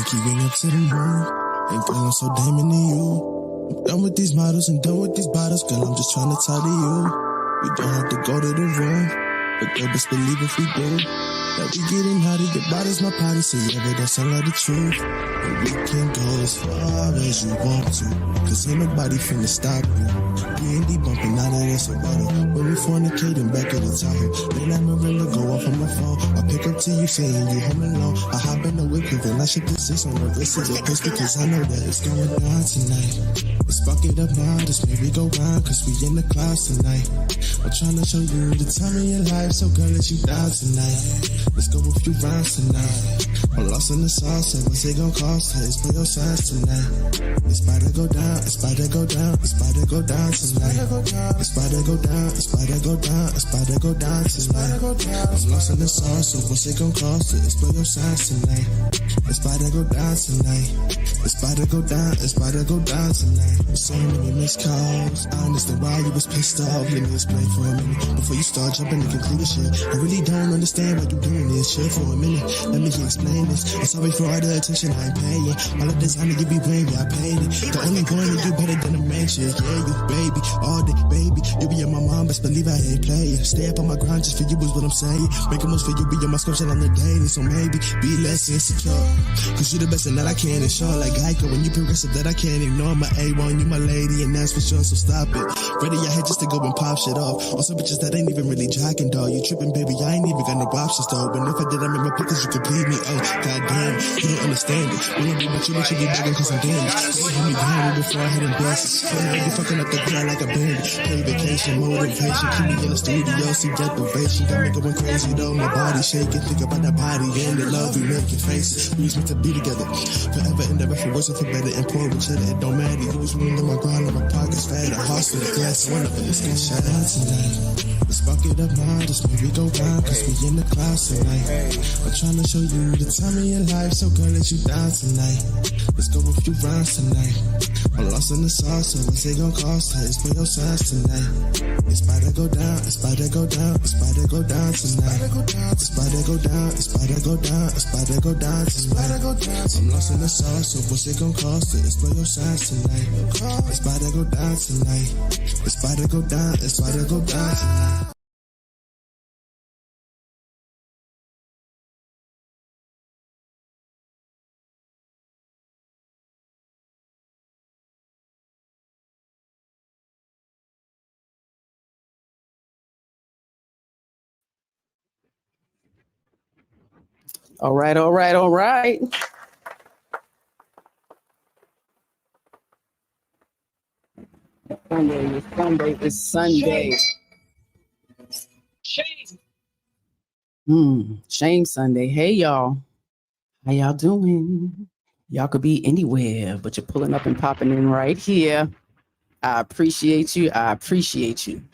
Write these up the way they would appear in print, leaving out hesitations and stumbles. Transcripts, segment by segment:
keeping up to the moon. And girl, I'm so damn into you. I'm done with these models and done with these bottles. Girl, I'm just trying to talk to you. We don't have to go to the room, but girl, best believe if we do, that we getting out of your body's my party. So yeah, but that sound like the truth. And we can go as far as you want to, cause ain't nobody finna stop you. We ain't deep bumping out of this water. When we fornicating back at the Tahoe, then that Marilla go off on my phone. I pick up to you saying you home alone. I hop in the whip and I shake the 6 on the wrist of your push, because I know that it's going down tonight. Let's fuck it up now, this maybe go round, cause we in the clouds tonight. I'm trying to show you the time of your life, so girl, let you down tonight. Let's go a few rounds tonight. I'm lost in the sauce, and what's it gon' cost? Let's play your signs tonight. It's about to go down, it's about to go down, it's about to go down tonight. It's about to go down, it's about to go down, it's about to go down tonight. I'm lost in the sauce, so what's it gon' cost? Let's play your signs tonight. It's about to go down tonight. It's about to go down, it's about to go down tonight. So many missed calls, I understand why you was pissed off. Let me explain for a minute before you start jumping to conclusion. I really don't understand why you doing this. Chill for a minute, let me explain this. I'm sorry for all the attention I ain't paying. All of this time to give you brain, yeah, I paid it. The only one to do better than the main shit. Yeah, you baby, all day, baby. You be in my mom, best believe I ain't playing. Stay up on my grind just for you is what I'm saying. Make a move for you, be in my scripture on the daily. So maybe be less insecure, cause you the best and that I can't ensure. Like Geico, when you progressive that I can't ignore. My A1, you my lady, and that's for sure, so stop it. Ready your head just to go and pop shit off. Also bitches that ain't even really jacking, dog. You tripping, baby, I ain't even got no options, though. But if I did, I'm in my pockets, you could bleed me. Oh, goddamn, you don't understand it. When I be with you, you should be begging cause I'm damaged. You hold me down before I hit them blessings. You be fucking up the ground like a bandit. Play vacation, motivation, keep me in the studio, see deprivation. Got me going crazy, though, my body shaking. Think about that body and the love we make your faces. We used to be together forever and ever, for worse or for better. And pour each other, it don't matter. You was rolling in my grind, my pockets fat. A horse in the glass, one of them is gonna shut out tonight. Let's fuck it up now, just maybe go round, cause we in the clouds tonight. I'm trying to show you the time of your life, so girl, let you down tonight. Let's go a few rounds tonight. I'm lost in the sauce, so what's it gon' cost? Let's play your signs tonight. It's about to go down, it's about to go down, it's about to go down tonight. It's about to go down, it's about to go down, it's about to go down tonight. I'm lost in the sauce, so what's it gon' cost? Let's play your signs tonight. It's about to go down tonight. It's about to go down, it's about to go down tonight. All right, all right, all right. Sunday, it's Sunday, it's Sunday. Shame Sunday. Hey, y'all. How y'all doing? Y'all could be anywhere, but you're pulling up and popping in right here. I appreciate you. I appreciate you.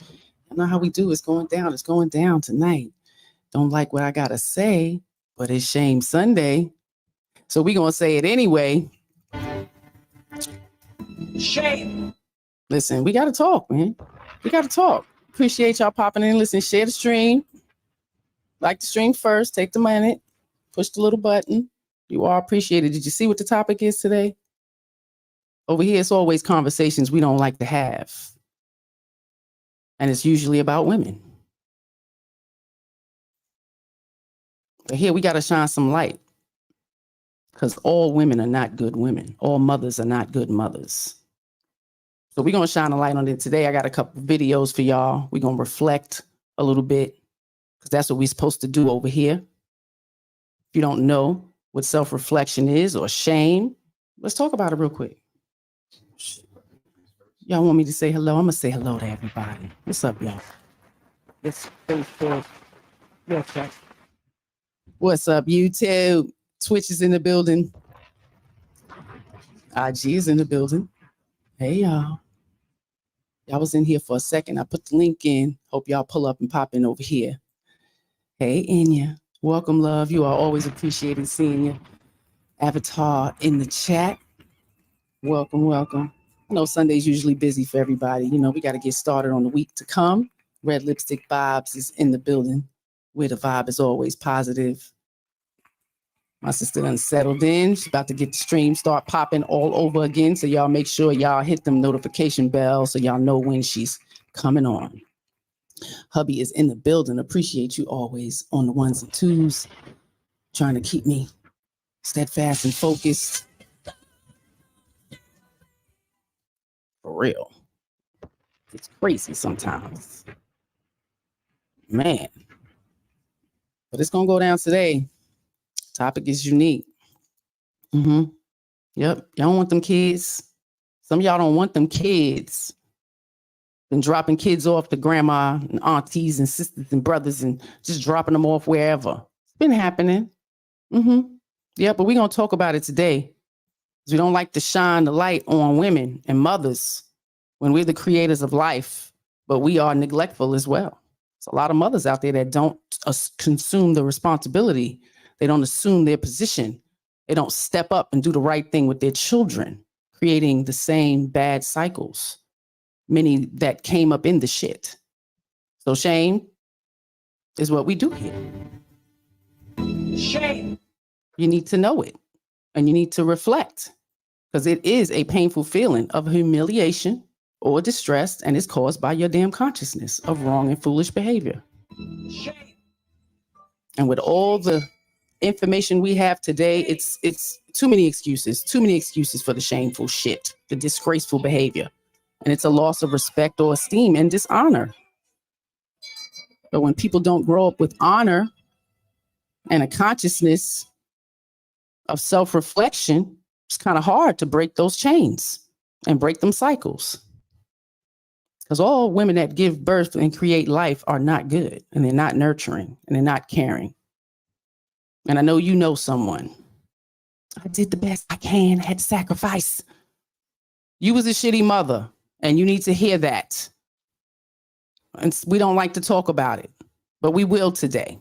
I know how we do. It's going down. It's going down tonight. Don't like what I got to say, but it's Shame Sunday. So we're going to say it anyway. Shame. Listen, we got to talk, man. We got to talk. Appreciate y'all popping in. Listen, share the stream. Like the stream first. Take the minute. Push the little button. You all appreciate it. Did you see what the topic is today? Over here, it's always conversations we don't like to have. And it's usually about women. But here we got to shine some light. Because all women are not good women. All mothers are not good mothers. So we're going to shine a light on it today. I got a couple of videos for y'all. We're going to reflect a little bit. Because that's what we're supposed to do over here. If you don't know what self-reflection is or shame, let's talk about it real quick. Y'all want me to say hello? I'm going to say hello to everybody. What's up, y'all? Yes, what's up, YouTube? Twitch is in the building. IG is in the building. Hey, y'all. Y'all was in here for a second. I put the link in. Hope y'all pull up and pop in over here. Hey, Enya. Welcome, love. You are always appreciated seeing you. Avatar in the chat. Welcome, welcome. I know Sunday's usually busy for everybody. You know, we got to get started on the week to come. Red Lipstick Vibes is in the building, where the vibe is always positive. My sister done settled in. She's about to get the stream start popping all over again. So y'all make sure y'all hit them notification bells so y'all know when she's coming on. Hubby is in the building. Appreciate you always on the ones and twos, trying to keep me steadfast and focused. For real. It's crazy sometimes. Man. But it's going to go down today. Topic is unique. Yep. Y'all don't want them kids. Some of y'all don't want them kids. Been dropping kids off to grandma and aunties and sisters and brothers and just dropping them off wherever. It's been happening. Yeah, but we're going to talk about it today. We don't like to shine the light on women and mothers when we're the creators of life, but we are neglectful as well. There's a lot of mothers out there that don't consume the responsibility. They don't assume their position. They don't step up and do the right thing with their children, creating the same bad cycles, many that came up in the shit. So shame is what we do here. Shame. You need to know it and you need to reflect because it is a painful feeling of humiliation or distress, and it's caused by your damn consciousness of wrong and foolish behavior. Shame. And with all the information we have today, it's too many excuses for the shameful shit, the disgraceful behavior. And it's a loss of respect or esteem and dishonor. But when people don't grow up with honor and a consciousness of self-reflection, it's kind of hard to break those chains and break them cycles. Because all women that give birth and create life are not good, and they're not nurturing, and they're not caring. And I know you know someone. I did the best I can, had to sacrifice. You was a shitty mother, and you need to hear that. And we don't like to talk about it, but we will today.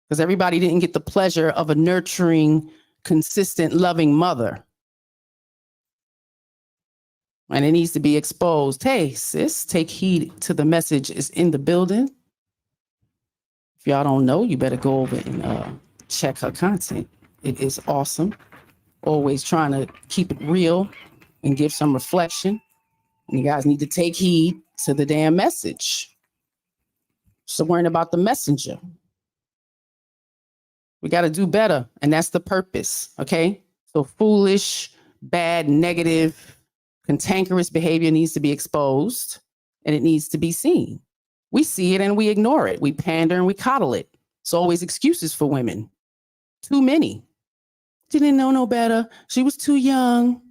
Because everybody didn't get the pleasure of a nurturing, consistent, loving mother. And it needs to be exposed. Hey, sis, take heed to the message is in the building. If y'all don't know, you better go over and check her content. It is awesome. Always trying to keep it real and give some reflection. And you guys need to take heed to the damn message. So worrying about the messenger. We got to do better. And that's the purpose. Okay. So foolish, bad, negative, cantankerous behavior needs to be exposed and it needs to be seen. We see it and we ignore it. We pander and we coddle it. It's always excuses for women. Too many. She didn't know no better. She was too young.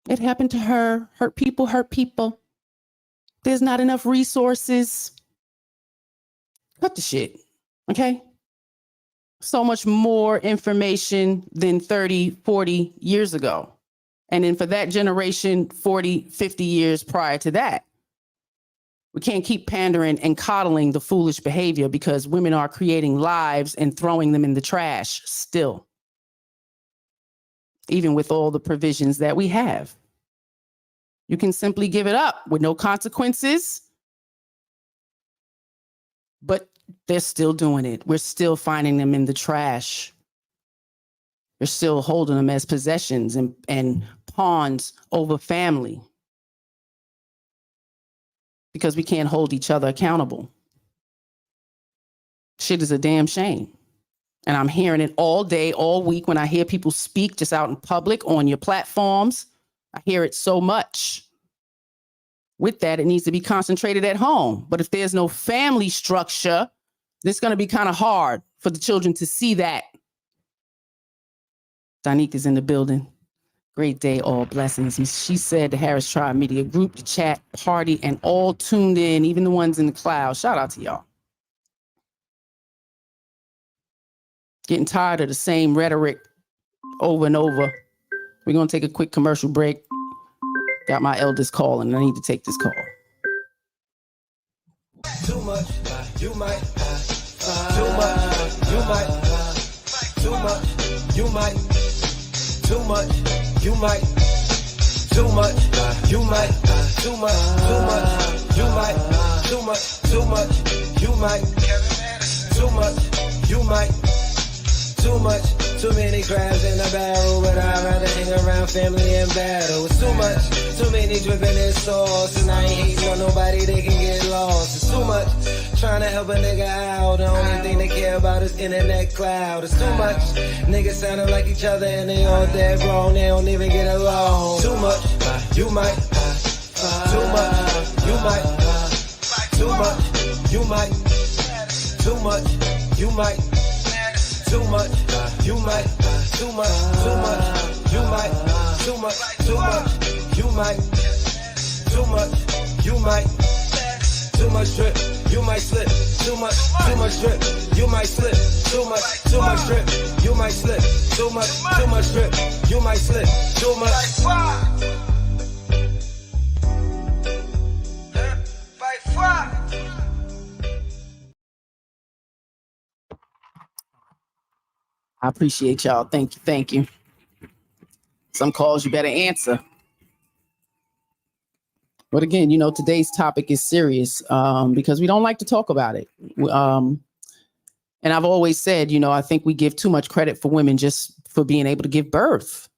It happened to her. Hurt people hurt people. There's not enough resources. Cut the shit. Okay. So much more information than 30, 40 years ago. And then for that generation, 40, 50 years prior to that. We can't keep pandering and coddling the foolish behavior because women are creating lives and throwing them in the trash still. Even with all the provisions that we have. You can simply give it up with no consequences. But they're still doing it. We're still finding them in the trash. We're still holding them as possessions and pawns over family. Because we can't hold each other accountable. Shit is a damn shame. And I'm hearing it all day, all week when I hear people speak just out in public on your platforms. I hear it so much. With that, it needs to be concentrated at home. But if there's no family structure, it's going to be kind of hard for the children to see that. Donique is in the building. Great day, all blessings. She said the Harris Tribe Media Group, the chat, party, and all tuned in, even the ones in the cloud. Shout out to y'all. Getting tired of the same rhetoric over and over. We're going to take a quick commercial break. Got my eldest calling. I need to take this call. Too much, you might. Too much, you might. Too much, you might. Too much, you might. Too much, you might. Too much, you might. Too much, you might. Too much, you might. Too much, too many crabs in a barrel, but I'd rather hang around family and battle. It's too much, too many dripping in sauce, and I ain't hating on nobody, they can get lost. It's too much, trying to help a nigga out, the only thing they care about is internet cloud. It's too much, niggas sounding like each other and they all dead wrong, they don't even get along. Too much, you might, too much, you might, too much, you might, too much, you might. Too much, you might, too much, too much, you might, too much, too much, you might, too much, you might, too much drip, you might slip, too much drip, you might slip, too much drip, you might slip, too much drip, you might slip, too much. I appreciate y'all. Thank you. Thank you. Some calls you better answer. But again, you know, today's topic is serious because we don't like to talk about it. And I've always said, you know, I think we give too much credit for women just for being able to give birth.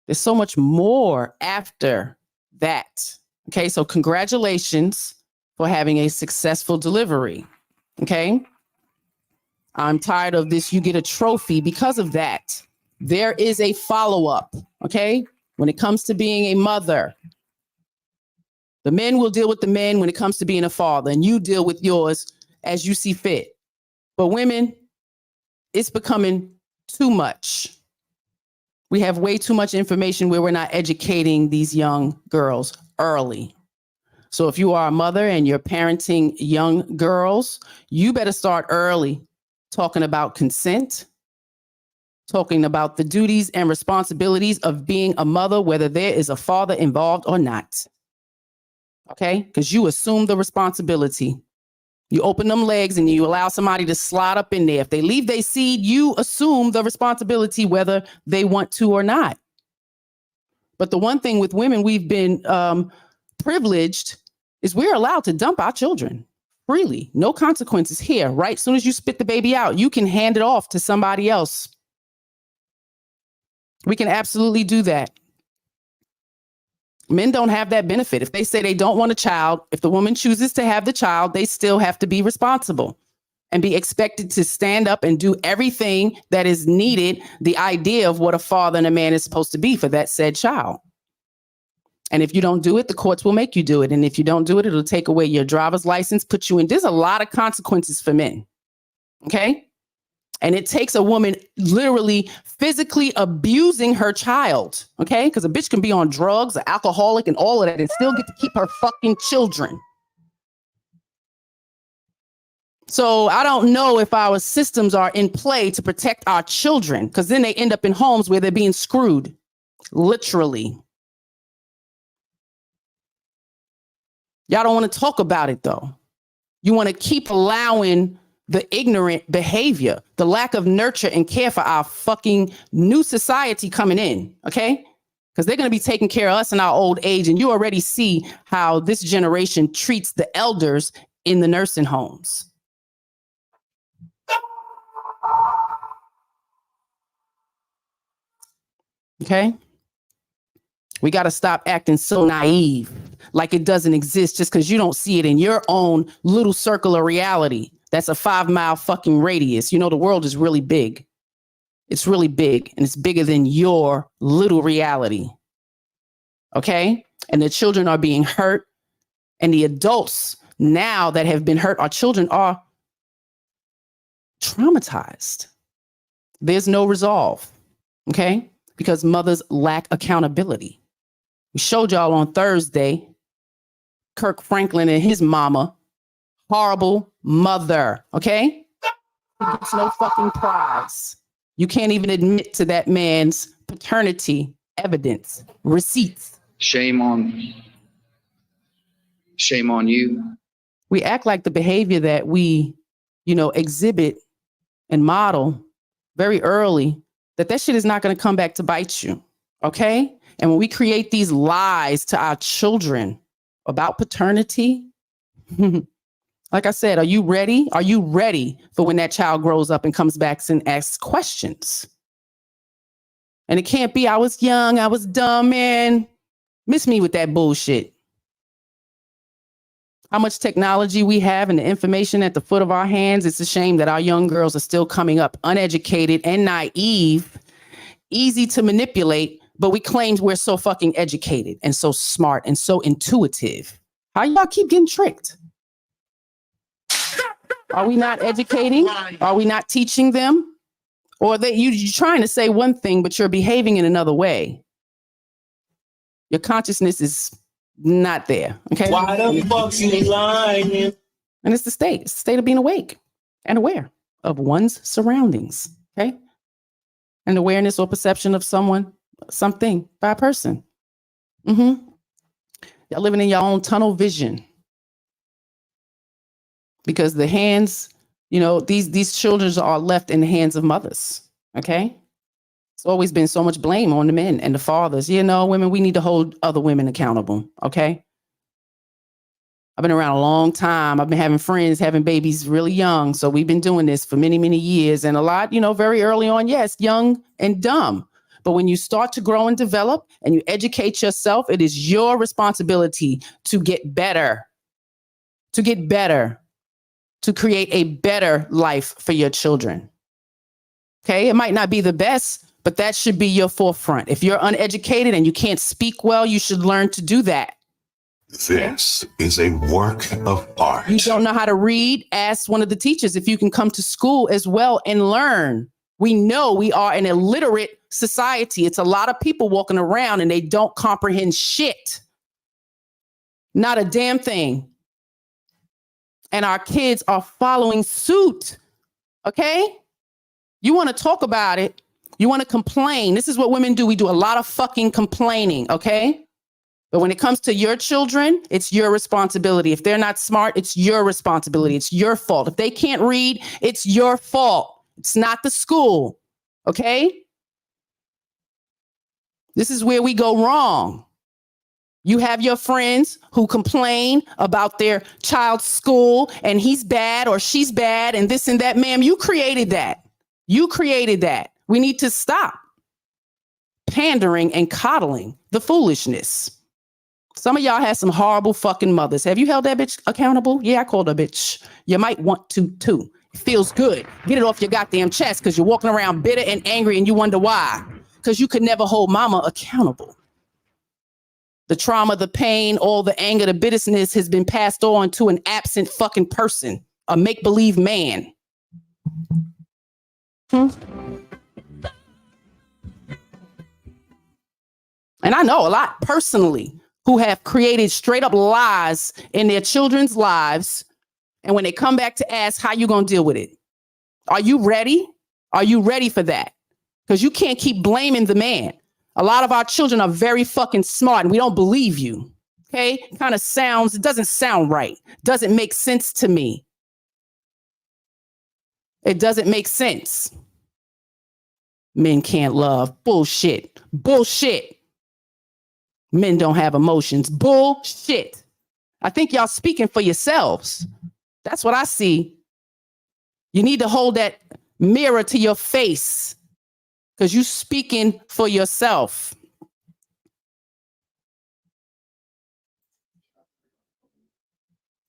There's so much more after that. Okay, so congratulations for having a successful delivery. Okay. I'm tired of this. You get a trophy because of that. There is a follow-up, okay? When it comes to being a mother, the men will deal with the men when it comes to being a father, and you deal with yours as you see fit. But women, it's becoming too much. We have way too much information where we're not educating these young girls early. So if you are a mother and you're parenting young girls, you better start early. Talking about consent, talking about the duties and responsibilities of being a mother, whether there is a father involved or not. Okay? Because you assume the responsibility. You open them legs and you allow somebody to slide up in there. If they leave their seed, you assume the responsibility, whether they want to or not. But the one thing with women, we've been privileged, is we're allowed to dump our children. Freely, no consequences here, right? As soon as you spit the baby out, you can hand it off to somebody else. We can absolutely do that. Men don't have that benefit. If they say they don't want a child, if the woman chooses to have the child, they still have to be responsible and be expected to stand up and do everything that is needed, the idea of what a father and a man is supposed to be for that said child. And if you don't do it, the courts will make you do it. And if you don't do it, it'll take away your driver's license, put you in. There's a lot of consequences for men. Okay. And it takes a woman literally physically abusing her child. Okay. Because a bitch can be on drugs, an alcoholic and all of that and still get to keep her fucking children. So I don't know if our systems are in play to protect our children, because then they end up in homes where they're being screwed. Literally. Y'all don't want to talk about it, though. You want to keep allowing the ignorant behavior, the lack of nurture and care for our fucking new society coming in, okay? Because they're going to be taking care of us in our old age. And you already see how this generation treats the elders in the nursing homes. Okay? We got to stop acting so naive, like it doesn't exist just because you don't see it in your own little circle of reality. That's a 5-mile fucking radius. You know, the world is really big. It's really big, and it's bigger than your little reality. Okay? And the children are being hurt, and the adults now that have been hurt, our children are traumatized. There's no resolve. Okay? Because mothers lack accountability. We showed y'all on Thursday, Kirk Franklin and his mama, horrible mother, okay? He gets no fucking prize. You can't even admit to that man's paternity evidence, receipts. Shame on you. We act like the behavior that we, exhibit and model very early, that shit is not going to come back to bite you, okay? And when we create these lies to our children about paternity, Like I said, are you ready? Are you ready for when that child grows up and comes back and asks questions? And it can't be, I was young, I was dumb, man. Miss me with that bullshit. How much technology we have and the information at the foot of our hands. It's a shame that our young girls are still coming up uneducated and naive, easy to manipulate, but we claim we're so fucking educated and so smart and so intuitive. How y'all keep getting tricked? Are we not educating? Are we not teaching them? Or that you're trying to say one thing, but you're behaving in another way? Your consciousness is not there. Okay. Why the fuck you lying? And it's the state. It's the state of being awake and aware of one's surroundings. Okay. And awareness or perception of someone, something by a person. Y'all living in your own tunnel vision. Because the hands, you know, these children are left in the hands of mothers. Okay. It's always been so much blame on the men and the fathers. You know, women, we need to hold other women accountable. Okay. I've been around a long time. I've been having friends having babies really young. So we've been doing this for many, many years, and a lot, you know, very early on. Yes, young and dumb. But when you start to grow and develop and you educate yourself, it is your responsibility to get better, to create a better life for your children. Okay. It might not be the best, but that should be your forefront. If you're uneducated and you can't speak well, you should learn to do that. This is a work of art. You don't know how to read? Ask one of the teachers if you can come to school as well and learn. We know we are an illiterate society. It's a lot of people walking around and they don't comprehend shit. Not a damn thing. And our kids are following suit. Okay? You want to talk about it. You want to complain. This is what women do. We do a lot of fucking complaining. Okay? But when it comes to your children, it's your responsibility. If they're not smart, it's your responsibility. It's your fault. If they can't read, it's your fault. It's not the school. Okay? This is where we go wrong. You have your friends who complain about their child's school and he's bad or she's bad and this and that. Ma'am, you created that. You created that. We need to stop pandering and coddling the foolishness. Some of y'all had some horrible fucking mothers. Have you held that bitch accountable? Yeah, I called her bitch. You might want to too. It feels good. Get it off your goddamn chest because you're walking around bitter and angry and you wonder why. Because you could never hold mama accountable. The trauma, the pain, all the anger, the bitterness has been passed on to an absent fucking person, a make-believe man. And I know a lot personally who have created straight up lies in their children's lives. And when they come back to ask, how you going to deal with it? Are you ready? Are you ready for that? Because you can't keep blaming the man. A lot of our children are very fucking smart and we don't believe you. Okay. It kind of sounds, it doesn't sound right. Doesn't make sense to me. It doesn't make sense. Men can't love. Bullshit. Bullshit. Men don't have emotions. Bullshit. I think y'all speaking for yourselves. That's what I see. You need to hold that mirror to your face because you speaking for yourself.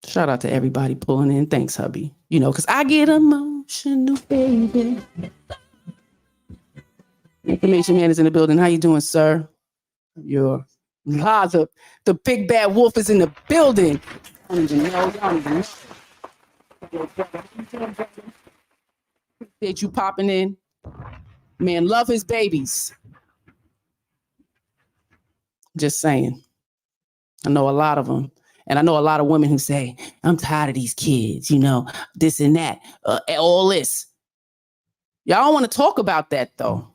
Shout out to everybody pulling in. Thanks, hubby. You know, because I get emotional, baby. Information man is in the building. How you doing, sir? You're the big bad wolf is in the building. I don't even know. Y'all don't even know. Appreciate you popping in. Man, love his babies. Just saying. I know a lot of them. And I know a lot of women who say, I'm tired of these kids, you know, this and that, all this. Y'all don't want to talk about that, though.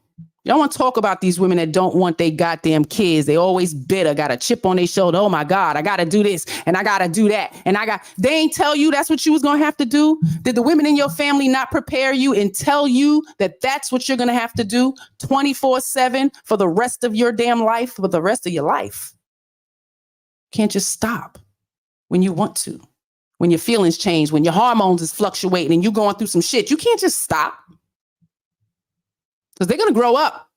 Y'all want to talk about these women that don't want their goddamn kids. They always bitter, got a chip on their shoulder. Oh, my God, I got to do this and I got to do that. And they ain't tell you that's what you was going to have to do. Did the women in your family not prepare you and tell you that that's what you're going to have to do 24/7 for the rest of your damn life, for the rest of your life? Can't just stop when you want to. when your feelings change, when your hormones is fluctuating and you going through some shit, you can't just stop. Because they're going to grow up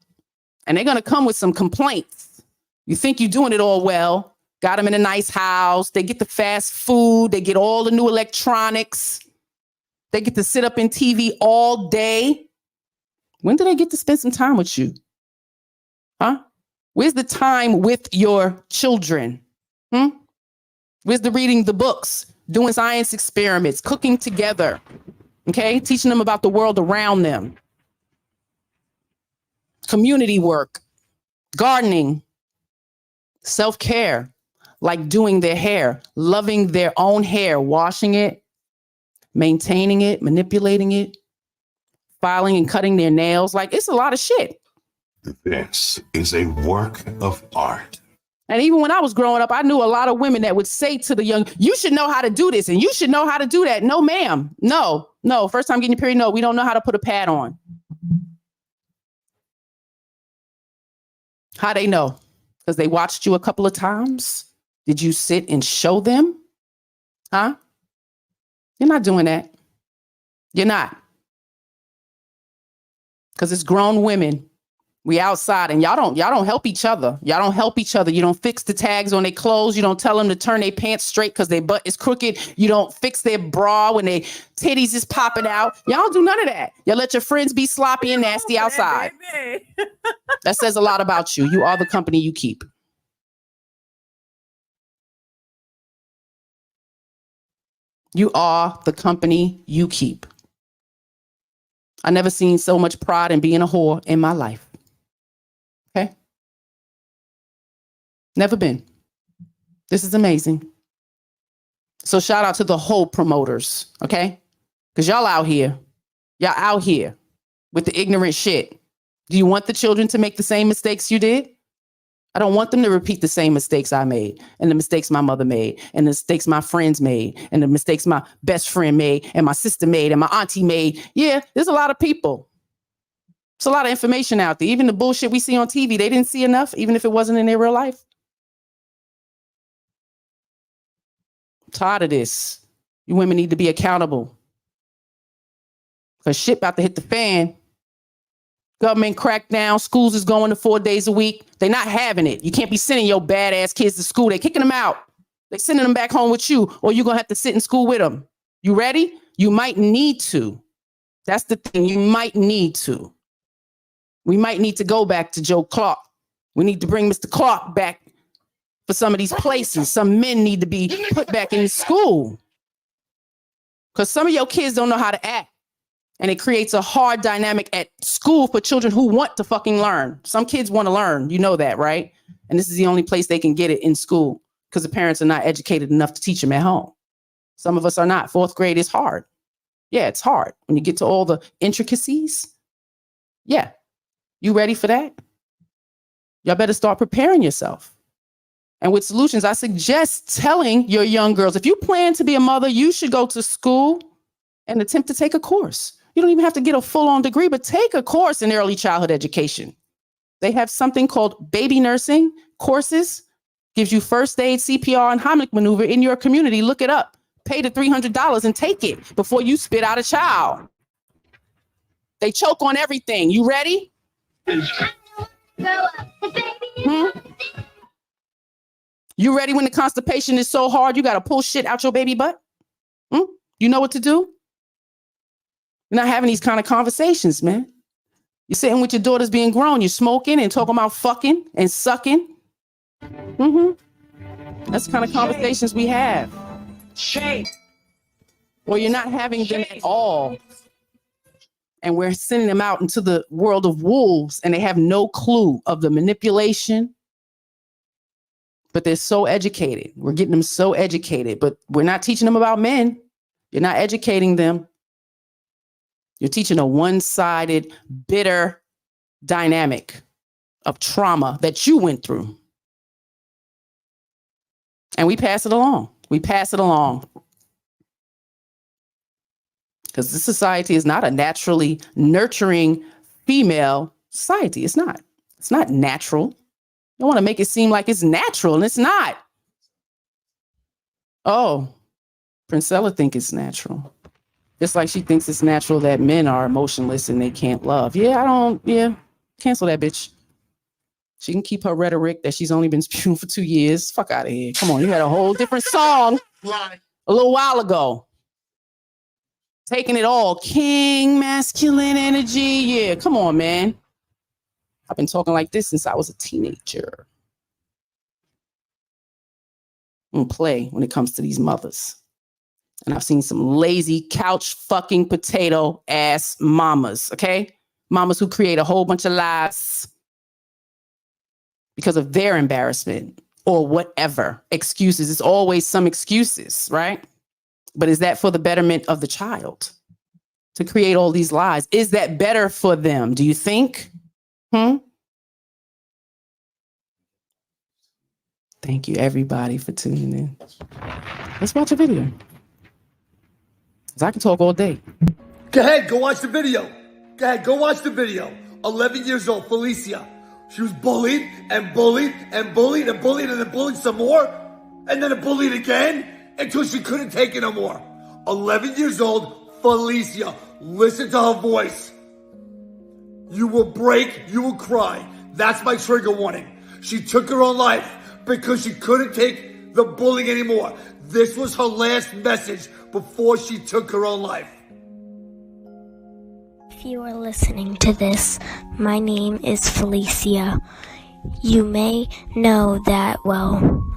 and they're going to come with some complaints. You think you're doing it all well. Got them in a nice house. They get the fast food. They get all the new electronics. They get to sit up in TV all day. When do they get to spend some time with you? Huh? Where's the time with your children? Where's the reading the books, doing science experiments, cooking together, okay? Teaching them about the world around them. Community work, gardening, self-care, like doing their hair, loving their own hair, washing it, maintaining it, manipulating it, filing and cutting their nails. Like, it's a lot of shit. This is a work of art. And even when I was growing up, I knew a lot of women that would say to the young, you should know how to do this and you should know how to do that. No, ma'am. No. First time getting your period. No, we don't know how to put a pad on. How they know? Because they watched you a couple of times. Did you sit and show them? Huh? You're not doing that. You're not. Because it's grown women. We outside and y'all don't help each other. Y'all don't help each other. You don't fix the tags on their clothes. You don't tell them to turn their pants straight because their butt is crooked. You don't fix their bra when their titties is popping out. Y'all don't do none of that. Y'all let your friends be sloppy and nasty outside. That says a lot about you. You are the company you keep. You are the company you keep. I never seen so much pride in being a whore in my life. Okay? Never been. This is amazing. So shout out to the whole promoters, okay? Because y'all out here with the ignorant shit. Do you want the children to make the same mistakes you did? I don't want them to repeat the same mistakes I made and the mistakes my mother made and the mistakes my friends made and the mistakes my best friend made and my sister made and my auntie made. Yeah, there's a lot of people. It's a lot of information out there. Even the bullshit we see on TV, they didn't see enough, even if it wasn't in their real life. I'm tired of this. You women need to be accountable. Because shit about to hit the fan. Government crackdown. Schools is going to 4 days a week. They're not having it. You can't be sending your badass kids to school. They're kicking them out. They're sending them back home with you, or you're going to have to sit in school with them. You ready? You might need to. That's the thing. You might need to. We might need to go back to Joe Clark. We need to bring Mr. Clark back for some of these places. Some men need to be put back in school. Because some of your kids don't know how to act. And it creates a hard dynamic at school for children who want to fucking learn. Some kids want to learn. You know that, right? And this is the only place they can get it in school because the parents are not educated enough to teach them at home. Some of us are not. 4th grade is hard. Yeah, it's hard. When you get to all the intricacies. Yeah. You ready for that? Y'all better start preparing yourself. And with solutions, I suggest telling your young girls, if you plan to be a mother, you should go to school and attempt to take a course. You don't even have to get a full-on degree, but take a course in early childhood education. They have something called baby nursing courses, gives you first aid, CPR, and Heimlich maneuver in your community. Look it up. Pay the $300 and take it before you spit out a child. They choke on everything. You ready? You ready when the constipation is so hard you got to pull shit out your baby butt? You know what to do? You're not having these kind of conversations, man. You're sitting with your daughters being grown. You're smoking and talking about fucking and sucking. That's the kind of conversations we have. Shame. Or you're not having them at all. And we're sending them out into the world of wolves and they have no clue of the manipulation. But they're so educated. We're getting them so educated, but we're not teaching them about men. You're not educating them. You're teaching a one-sided, bitter dynamic of trauma that you went through. And we pass it along. We pass it along. Because this society is not a naturally nurturing female society. It's not. It's not natural. You want to make it seem like it's natural, and it's not. Oh, Princella think it's natural. Just like she thinks it's natural that men are emotionless and they can't love. Cancel that bitch. She can keep her rhetoric that she's only been spewing for 2 years. Fuck out of here. Come on, you had a whole different song a little while ago. Taking it all. King, masculine energy. Yeah, come on, man. I've been talking like this since I was a teenager. And play when it comes to these mothers. And I've seen some lazy couch fucking potato ass mamas, okay? Mamas who create a whole bunch of lies because of their embarrassment or whatever. Excuses. It's always some excuses, right? But is that for the betterment of the child? To create all these lies? Is that better for them? Do you think? Thank you, everybody, for tuning in. Let's watch a video. Because I can talk all day. Go ahead, go watch the video. Go ahead, go watch the video. 11 years old, Felicia. She was bullied and bullied and bullied and bullied and then bullied some more. And then bullied again until she couldn't take it no more. 11 years old, Felicia. Listen to her voice. You will break, you will cry. That's my trigger warning. She took her own life because she couldn't take the bullying anymore. This was her last message before she took her own life. If you are listening to this, my name is Felicia. You may know that,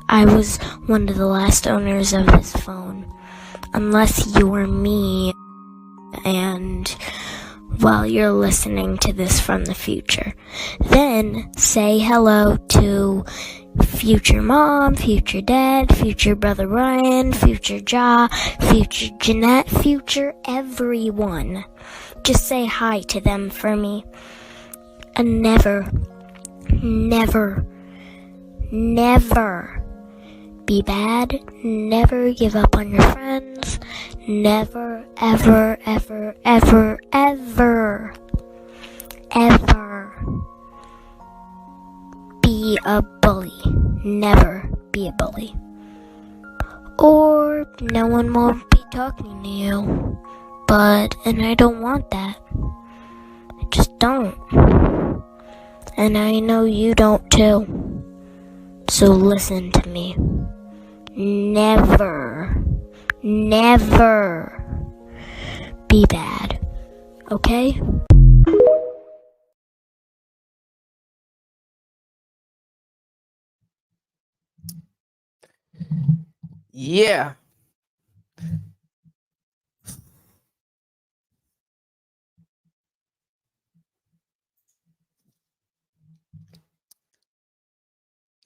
I was one of the last owners of this phone. Unless you were me and, you're listening to this from the future. Then say hello to future mom, future dad, future brother Ryan, future Ja, future Jeanette, future everyone. Just say hi to them for me. And never be bad. Never give up on your friends. Never, ever, ever, ever, ever, ever be a bully. Never be a bully. Or no one won't be talking to you. And I don't want that. I just don't. And I know you don't too. So listen to me. Never be bad. Okay? Yeah.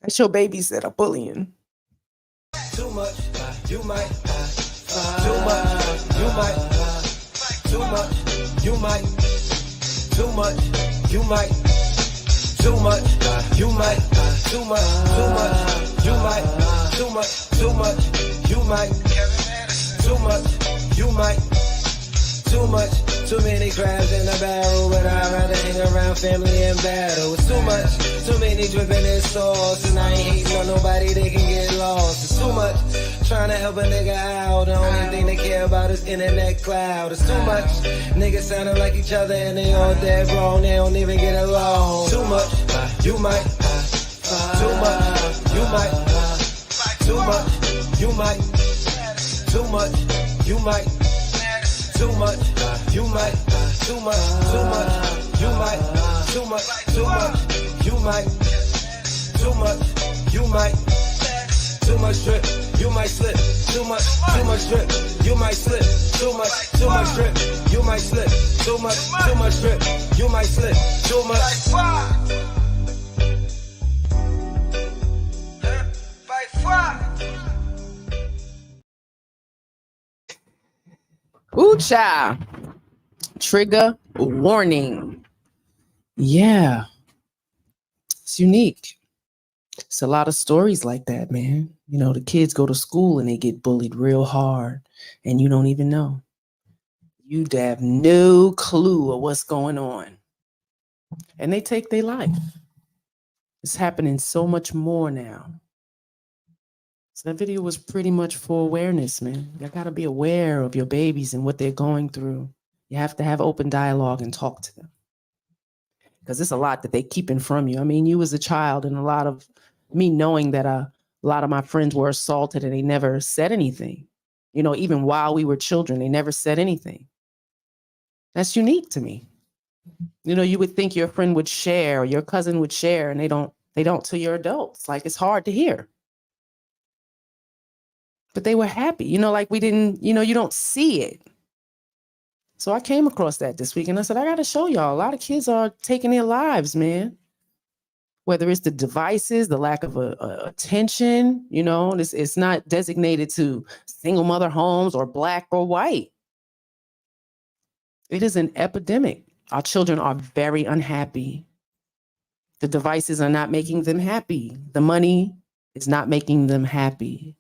That's your babies that are bullying. Too much, you might. Too much, you might. Too much, you might. Too much, you might. Too much, you might. Too much, you might. Too much, you might. Too much, you might. Too much, too many crabs in a barrel, but I'd rather hang around family and battle. It's too much, too many dripping in sauce, and I ain't hating on nobody, they can get lost. It's too much, trying to help a nigga out, the only thing they care about is internet cloud. It's too much, niggas sounding like each other and they all dead wrong, they don't even get along. Too much, you might. Too much, you might. Too much, you might. Too much, you might. Too much, you might. Too much, you might. Too much, you might. Too much, you might. Too much drip, you might slip. Too much drip, you might slip. Too much drip, you might slip. Too much drip, you might slip. Too much. Ooh, child. Trigger warning. Yeah. It's unique. It's a lot of stories like that, man. You know, the kids go to school and they get bullied real hard and you don't even know. You have no clue of what's going on. And they take their life. It's happening so much more now. So that video was pretty much for awareness, man. You gotta be aware of your babies and what they're going through. You have to have open dialogue and talk to them. Because it's a lot that they keeping from you. I mean, you as a child, and a lot of me knowing that a lot of my friends were assaulted and they never said anything. You know, even while we were children, they never said anything. That's unique to me. You know, you would think your friend would share or your cousin would share, and they don't till you're adults. Like, it's hard to hear. But they were happy, you know, like we didn't, you know, you don't see it. So I came across that this week and I said, I got to show y'all, a lot of kids are taking their lives, man. Whether it's the devices, the lack of attention, you know, it's not designated to single mother homes or Black or white. It is an epidemic. Our children are very unhappy. The devices are not making them happy. The money is not making them happy.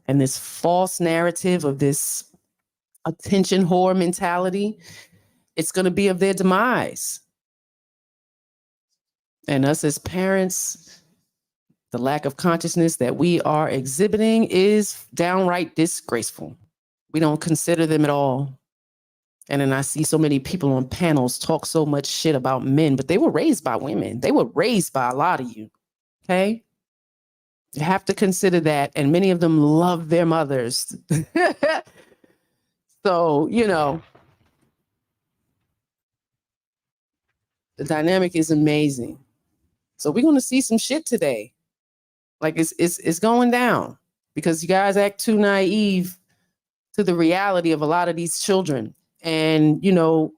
And this false narrative of this attention whore mentality, it's going to be of their demise. And us as parents, the lack of consciousness that we are exhibiting is downright disgraceful. We don't consider them at all. And then I see so many people on panels talk so much shit about men, but they were raised by women. They were raised by a lot of you, okay? You have to consider that. And many of them love their mothers. So, you know, the dynamic is amazing. So we're going to see some shit today. Like it's going down because you guys act too naive to the reality of a lot of these children. And, you know,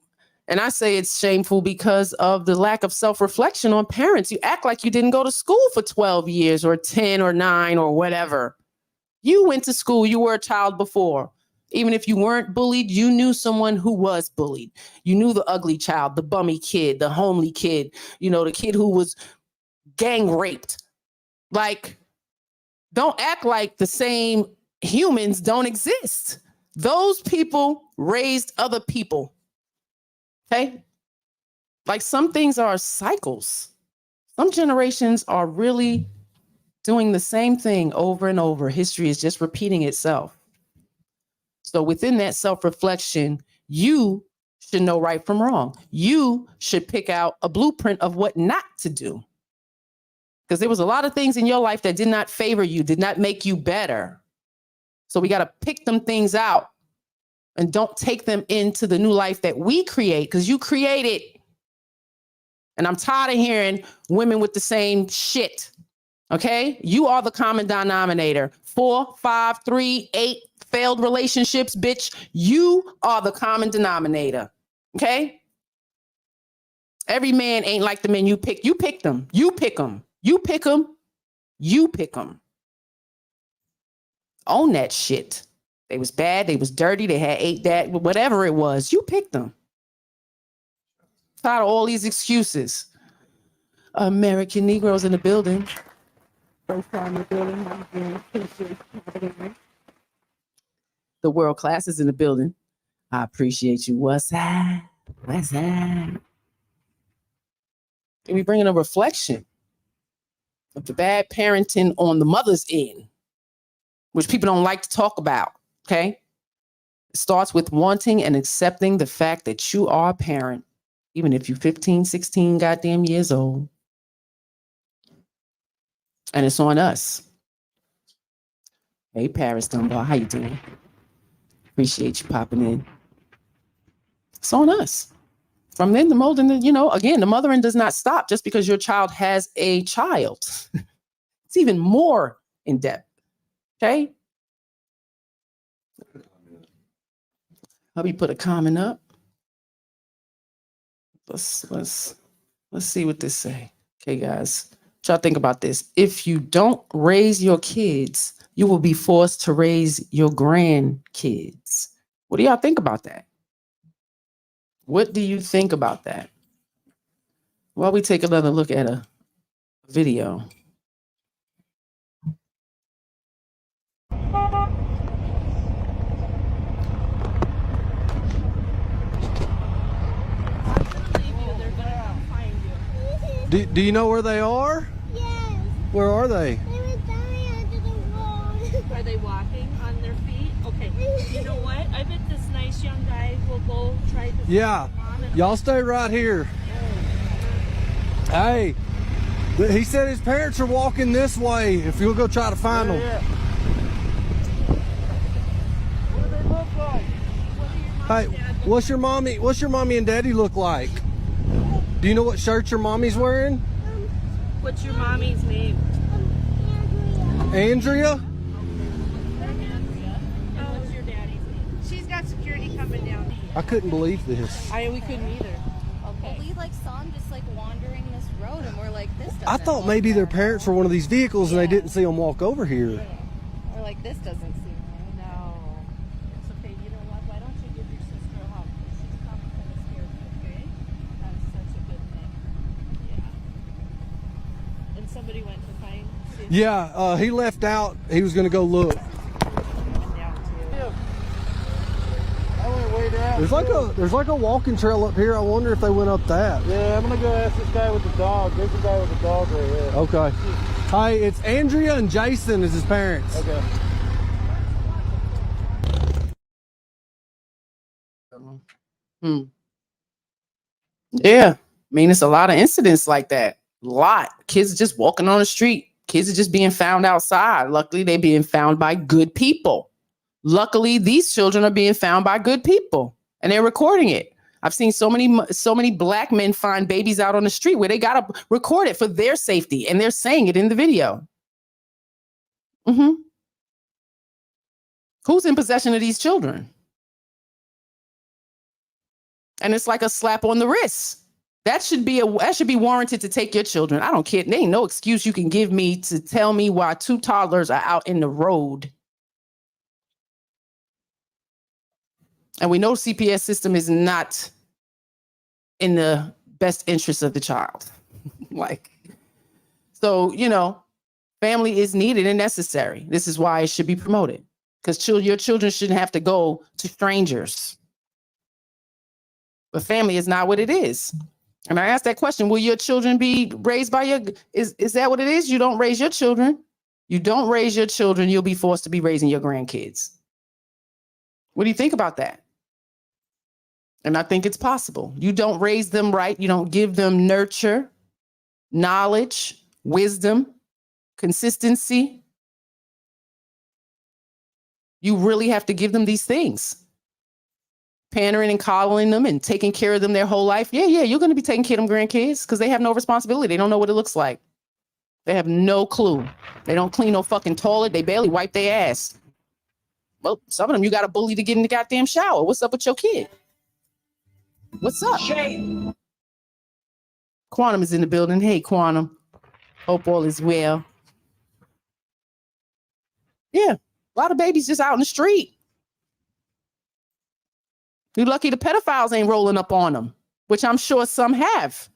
and I say it's shameful because of the lack of self-reflection on parents. You act like you didn't go to school for 12 years or 10 or 9 or whatever. You went to school. You were a child before. Even if you weren't bullied, you knew someone who was bullied. You knew the ugly child, the bummy kid, the homely kid, you know, the kid who was gang raped. Like, don't act like the same humans don't exist. Those people raised other people. Okay? Like, some things are cycles. Some generations are really doing the same thing over and over. History is just repeating itself. So within that self-reflection, you should know right from wrong. You should pick out a blueprint of what not to do. Because there was a lot of things in your life that did not favor you, did not make you better. So we got to pick them things out and don't take them into the new life that we create, because you create it. And I'm tired of hearing women with the same shit. Okay? You are the common denominator. 4, 5, 3, 8 failed relationships, bitch. You are the common denominator. Okay? Every man ain't like the men you pick. You pick them. You pick them. You pick them. You pick them. Own that shit. They was bad. They was dirty. They had ate that, whatever it was. You picked them. Tired of all these excuses. American Negroes in the building. First time in the building. The world class is in the building. I appreciate you. What's that? What's that? And we bringing a reflection of the bad parenting on the mother's end, which people don't like to talk about. Okay. It starts with wanting and accepting the fact that you are a parent, even if you're 15, 16 goddamn years old. And it's on us. Hey, Paris Dunbar, how you doing? Appreciate you popping in. It's on us. From then the molding, you know, again, the mothering does not stop just because your child has a child. It's even more in depth. Okay. Help me put a comment up. Let's see what this say. Okay, guys. What y'all think about this? If you don't raise your kids, you will be forced to raise your grandkids. What do y'all think about that? What do you think about that? While we take another look at a video. Do you know where they are? Yes. Where are they? They were dying under the wall. You know what? I bet this nice young guy will go try to. Yeah. Y'all stay right here. Hey, he said his parents are walking this way. If you'll go try to find them. Yeah. What do they look like? Hey, what's your mommy and daddy look like? Do you know what shirt your mommy's wearing? What's your mommy's name? Andrea? What's your daddy's name? She's got security coming down. I couldn't believe this. We couldn't either. Okay. We like saw him just like wandering this road, and we're like, this doesn't. I thought maybe their parents were one of these vehicles and they didn't see them walk over here. We're like, this doesn't seem right. No. It's okay. You know what? Why don't you give your sister a hug? She's probably kind of scared, okay? That's such a good thing. Yeah. And somebody went to find. Yeah, he left out. He was going to go look. I went way down. There's like a walking trail up here. I wonder if they went up that. Yeah, I'm gonna go ask this guy with the dog. There's a guy with the dog right here. Okay. Hey, it's Andrea and Jason is his parents. Okay. Yeah. I mean, it's a lot of incidents like that. A lot. Kids are just walking on the street. Kids are just being found outside. Luckily, they're being found by good people. Luckily, these children are being found by good people and they're recording it. I've seen so many black men find babies out on the street where they got to record it for their safety. And they're saying it in the video. Who's in possession of these children? And it's like a slap on the wrist. That should be warranted to take your children. I don't care. There ain't no excuse you can give me to tell me why 2 toddlers are out in the road. And we know CPS system is not in the best interest of the child. So, family is needed and necessary. This is why it should be promoted, because your children shouldn't have to go to strangers. But family is not what it is. And I asked that question, will your children be raised by is that what it is? You don't raise your children. You don't raise your children. You'll be forced to be raising your grandkids. What do you think about that? And I think it's possible. You don't raise them right. You don't give them nurture, knowledge, wisdom, consistency. You really have to give them these things. Pandering and coddling them and taking care of them their whole life. Yeah, you're going to be taking care of them grandkids because they have no responsibility. They don't know what it looks like. They have no clue. They don't clean no fucking toilet. They barely wipe their ass. Well, some of them you got to bully to get in the goddamn shower. What's up with your kid? What's up? Shame. Quantum is in the building. Hey, Quantum. Hope all is well. Yeah, a lot of babies just out in the street. You're lucky the pedophiles ain't rolling up on them, which I'm sure some have. That's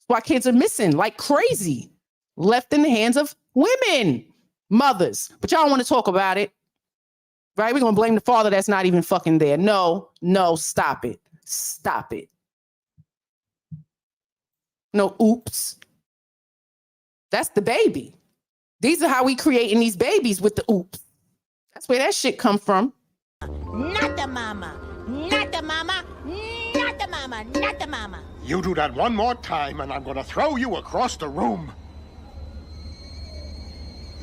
why kids are missing like crazy, left in the hands of women, mothers. But y'all want to talk about it, right? We're going to blame the father that's not even fucking there. No, stop it. Stop it. No, oops. That's the baby. These are how we creating these babies with the oops. That's where that shit come from. Not the mama. Not the mama. Not the mama. Not the mama. You do that one more time and I'm going to throw you across the room.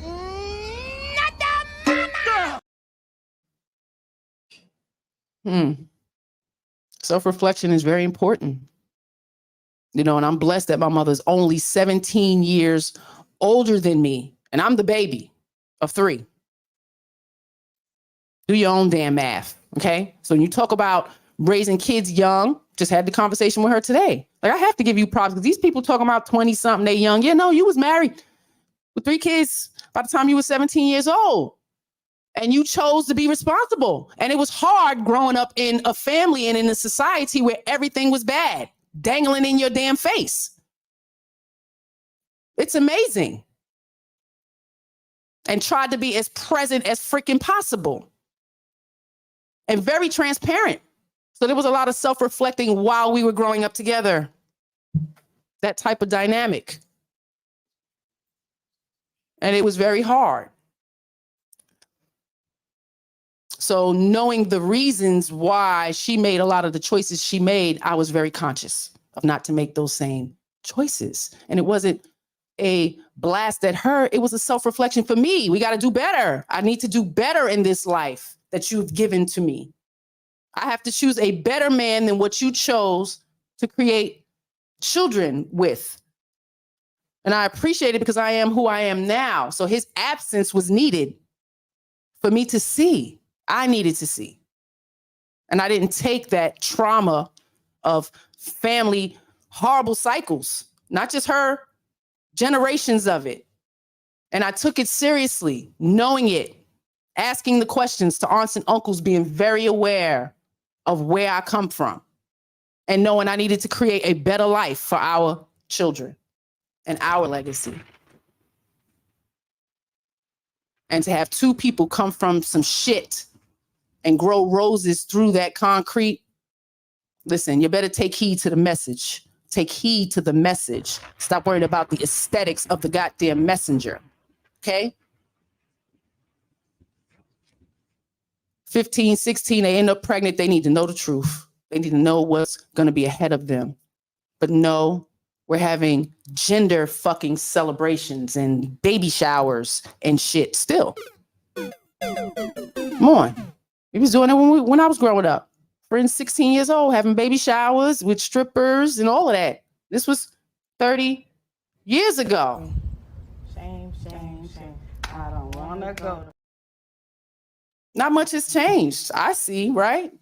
Not the mama. Self-reflection is very important. And I'm blessed that my mother's only 17 years older than me. And I'm the baby of 3. Do your own damn math, okay? So when you talk about raising kids young, just had the conversation with her today. Like, I have to give you props because these people talking about 20-something, they young. Yeah, no, you was married with 3 kids by the time you were 17 years old. And you chose to be responsible. And it was hard growing up in a family and in a society where everything was bad, dangling in your damn face. It's amazing. And tried to be as present as freaking possible. And very transparent. So there was a lot of self-reflecting while we were growing up together. That type of dynamic. And it was very hard. So knowing the reasons why she made a lot of the choices she made, I was very conscious of not to make those same choices. And it wasn't a blast at her. It was a self-reflection for me. We got to do better. I need to do better in this life that you've given to me. I have to choose a better man than what you chose to create children with. And I appreciate it because I am who I am now. So his absence was needed for me to see. I needed to see. And I didn't take that trauma of family horrible cycles, not just her, generations of it. And I took it seriously, knowing it, asking the questions to aunts and uncles, being very aware of where I come from, and knowing I needed to create a better life for our children and our legacy. And to have two people come from some shit and grow roses through that concrete. Listen, you better take heed to the message. Take heed to the message. Stop worrying about the aesthetics of the goddamn messenger. Okay? 15, 16, they end up pregnant. They need to know the truth. They need to know what's going to be ahead of them. But no, we're having gender fucking celebrations and baby showers and shit still. Come on. We was doing it when I was growing up. Friends 16 years old, having baby showers with strippers and all of that. This was 30 years ago. Shame. I don't want to go. Not much has changed, I see, right?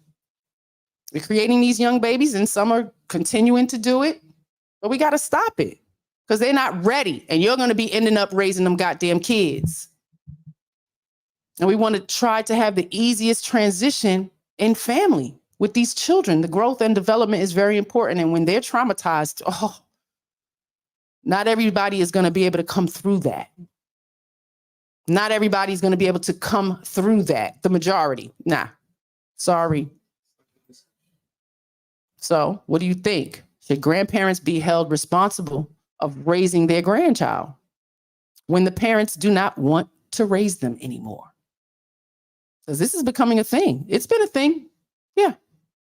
We're creating these young babies and some are continuing to do it, but we got to stop it because they're not ready. And you're going to be ending up raising them goddamn kids. And we want to try to have the easiest transition in family with these children. The growth and development is very important. And when they're traumatized, not everybody is going to be able to come through that. Not everybody's going to be able to come through that. The majority. Nah, sorry. So what do you think? Should grandparents be held responsible of raising their grandchild when the parents do not want to raise them anymore? Because this is becoming a thing. It's been a thing. Yeah.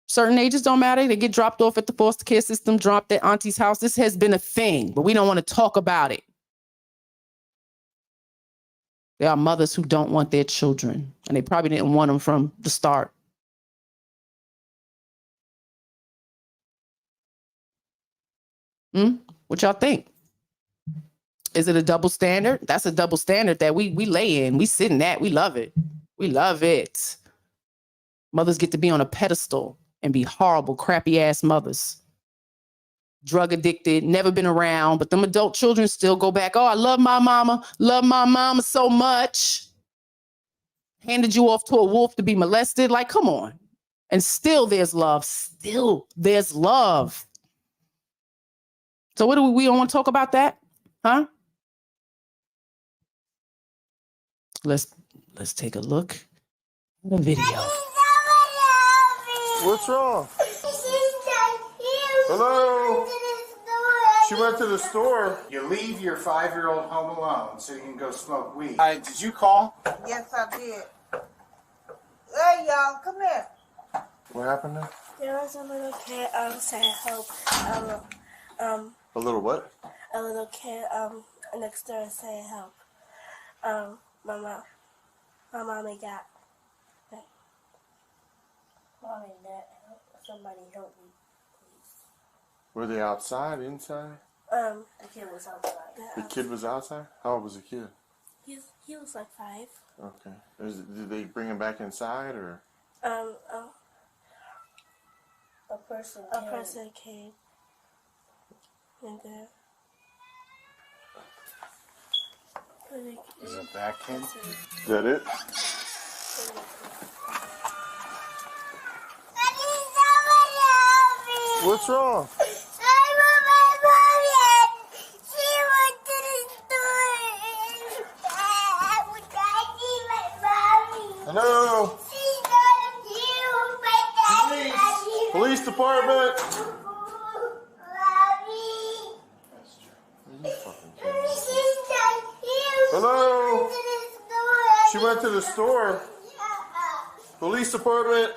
Certain ages don't matter. They get dropped off at the foster care system, dropped at auntie's house. This has been a thing, but we don't want to talk about it. There are mothers who don't want their children, and they probably didn't want them from the start. What y'all think? Is it a double standard? That's a double standard that we lay in. We sit in that. We love it. We love it. Mothers get to be on a pedestal and be horrible, crappy ass mothers. Drug addicted, never been around, but them adult children still go back. Oh, I love my mama so much. Handed you off to a wolf to be molested. Like, come on. And still there's love. Still there's love. So what do we don't want to talk about that? Huh? Let's take a look at the video. What's wrong? Hello? She went to the store. You leave your 5-year-old home alone so you can go smoke weed. Did you call? Yes, I did. Hey, y'all, come here. What happened there? There was a little kid saying help. A little what? A little kid next door saying help. My mommy got. Mommy, that somebody help me, please. Were they outside, inside? The kid was outside. The kid was outside? How old was the kid? He was like 5. Okay. Did they bring him back inside or? A person came. And then. Is it that kid? Is that it? What's wrong? Hello? Police department. Hello? She went to the store. Police department.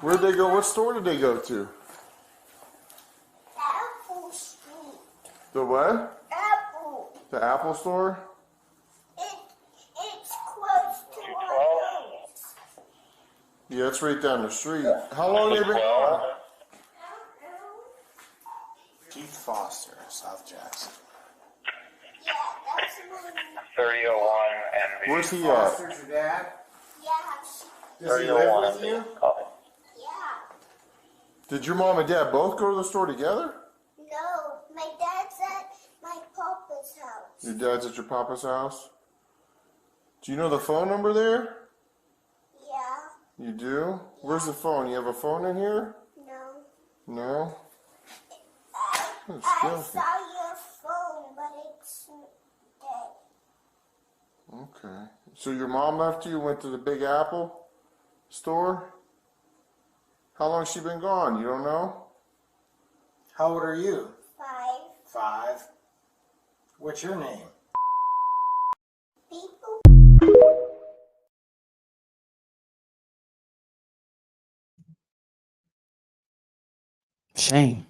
Where'd they go? What store did they go to? Apple Street. The what? Apple. The Apple store? It's close to our house. Yeah, it's right down the street. How long have they been gone? Keith Foster, South Jackson. Yeah, that's my name. 3001 and Where's he Foster's at? your dad? Yeah. Does he live with you? Did your mom and dad both go to the store together? No, my dad's at my papa's house. Your dad's at your papa's house? Do you know the phone number there? Yeah. You do? Where's the phone? You have a phone in here? No. No? I saw your phone, but it's dead. Okay. So your mom left you, went to the Big Apple store? How long has she been gone? You don't know? How old are you? 5. 5. What's your name? People. Shame.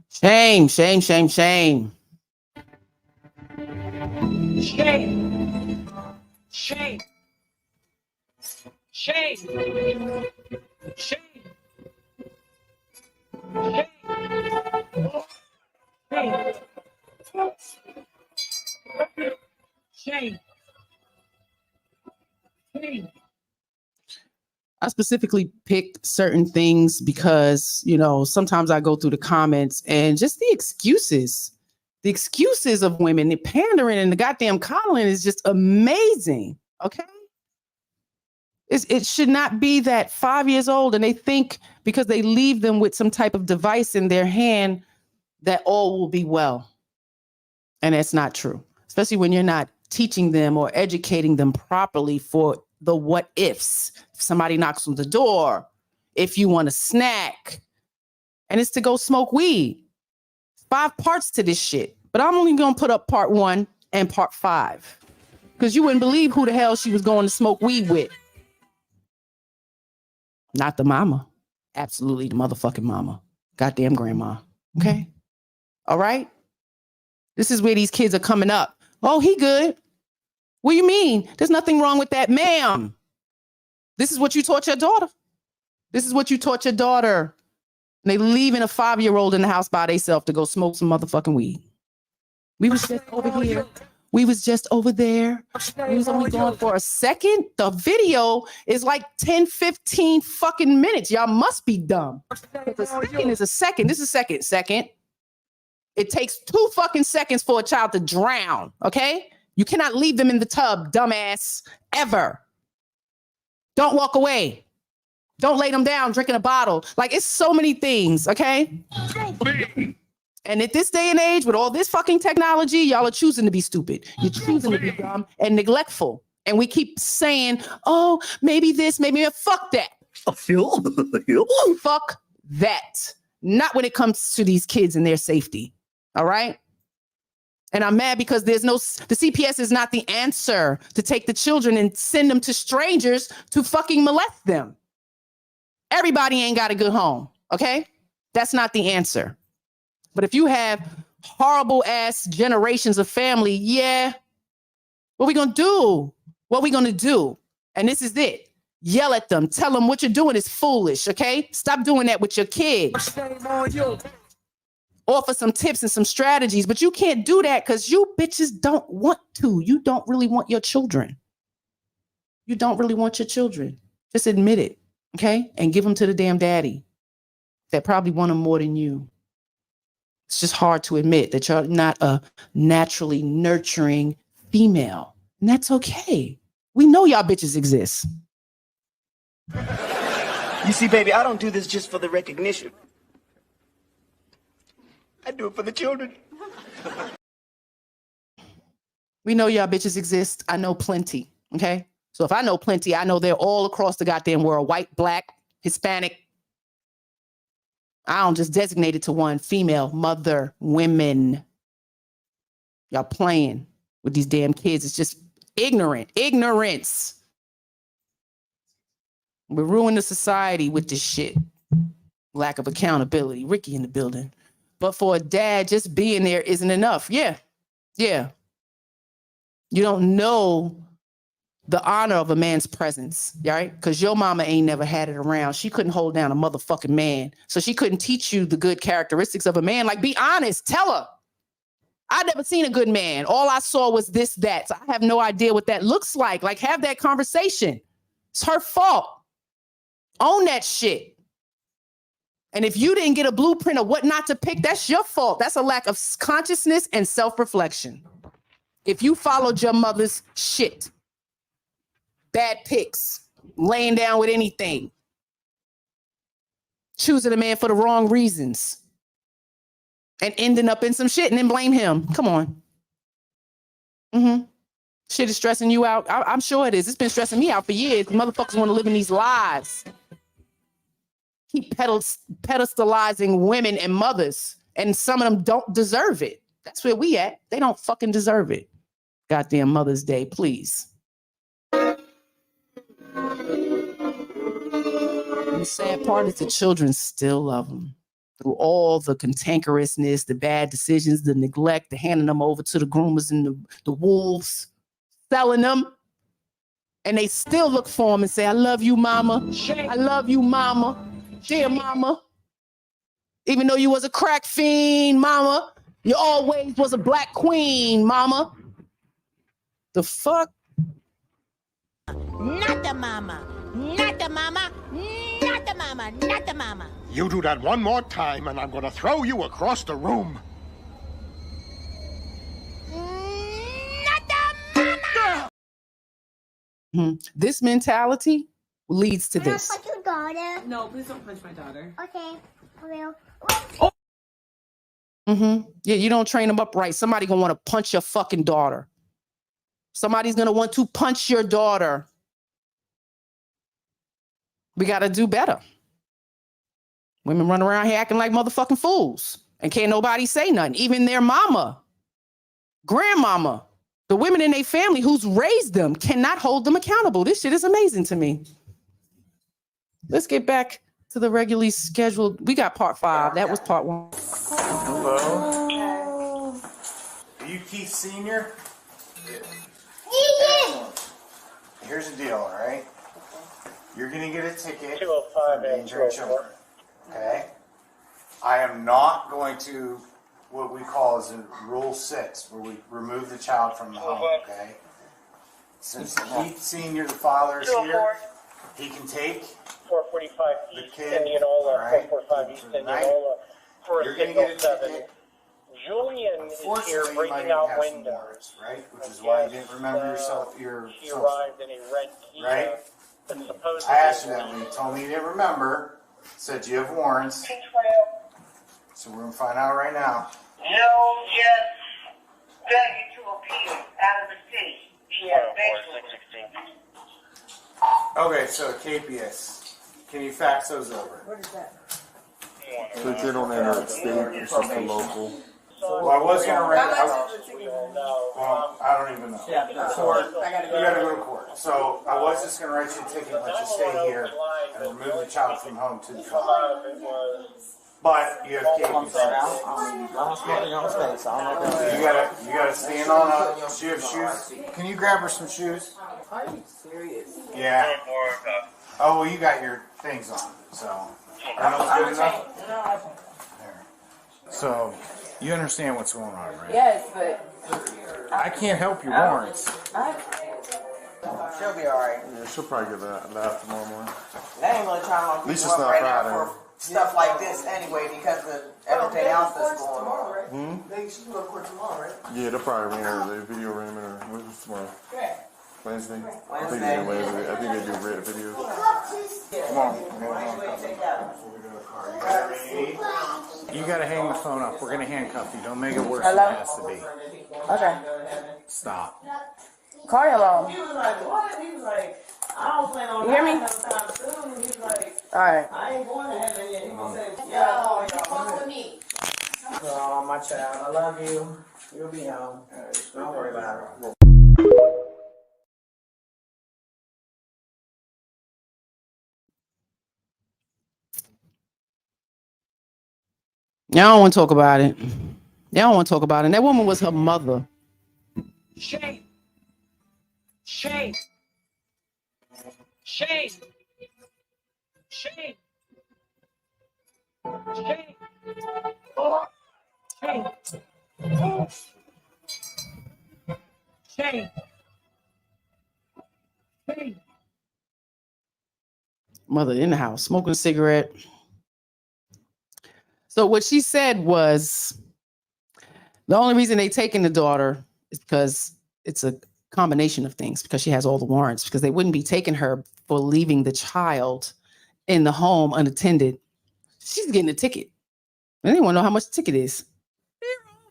Shame, shame, shame, shame. Shame. Shame. Shame. Shame. Shame. Shame. Shame. I specifically picked certain things because, you know, sometimes I go through the comments and just the excuses of women, the pandering and the goddamn coddling is just amazing. Okay. It should not be that 5 years old and they think because they leave them with some type of device in their hand that all will be well. And that's not true, especially when you're not teaching them or educating them properly for the what ifs. If somebody knocks on the door, if you want a snack, and it's to go smoke weed. 5 parts to this shit, but I'm only going to put up part 1 and part 5 because you wouldn't believe who the hell she was going to smoke weed with. Not the mama. Absolutely the motherfucking mama. Goddamn grandma. Okay. All right. This is where these kids are coming up. Oh, he good. What do you mean? There's nothing wrong with that, ma'am. This is what you taught your daughter. This is what you taught your daughter. And they leaving a 5-year-old in the house by themselves to go smoke some motherfucking weed. We was just over here. We was just over there. We was only gone for a second. The video is like 10, 15 fucking minutes. Y'all must be dumb. A second is a second. This is second. It takes 2 fucking seconds for a child to drown. Okay? You cannot leave them in the tub, dumbass, ever. Don't walk away. Don't lay them down drinking a bottle. Like, it's so many things, okay? And at this day and age, with all this fucking technology, y'all are choosing to be stupid. You're choosing to be dumb and neglectful. And we keep saying, oh, maybe this, maybe that. Fuck that. Fuck that. Not when it comes to these kids and their safety. All right? And I'm mad because the CPS is not the answer to take the children and send them to strangers to fucking molest them. Everybody ain't got a good home, okay? That's not the answer. But if you have horrible ass generations of family, yeah, what we gonna do? What we gonna do? And this is it. Yell at them. Tell them what you're doing is foolish, okay? Stop doing that with your kids. Offer some tips and some strategies, but you can't do that because you bitches don't want to. You don't really want your children. You don't really want your children. Just admit it, okay? And give them to the damn daddy that probably want them more than you. It's just hard to admit that you're not a naturally nurturing female. And that's okay. We know y'all bitches exist. You see, baby, I don't do this just for the recognition. I do it for the children. We know y'all bitches exist. I know plenty, okay? So if I know plenty, I know they're all across the goddamn world, white, black, Hispanic. I don't just designate it to one, female, mother, women. Y'all playing with these damn kids. It's just ignorance. We ruin the society with this shit. Lack of accountability. Ricky in the building. But for a dad, just being there isn't enough. Yeah. You don't know the honor of a man's presence, right? Because your mama ain't never had it around. She couldn't hold down a motherfucking man. So she couldn't teach you the good characteristics of a man. Like, be honest. Tell her. I never seen a good man. All I saw was this, that. So I have no idea what that looks like. Like, have that conversation. It's her fault. Own that shit. And if you didn't get a blueprint of what not to pick, that's your fault. That's a lack of consciousness and self-reflection. If you followed your mother's shit, bad picks, laying down with anything, choosing a man for the wrong reasons, and ending up in some shit and then blame him. Come on. Shit is stressing you out. I'm sure it is. It's been stressing me out for years. Motherfuckers want to live in these lies. Keep pedestalizing women and mothers, and some of them don't deserve it. That's where we at. They don't fucking deserve it. Goddamn Mother's Day, please. The sad part is the children still love them. Through all the cantankerousness, the bad decisions, the neglect, the handing them over to the groomers and the wolves, selling them. And they still look for them and say, I love you, mama. I love you, mama. Dear mama. Even though you was a crack fiend, mama, you always was a black queen, mama. The fuck? Not the mama. Not the mama. Not the mama. Not the mama. You do that one more time and I'm gonna throw you across the room. This mentality leads to this. Punch your daughter. No, please don't punch my daughter. Okay, I will. Yeah, you don't train them up right. Somebody gonna want to punch your fucking daughter. Somebody's gonna want to punch your daughter. We gotta do better. Women run around here acting like motherfucking fools. And can't nobody say nothing. Even their mama, grandmama, the women in their family who's raised them cannot hold them accountable. This shit is amazing to me. Let's get back to the regularly scheduled. We got part 5. That was part 1. Hello. Are you Keith Sr.? Yeah. Here's the deal, all right? You're going to get a ticket 205 for endangering children, okay? I am not going to, what we call is Rule 6, where we remove the child from the home, okay? Since Keith Sr., the father, is here, he can take 445 the East kid, Indianola, all right, 445 East for the Indianola, for You're a going to signal get a 7. ticket. Julian is here Unfortunately, you might breaking even out have some windows. warrants, right? Which is why you didn't remember yourself, your He social, arrived in a red Kia. right? But supposedly, I asked you that when you told me you didn't remember. Said you have warrants. So we're gonna find out right now. No, just begging to appeal out of the city. She has Okay, so KPS. Can you fax those over? What is that? So they don't enter at state, it's just a local. Well, I was gonna write. Well, I don't even know. Yeah, Court. You gotta go to court. So I was just gonna write you a ticket, let you stay here, and remove the child from home to the father. But you have KPS. You gotta stand on up. Do you have shoes? Can you grab her some shoes? Are you serious? Yeah. Oh well, you got your things on, so are those good enough? There. So you understand what's going on, right? Yes, but I can't help your warrants. She'll be alright. Yeah, she'll probably get that tomorrow morning. They ain't gonna try to At least keep it's up not right now Friday. for stuff like this anyway because of everything else that's going on. They should go to court tomorrow, right? Yeah, they'll probably run the video arraignment or what's tomorrow? Wednesday? I think they do Wednesday. I think they do red videos. Come on. You gotta hang the phone up. We're gonna handcuff you. Don't make it worse than it has to be. Okay. Stop. Carlo. He was like, what? He was like, I don't plan on You hear me? dying no time soon. He was like, all right. I ain't going to heaven yet. He was saying, yeah, you fuck with me. Oh, my child, I love you. You'll be home. Don't worry about it. Y'all don't want to talk about it. Y'all don't want to talk about it. And that woman was her mother. Shame. Shame. Shame. Shame. Shame. Oh. Shame. Oh. Shame. Shame. Mother in the house, smoking a cigarette. So what she said was the only reason they taking the daughter is because it's a combination of things, because she has all the warrants, because they wouldn't be taking her for leaving the child in the home unattended. She's getting a ticket. I didn't want to know how much the ticket is.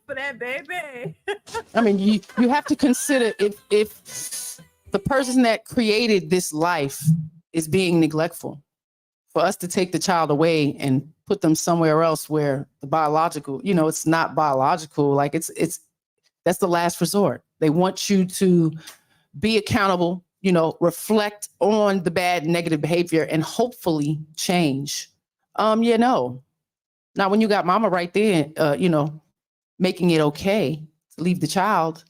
For that baby. I mean, you have to consider if the person that created this life is being neglectful, for us to take the child away and put them somewhere else where the biological, it's not biological. Like that's the last resort. They want you to be accountable, reflect on the bad negative behavior and hopefully change. Now when you got mama right there, making it okay to leave the child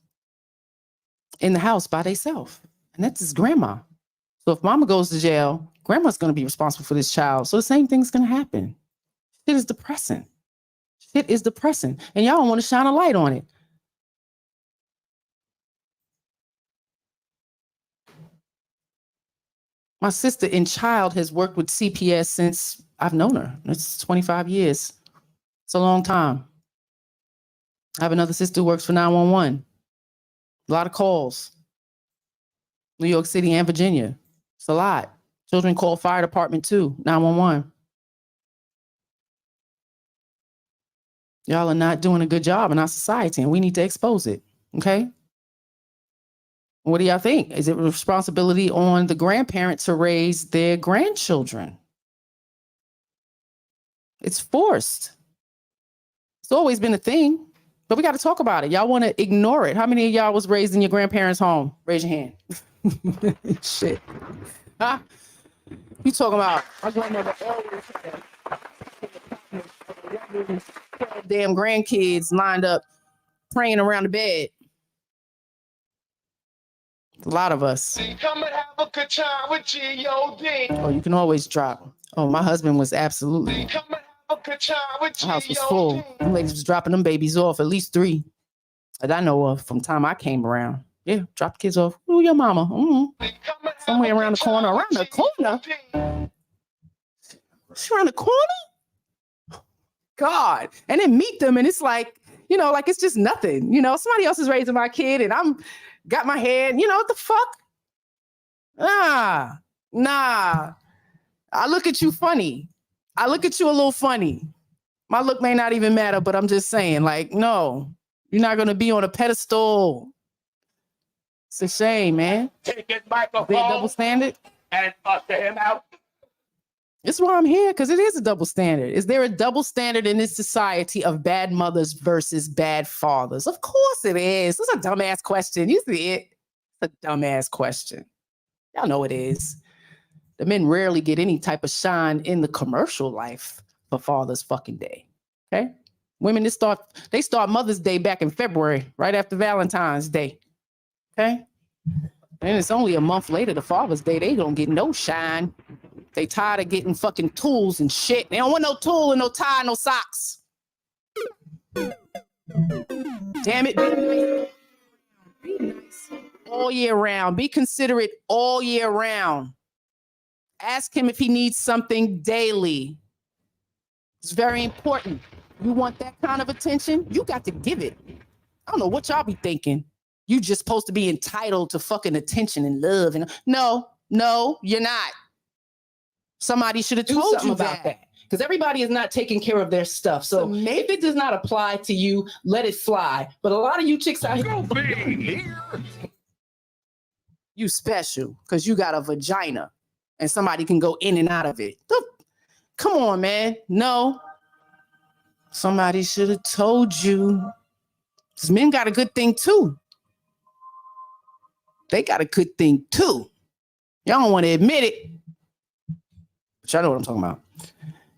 in the house by themselves. And that's his grandma. So if mama goes to jail, grandma's going to be responsible for this child. So the same thing's going to happen. Shit is depressing. Shit is depressing. And y'all don't want to shine a light on it. My sister in child has worked with CPS since I've known her. It's 25 years. It's a long time. I have another sister who works for 911. A lot of calls. New York City and Virginia. It's a lot. Children call fire department too, 911. Y'all are not doing a good job in our society and we need to expose it, okay? What do y'all think? Is it a responsibility on the grandparent to raise their grandchildren? It's forced. It's always been a thing. But we got to talk about it. Y'all want to ignore it. How many of y'all was raised in your grandparents' home? Raise your hand. Shit. Huh? You talking about my grandmother always had damn grandkids lined up praying around the bed. A lot of us. Come and have a good time with G.O.D. Oh, you can always drop. Oh, my husband was absolutely. Come and have a good time with The house was full. Them ladies was dropping them babies off, at least 3 that I know of from time I came around. Yeah, drop the kids off. Who your mama? Somewhere around the corner. Around the corner? She around the corner? God. And then meet them and it's like, like it's just nothing. Somebody else is raising my kid and I'm got my head. What the fuck? Nah. I look at you funny. I look at you a little funny. My look may not even matter, but I'm just saying, like, no, you're not going to be on a pedestal. It's a shame, man. Take his microphone. Be a double standard? And usher him out. That's why I'm here, because it is a double standard. Is there a double standard in this society of bad mothers versus bad fathers? Of course it is. It's a dumbass question. You see it? It's a dumbass question. Y'all know it is. The men rarely get any type of shine in the commercial life for Father's fucking Day. Okay? Women, they start Mother's Day back in February, right after Valentine's Day. Okay? And it's only a month later, the Father's Day, they don't get no shine. They tired of getting fucking tools and shit. They don't want no tool and no tie, no socks. Damn it. Be nice all year round. Be considerate all year round. Ask him if he needs something daily. It's very important. You want that kind of attention? You got to give it. I don't know what y'all be thinking. You just supposed to be entitled to fucking attention and love. And no, you're not. Somebody should have told you about that. Because everybody is not taking care of their stuff. So maybe if it does not apply to you, let it fly. But a lot of you chicks out here. You special because you got a vagina and somebody can go in and out of it. Come on, man. No. Somebody should have told you. Because men got a good thing too. They got a good thing too. Y'all don't want to admit it. But y'all know what I'm talking about.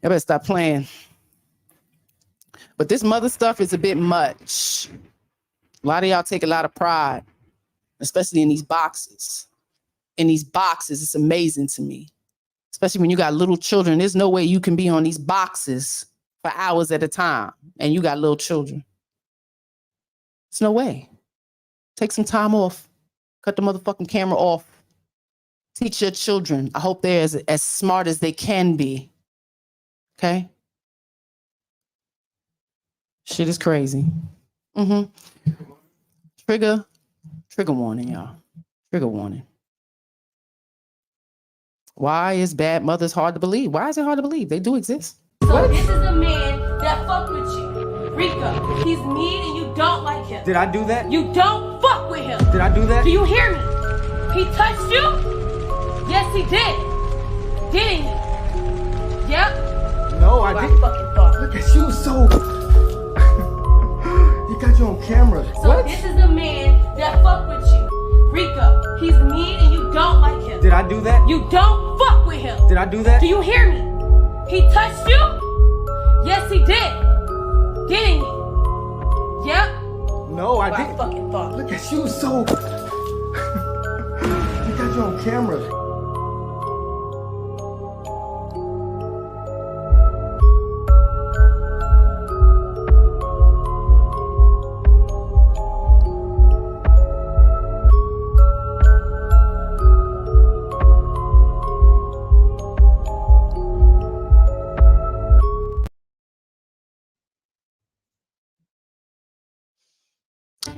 Y'all better stop playing. But this mother stuff is a bit much. A lot of y'all take a lot of pride, especially in these boxes. In these boxes, it's amazing to me. Especially when you got little children. There's no way you can be on these boxes for hours at a time and you got little children. There's no way. Take some time off. Cut the motherfucking camera off. Teach your children. I hope they're as smart as they can be. Okay? Shit is crazy. Trigger warning, y'all. Trigger warning. Why is bad mothers hard to believe? Why is it hard to believe? They do exist. So this is a man that fuck with you. Rico, he's mean and you don't like him. Did I do that? You don't fuck with him. Did I do that? Do you hear me? He touched you? Yes, he did. Didn't he? Yep. No, I didn't. Fucking fuck. Look at you, so... You got you on camera. So what? This is a man that fuck with you. Rico, he's mean and you don't like him. Did I do that? You don't fuck with him. Did I do that? Do you hear me? He touched you? Yes, he did. Didn't he? Yep. No, I didn't. Fucking fuck. Look at you, so... You got you on camera.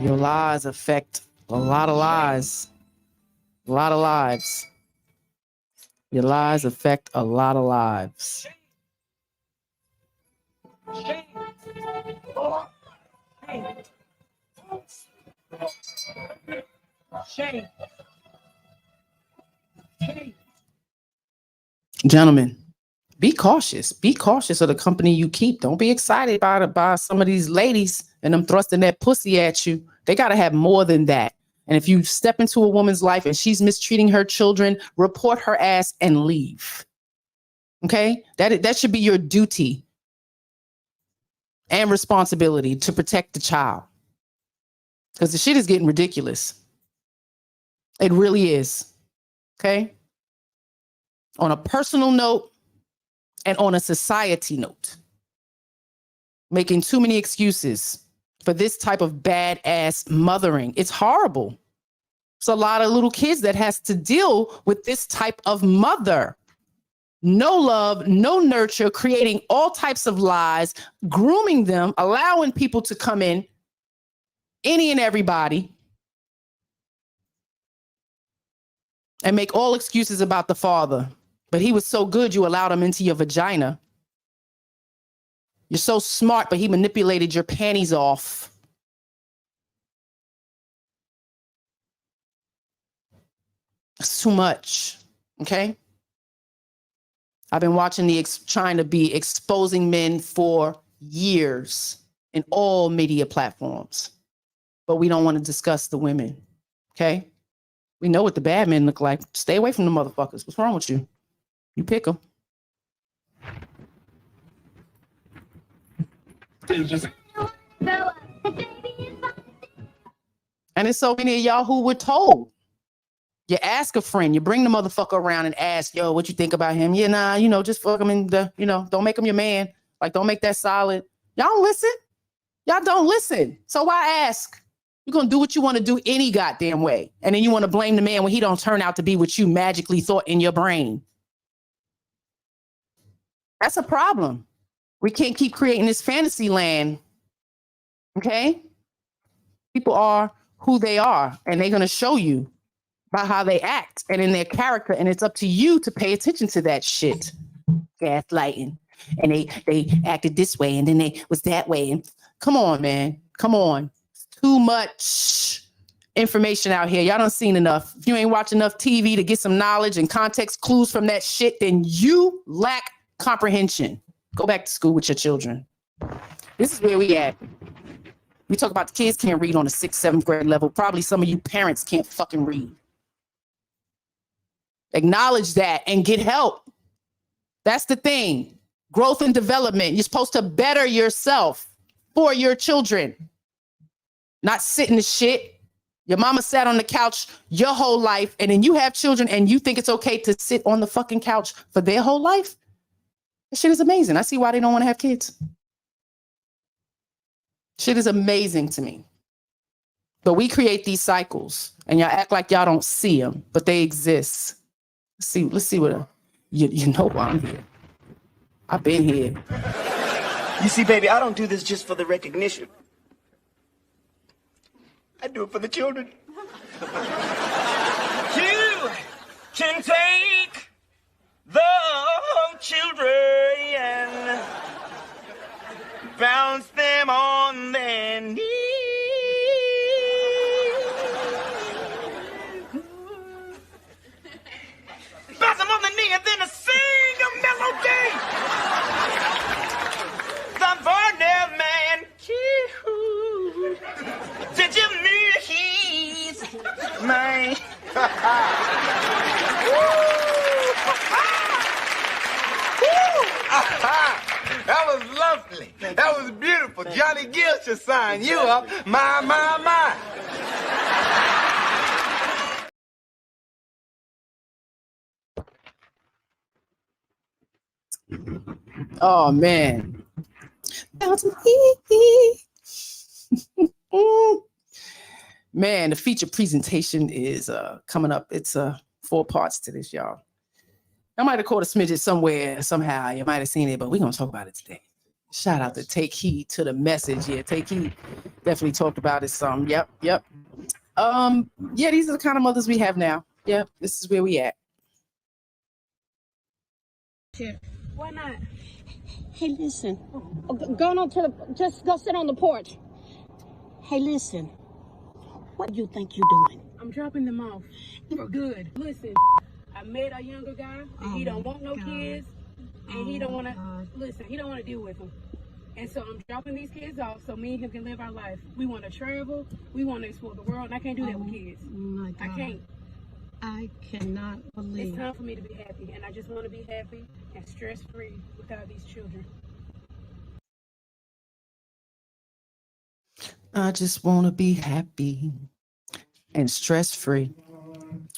Your lies affect a lot of lives. A lot of lives. Your lies affect a lot of lives. Gentlemen, be cautious. Be cautious of the company you keep. Don't be excited by some of these ladies and them thrusting that pussy at you. They got to have more than that. And if you step into a woman's life and she's mistreating her children, report her ass and leave. Okay? That should be your duty and responsibility to protect the child. Because the shit is getting ridiculous. It really is. Okay? On a personal note and on a society note. Making too many excuses for this type of badass mothering. It's horrible. It's a lot of little kids that has to deal with this type of mother. No love, no nurture, creating all types of lies, grooming them, allowing people to come in, any and everybody, and make all excuses about the father. But he was so good, you allowed him into your vagina. You're so smart, but he manipulated your panties off. It's too much, okay? I've been watching trying to be exposing men for years in all media platforms, but we don't want to discuss the women, okay? We know what the bad men look like. Stay away from the motherfuckers. What's wrong with you? You pick them. And it's so many of y'all who were told. You ask a friend, you bring the motherfucker around and ask, yo, what you think about him? Yeah, nah, just fuck him don't make him your man. Like, don't make that solid. Y'all don't listen. Y'all don't listen. So why ask? You're going to do what you want to do any goddamn way. And then you want to blame the man when he don't turn out to be what you magically thought in your brain. That's a problem. We can't keep creating this fantasy land. Okay? People are who they are, and they're going to show you by how they act and in their character, and it's up to you to pay attention to that shit. Gaslighting. And they acted this way, and then they was that way. And come on, man. Come on. It's too much. information out here. Y'all done seen enough. If you ain't watch enough TV to get some knowledge and context clues from that shit, then you lack comprehension. Go back to school with your children. This is where we at. We talk about the kids can't read on the 6th, 7th grade level. Probably some of you parents can't fucking read. Acknowledge that and get help. That's the thing. Growth and development. You're supposed to better yourself for your children. Not sit in the shit. Your mama sat on the couch your whole life, and then you have children and you think it's okay to sit on the fucking couch for their whole life? That shit is amazing. I see why they don't want to have kids. Shit is amazing to me. But we create these cycles, and y'all act like y'all don't see them, but they exist. Let's see what you know why I'm here. I've been here. You see, baby, I don't do this just for the recognition. I do it for the children. You can take the children and bounce them on their knees. Bounce them on the knee and then sing a melody. The Varner man, did you mean he's mine? That was lovely. That was beautiful. Johnny Gill should sign you up. My. Oh, man. Man, the feature presentation is coming up. It's 4 parts to this, y'all. I might have caught a smidget somewhere, somehow. You might have seen it, but we're going to talk about it today. Shout out to Take Heed to the Message. Yeah, Take Heed definitely talked about it some. Yep. Yeah, these are the kind of mothers we have now. Yep, this is where we at. Why not? Hey, listen. Go on to the, just go sit on the porch. Hey, listen. What do you think you're doing? I'm dropping them off for good. Listen, I met a younger guy, and he don't want no kids, and he don't want to, listen, he don't want to deal with them. And so I'm dropping these kids off so me and him can live our life. We want to travel, we want to explore the world, and I can't do that with kids. My God. I can't. I cannot believe. It's time for me to be happy, and I just want to be happy and stress-free without these children. I just want to be happy and stress-free.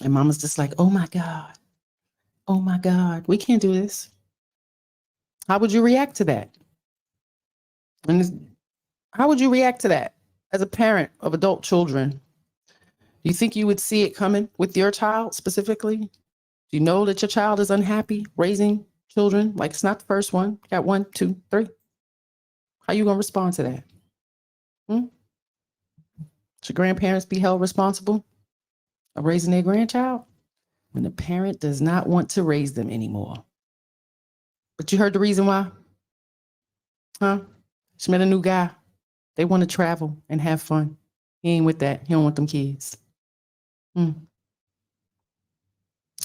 And mama's just like, oh my God, we can't do this. How would you react to that? And how would you react to that as a parent of adult children? Do you think you would see it coming with your child specifically? Do you know that your child is unhappy raising children? Like, it's not the first one. You got 1, 2, 3. How you going to respond to that? Should grandparents be held responsible of raising their grandchild when the parent does not want to raise them anymore? But you heard the reason why? Huh? She met a new guy. They want to travel and have fun. He ain't with that. He don't want them kids. It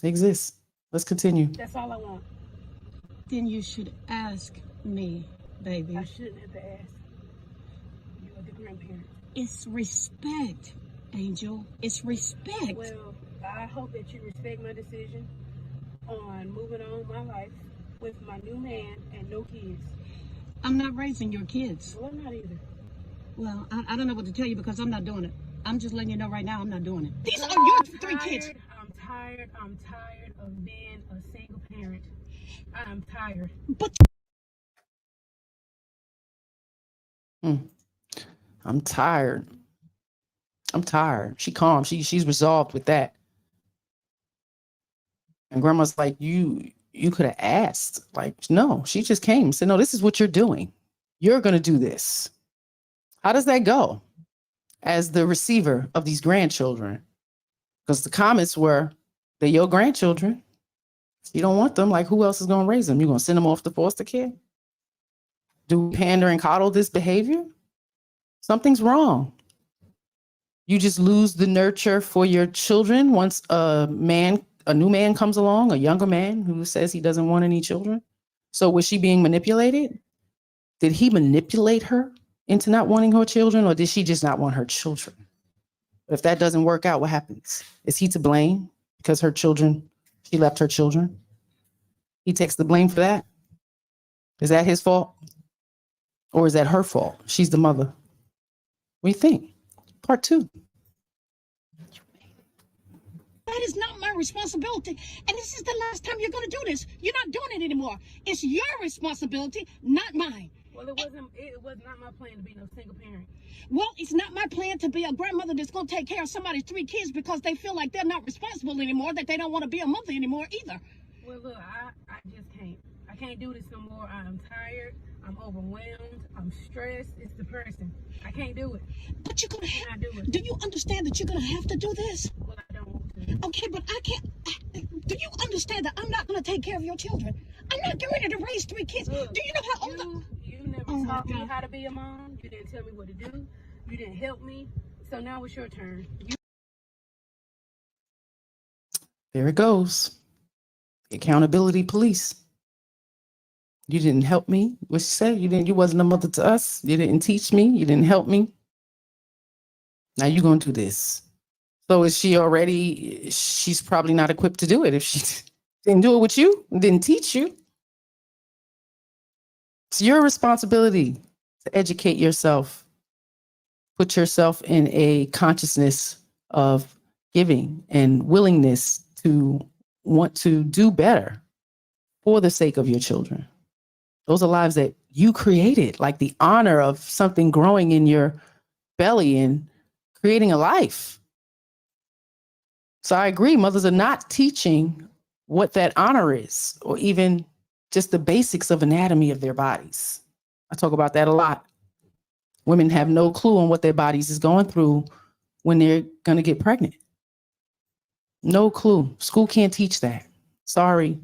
exists. Let's continue. That's all I want. Then you should ask me, baby. I shouldn't have to ask. You are the grandparent. It's respect, Angel. It's respect. Well, I hope that you respect my decision on moving on my life with my new man and no kids. I'm not raising your kids. Well, I'm not either. Well, I don't know what to tell you because I'm not doing it. I'm just letting you know right now I'm not doing it. These are your 3 kids. I'm tired of being a single parent. I'm tired. But I'm tired. She calm. She's resolved with that. And grandma's like, you could have asked. Like, no, she just came and said, no, this is what you're doing. You're going to do this. How does that go as the receiver of these grandchildren? Because the comments were, they're your grandchildren. You don't want them. Like, who else is going to raise them? You're going to send them off to foster care? Do we pander and coddle this behavior? Something's wrong. You just lose the nurture for your children once a new man comes along, a younger man who says he doesn't want any children. So was she being manipulated? Did he manipulate her into not wanting her children, or did she just not want her children? If that doesn't work out, what happens? Is he to blame because she left her children? He takes the blame for that? Is that his fault? Or is that her fault? She's the mother. What do you think? Part 2. That is not my responsibility. And this is the last time you're going to do this. You're not doing it anymore. It's your responsibility, not mine. Well, it was not my plan to be no single parent. Well, it's not my plan to be a grandmother that's going to take care of somebody's 3 kids because they feel like they're not responsible anymore, that they don't want to be a mother anymore either. Well, look, I just can't. I can't do this no more. I'm tired. I'm overwhelmed. I'm stressed. It's depressing. I can't do it. But you're going to have to do it. Do you understand that you're going to have to do this? Well, I don't want to. Okay, but I can't. Do you understand that I'm not going to take care of your children? I'm not getting ready to raise 3 kids. Look, do you know how old You never taught me how to be a mom. You didn't tell me what to do. You didn't help me. So now it's your turn. There it goes. Accountability police. You didn't help me. What she said, you wasn't a mother to us. You didn't teach me. You didn't help me. Now you're going to do this. So is she's probably not equipped to do it if she didn't do it with you, didn't teach you. It's your responsibility to educate yourself. Put yourself in a consciousness of giving and willingness to want to do better for the sake of your children. Those are lives that you created, like the honor of something growing in your belly and creating a life. So I agree, mothers are not teaching what that honor is, or even just the basics of anatomy of their bodies. I talk about that a lot. Women have no clue on what their bodies is going through when they're going to get pregnant. No clue. School can't teach that. Sorry.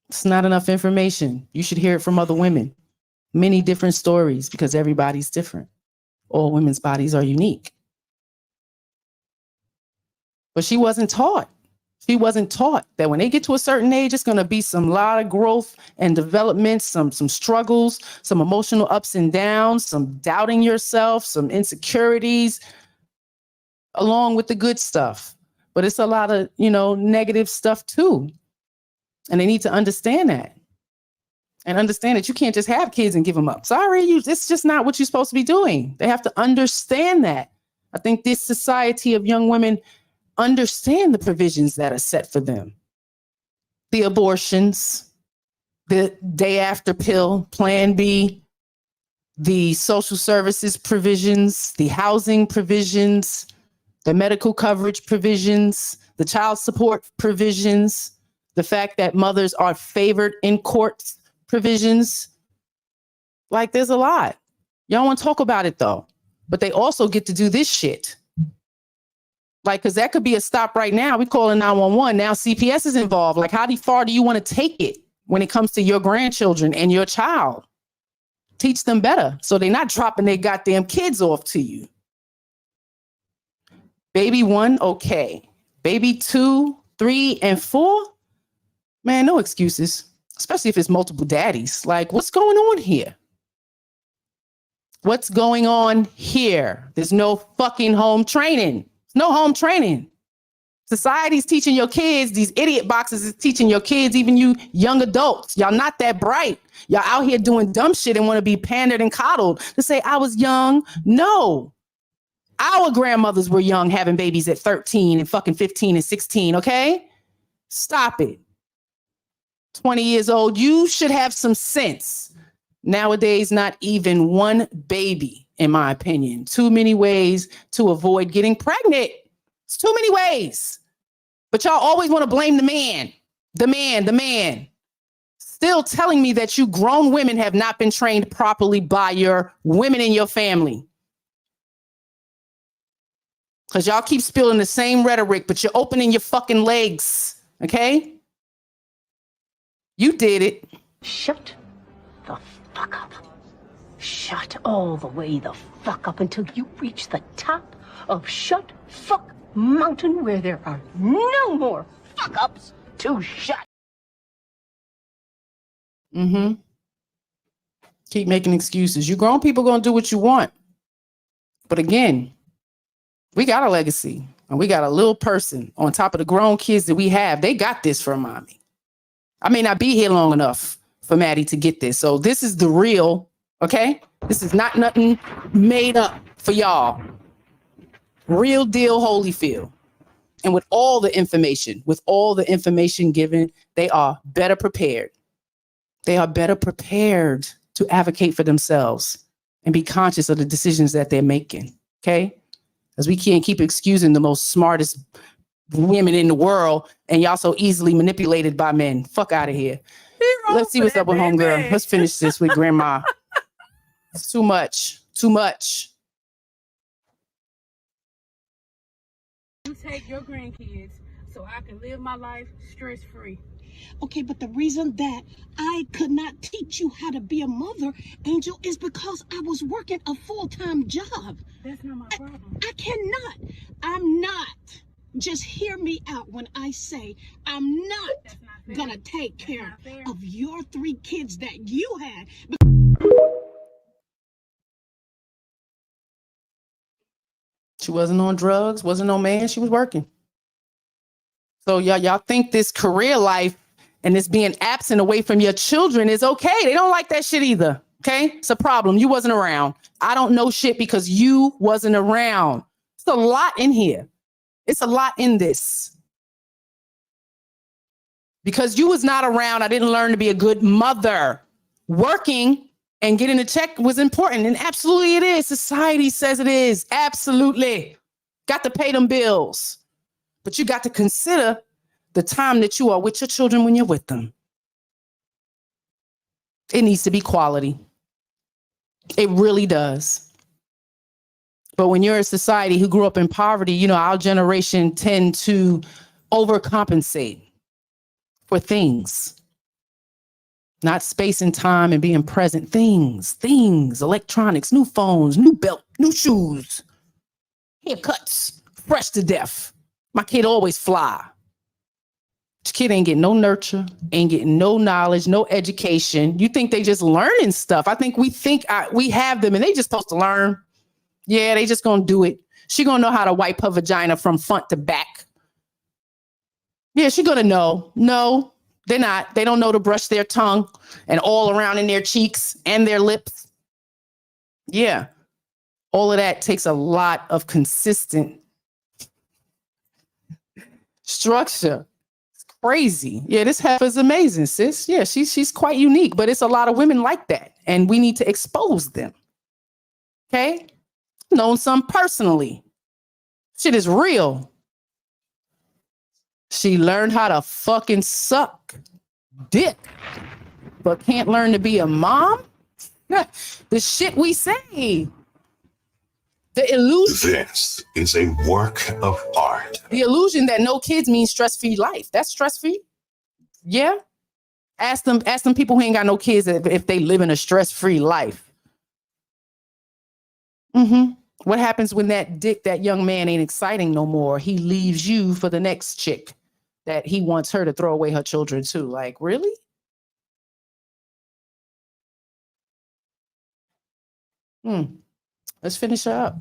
It's not enough information. You should hear it from other women. Many different stories, because everybody's different. All women's bodies are unique. But she wasn't taught. She wasn't taught that when they get to a certain age, it's going to be some lot of growth and development, some struggles, some emotional ups and downs, some doubting yourself, some insecurities, along with the good stuff. But it's a lot of, negative stuff too. And they need to understand that. And understand that you can't just have kids and give them up. Sorry, it's just not what you're supposed to be doing. They have to understand that. I think this society of young women understand the provisions that are set for them. The abortions, the day after pill, Plan B, the social services provisions, the housing provisions, the medical coverage provisions, the child support provisions, the fact that mothers are favored in court provisions. Like, there's a lot. Y'all want to talk about it though, but they also get to do this shit. Like, because that could be a stop right now. We call it 911. Now CPS is involved. Like, how far do you want to take it when it comes to your grandchildren and your child? Teach them better so they're not dropping their goddamn kids off to you. Baby 1, okay. Baby 2, 3, and 4, man, no excuses. Especially if it's multiple daddies. Like, what's going on here? What's going on here? There's no fucking home training. No home training. Society's teaching your kids, these idiot boxes is teaching your kids, even you young adults. Y'all not that bright. Y'all out here doing dumb shit and want to be pandered and coddled to say, I was young. No. Our grandmothers were young, having babies at 13 and fucking 15 and 16, okay? Stop it. 20 years old, you should have some sense. Nowadays, not even one baby, in my opinion. Too many ways to avoid getting pregnant. It's too many ways. But y'all always want to blame the man. The man. Still telling me that you grown women have not been trained properly by your women in your family. Because y'all keep spilling the same rhetoric, but you're opening your fucking legs. Okay? You did it. Shut the fuck up. Shut all the way the fuck up until you reach the top of Shut Fuck Mountain, where there are no more fuck ups to shut. Mm-hmm. Keep making excuses. You grown people gonna do what you want. But again, we got a legacy and we got a little person on top of the grown kids that we have. They got this from mommy. I may not be here long enough for Maddie to get this. So this is the real, okay? This is not nothing made up for y'all. Real deal Holyfield. And with all the information given, they are better prepared. They are better prepared to advocate for themselves and be conscious of the decisions that they're making, okay? Because we can't keep excusing the most smartest women in the world and y'all so easily manipulated by men. Fuck out of here. Let's see what's up with homegirl. Let's finish this with grandma. It's too much. Too much. You take your grandkids so I can live my life stress-free. Okay, but the reason that I could not teach you how to be a mother, Angel, is because I was working a full-time job. That's not my problem. I cannot. I'm not. Just hear me out when I say I'm not gonna take care of your 3 kids that you had. She wasn't on drugs, wasn't no man, she was working. So y'all think this career life and this being absent away from your children is okay. They don't like that shit either. Okay? It's a problem. You wasn't around. I don't know shit because you wasn't around. It's a lot in here. It's a lot in this. Because you was not around, I didn't learn to be a good mother. Working and getting a check was important. And absolutely it is. Society says it is. Absolutely. Got to pay them bills. But you got to consider the time that you are with your children when you're with them. It needs to be quality. It really does. But when you're a society who grew up in poverty, you know, our generation tend to overcompensate for things. Not space and time and being present. Things, electronics, new phones, new belt, new shoes, haircuts, fresh to death. My kid always fly. This kid ain't getting no nurture, ain't getting no knowledge, no education. You think they just learning stuff. I think we have them and they just supposed to learn. Yeah, they just gonna do it. She gonna know how to wipe her vagina from front to back. Yeah, she gonna know. No, they're not. They don't know to brush their tongue and all around in their cheeks and their lips. Yeah, all of that takes a lot of consistent structure. It's crazy. Yeah, this heifer is amazing, sis. Yeah, she's quite unique, but it's a lot of women like that, and we need to expose them. Okay? Known some personally. Shit is real. She learned how to fucking suck dick, but can't learn to be a mom? The shit we say. The illusion. This is a work of art. The illusion that no kids means stress-free life. That's stress-free? Yeah. Ask them people who ain't got no kids if they live in a stress-free life. Mm-hmm. What happens when that young man ain't exciting no more? He leaves you for the next chick that he wants her to throw away her children to. Like, really? Let's finish her up.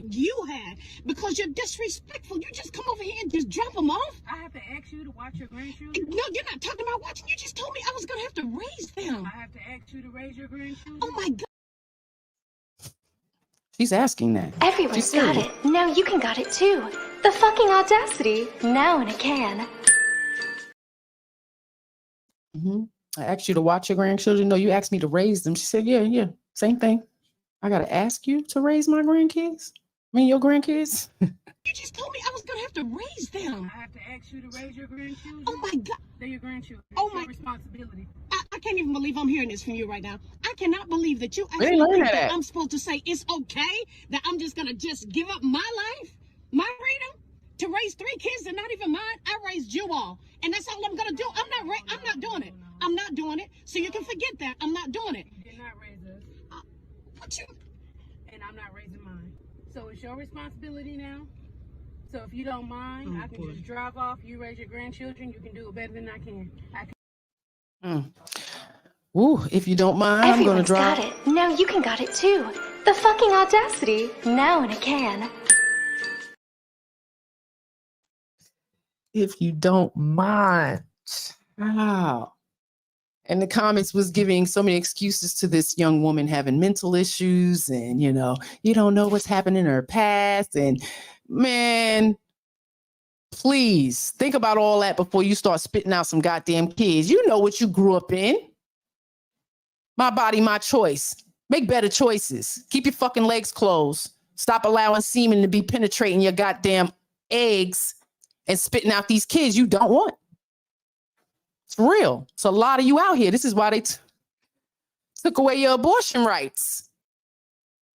You had, because you're disrespectful. You just come over here and just drop them off. I have to ask you to watch your grandchildren? No, you're not talking about watching. You just told me I was going to have to raise them. I have to ask you to raise your grandchildren? Oh, my God. She's asking that. Everyone's got it. Now you can got it too. The fucking audacity. Now in a can. I asked you to watch your grandchildren. No, you asked me to raise them. She said, yeah, same thing. I got to ask you to raise my grandkids? I mean, your grandkids? You just told me I was going to have to raise them. I have to ask you to raise your grandchildren? Oh, my God. They're your grandchildren. Oh, it's my your responsibility. I can't even believe I'm hearing this from you right now. I cannot believe that you Where actually you learn think that that? I'm supposed to say it's okay that I'm just going to just give up my life, my freedom, to raise 3 kids that are not even mine. I raised you all, and that's all I'm going to do. I'm not doing it. I'm not doing it. So you can forget that. I'm not doing it. You did not raise us. and I'm not raising mine. So it's your responsibility now. So if you don't mind, I can just drive off. You raise your grandchildren. You can do it better than I can. Ooh, if you don't mind, I'm gonna Everyone's drive. got it. Now you can got it too. The fucking audacity. Now in a can. If you don't mind. Wow. And the comments was giving so many excuses to this young woman having mental issues, and you don't know what's happened in her past. And man, please think about all that before you start spitting out some goddamn kids. You know what you grew up in. My body, my choice. Make better choices. Keep your fucking legs closed. Stop allowing semen to be penetrating your goddamn eggs and spitting out these kids you don't want. It's real. It's a lot of you out here. This is why they took away your abortion rights.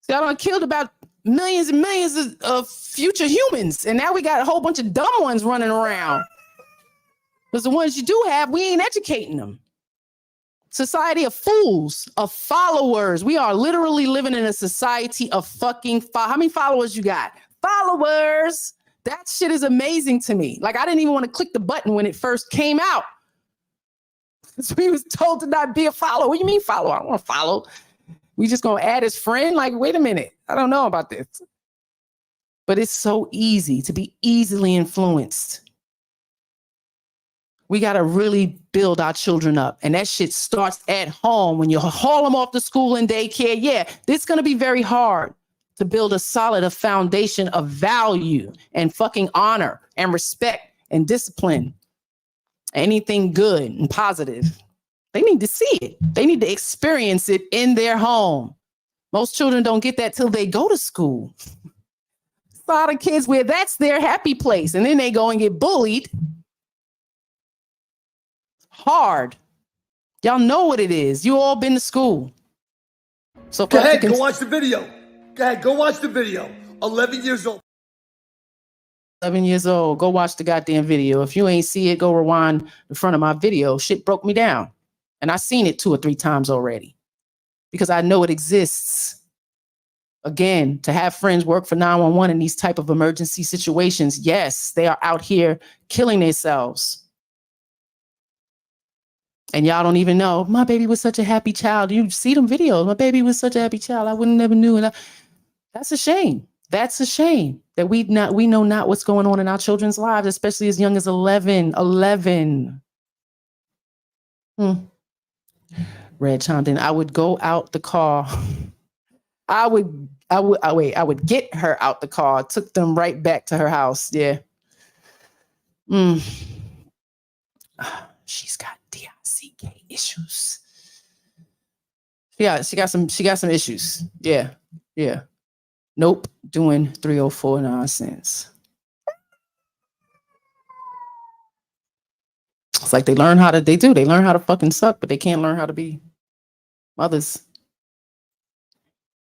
See, I done killed about millions and millions of future humans. And now we got a whole bunch of dumb ones running around. Because the ones you do have, we ain't educating them. Society of fools, of followers. We are literally living in a society of fucking how many followers you got? Followers. That shit is amazing to me. Like, I didn't even want to click the button when it first came out. So we was told to not be a follower. What do you mean follow? I don't want to follow. We just gonna add his friend? Like, wait a minute. I don't know about this. But it's so easy to be easily influenced. We got to really build our children up. And that shit starts at home. When you haul them off to school and daycare, yeah, it's going to be very hard to build a foundation of value and fucking honor and respect and discipline. Anything good and positive. They need to see it. They need to experience it in their home. Most children don't get that till they go to school. A lot of kids where that's their happy place. And then they go and get bullied. Hard. Y'all know what it is. You all been to school. So go ahead, go watch the video. Go ahead, go watch the video. 11 years old. 11 years old. Go watch the goddamn video. If you ain't see it, go rewind the front of my video. Shit broke me down. And I seen it 2 or 3 times already. Because I know it exists. Again, to have friends work for 911 in these type of emergency situations, yes, they are out here killing themselves. And y'all don't even know, my baby was such a happy child. You see them videos. My baby was such a happy child. I wouldn't never knew. And that's a shame. That's a shame that we know not what's going on in our children's lives, especially as young as 11. Red chimed in. I would go out the car. I would get her out the car. Took them right back to her house. Yeah. She's got DICK issues. Yeah, she got some issues. Yeah. Nope, doing 304 nonsense. It's like they learn how to fucking suck, but they can't learn how to be mothers,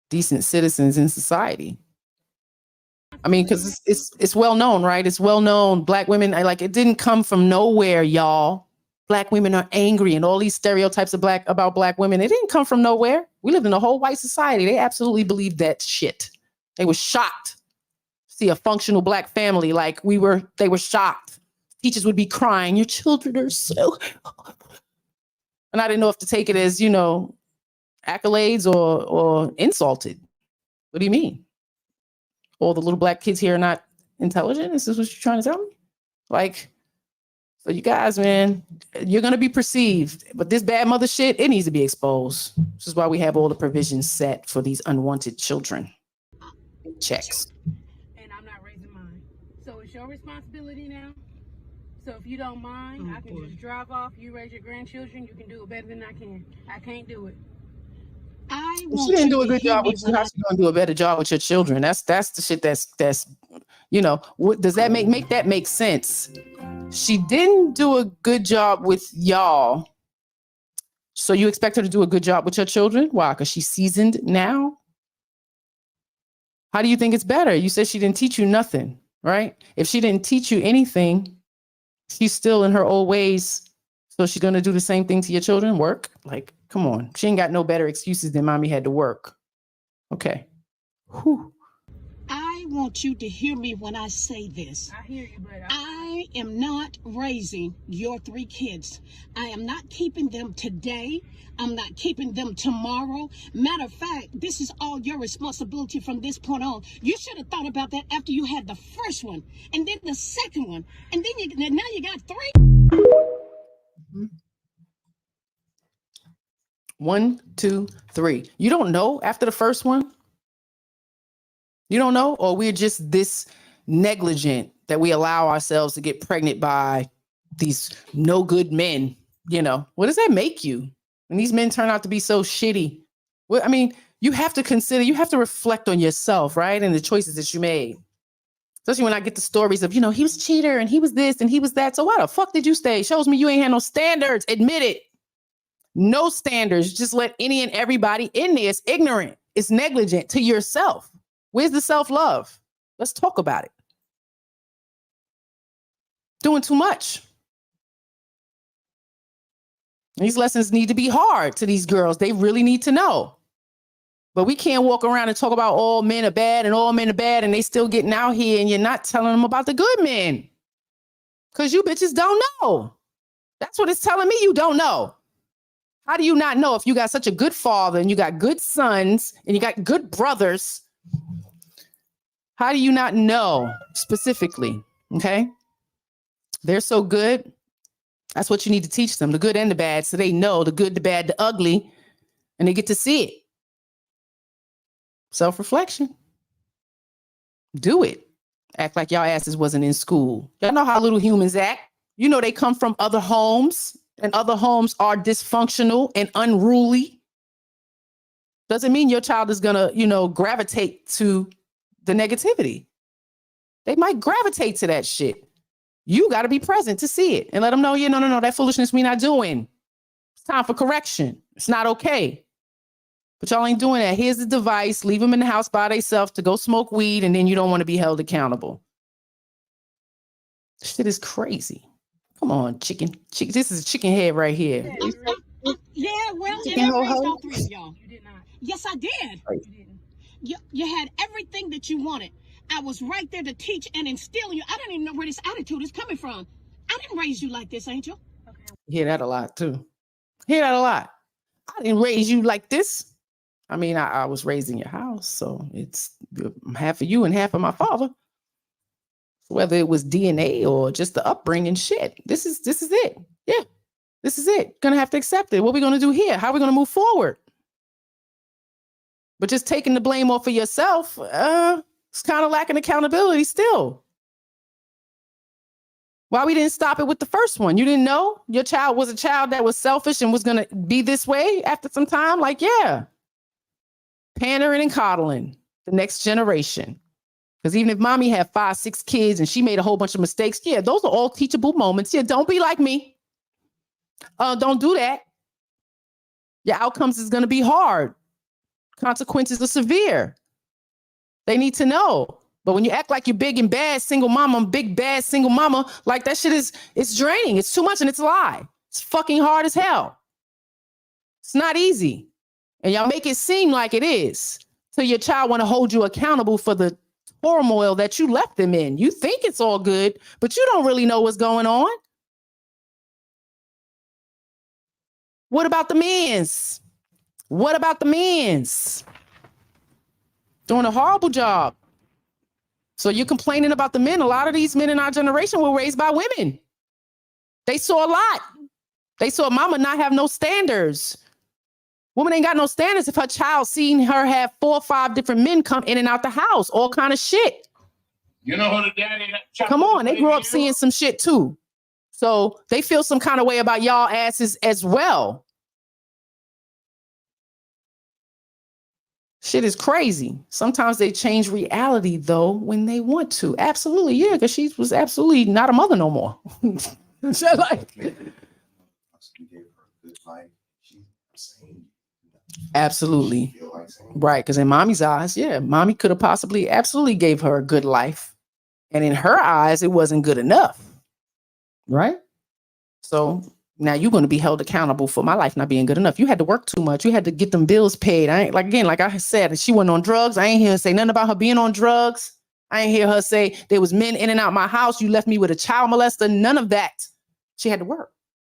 decent citizens in society. I mean, because it's well known, right? It's well known. Black women, it didn't come from nowhere, y'all. Black women are angry, and all these stereotypes about black women, it didn't come from nowhere. We lived in a whole white society. They absolutely believed that shit. They were shocked to see a functional black family they were shocked. Teachers would be crying, your children are so... And I didn't know if to take it as, accolades or insulted. What do you mean? All the little black kids here are not intelligent? Is this what you're trying to tell me? So you guys, man, you're going to be perceived. But this bad mother shit, it needs to be exposed. This is why we have all the provisions set for these unwanted children. Checks. And I'm not raising mine. So it's your responsibility now. So if you don't mind, I can just drive off. You raise your grandchildren. You can do it better than I can. I can't do it. She didn't do a good job with you. How's she gonna do a better job with your children? That's the shit that's what does that make that make sense? She didn't do a good job with y'all. So you expect her to do a good job with your children? Why? Because she's seasoned now? How do you think it's better? You said she didn't teach you nothing, right? If she didn't teach you anything, she's still in her old ways. So she's going to do the same thing to your children? Work? Come on. She ain't got no better excuses than mommy had to work. Okay. Whew. I want you to hear me when I say this. I hear you, but I am not raising your 3 kids. I am not keeping them today. I'm not keeping them tomorrow. Matter of fact, this is all your responsibility from this point on. You should have thought about that after you had the first one, and then the second one, and then now you got 3. 1, 2, 3. You don't know after the first one? You don't know? Or we're just this negligent that we allow ourselves to get pregnant by these no good men? You know, what does that make you? And these men turn out to be so shitty. Well, I mean, you have to consider, you have to reflect on yourself, right? And the choices that you made. Especially when I get the stories of, he was a cheater and he was this and he was that. So why the fuck did you stay? Shows me you ain't had no standards. Admit it. No standards. Just let any and everybody in there. It's ignorant. It's negligent to yourself. Where's the self-love? Let's talk about it. Doing too much. These lessons need to be hard to these girls. They really need to know. But we can't walk around and talk about all men are bad and all men are bad and they still getting out here and you're not telling them about the good men. Because you bitches don't know. That's what it's telling me you don't know. How do you not know if you got such a good father and you got good sons and you got good brothers? How do you not know specifically? Okay. They're so good. That's what you need to teach them, the good and the bad, so they know the good, the bad, the ugly, and they get to see it. Self-reflection. Do it. Act like y'all asses wasn't in school. Y'all know how little humans act. You know they come from other homes, and other homes are dysfunctional and unruly. Doesn't mean your child is gonna, gravitate to the negativity. They might gravitate to that shit. You got to be present to see it and let them know, no, that foolishness we not doing. It's time for correction. It's not okay. But y'all ain't doing that. Here's the device. Leave them in the house by themselves to go smoke weed, and then you don't want to be held accountable. Shit is crazy. Come on, chicken. This is a chicken head right here. Yeah, well, Chicken and I ho raised ho. all 3 of y'all. You did not. Yes, I did. Right. You had everything that you wanted. I was right there to teach and instill in you. I don't even know where this attitude is coming from. I didn't raise you like this, Angel. Hear that a lot too. Hear that a lot. I didn't raise you like this. I mean, I was raised in your house, so it's half of you and half of my father. Whether it was DNA or just the upbringing, shit. This is it. Yeah, this is it. Gonna have to accept it. What are we gonna do here? How are we gonna move forward? But just taking the blame off of yourself, it's kind of lacking accountability still. Why we didn't stop it with the first one? You didn't know your child was a child that was selfish and was going to be this way after some time? Like, yeah. Pandering and coddling the next generation. Because even if mommy had 5, 6 kids and she made a whole bunch of mistakes, yeah, those are all teachable moments. Yeah, don't be like me. Don't do that. Your outcomes is going to be hard. Consequences are severe. They need to know. But when you act like you're big and bad single mama, big bad single mama, like that shit it's draining. It's too much and it's a lie. It's fucking hard as hell. It's not easy. And y'all make it seem like it is. So your child want to hold you accountable for the turmoil that you left them in. You think it's all good, but you don't really know what's going on. What about the men's? What about the men's? Doing a horrible job. So you're complaining about the men. A lot of these men in our generation were raised by women. They saw a lot. They saw mama not have no standards. Woman ain't got no standards if her child seen her have 4 or 5 different men come in and out the house, all kind of shit. You know who the daddy? Come on, they grew up seeing some shit too. So they feel some kind of way about y'all asses as well. Shit is crazy. Sometimes they change reality though when they want to. Absolutely, yeah, because she was absolutely not a mother no more. Absolutely. Right, because in mommy's eyes, yeah, mommy could have possibly absolutely gave her a good life. And in her eyes, it wasn't good enough. Right? So Now you're going to be held accountable for my life not being good enough. You had to work too much. You had to get them bills paid. I ain't like I said, she wasn't on drugs. I ain't hear her say nothing about her being on drugs. I ain't hear her say there was men in and out my house. You left me with a child molester. None of that. She had to work.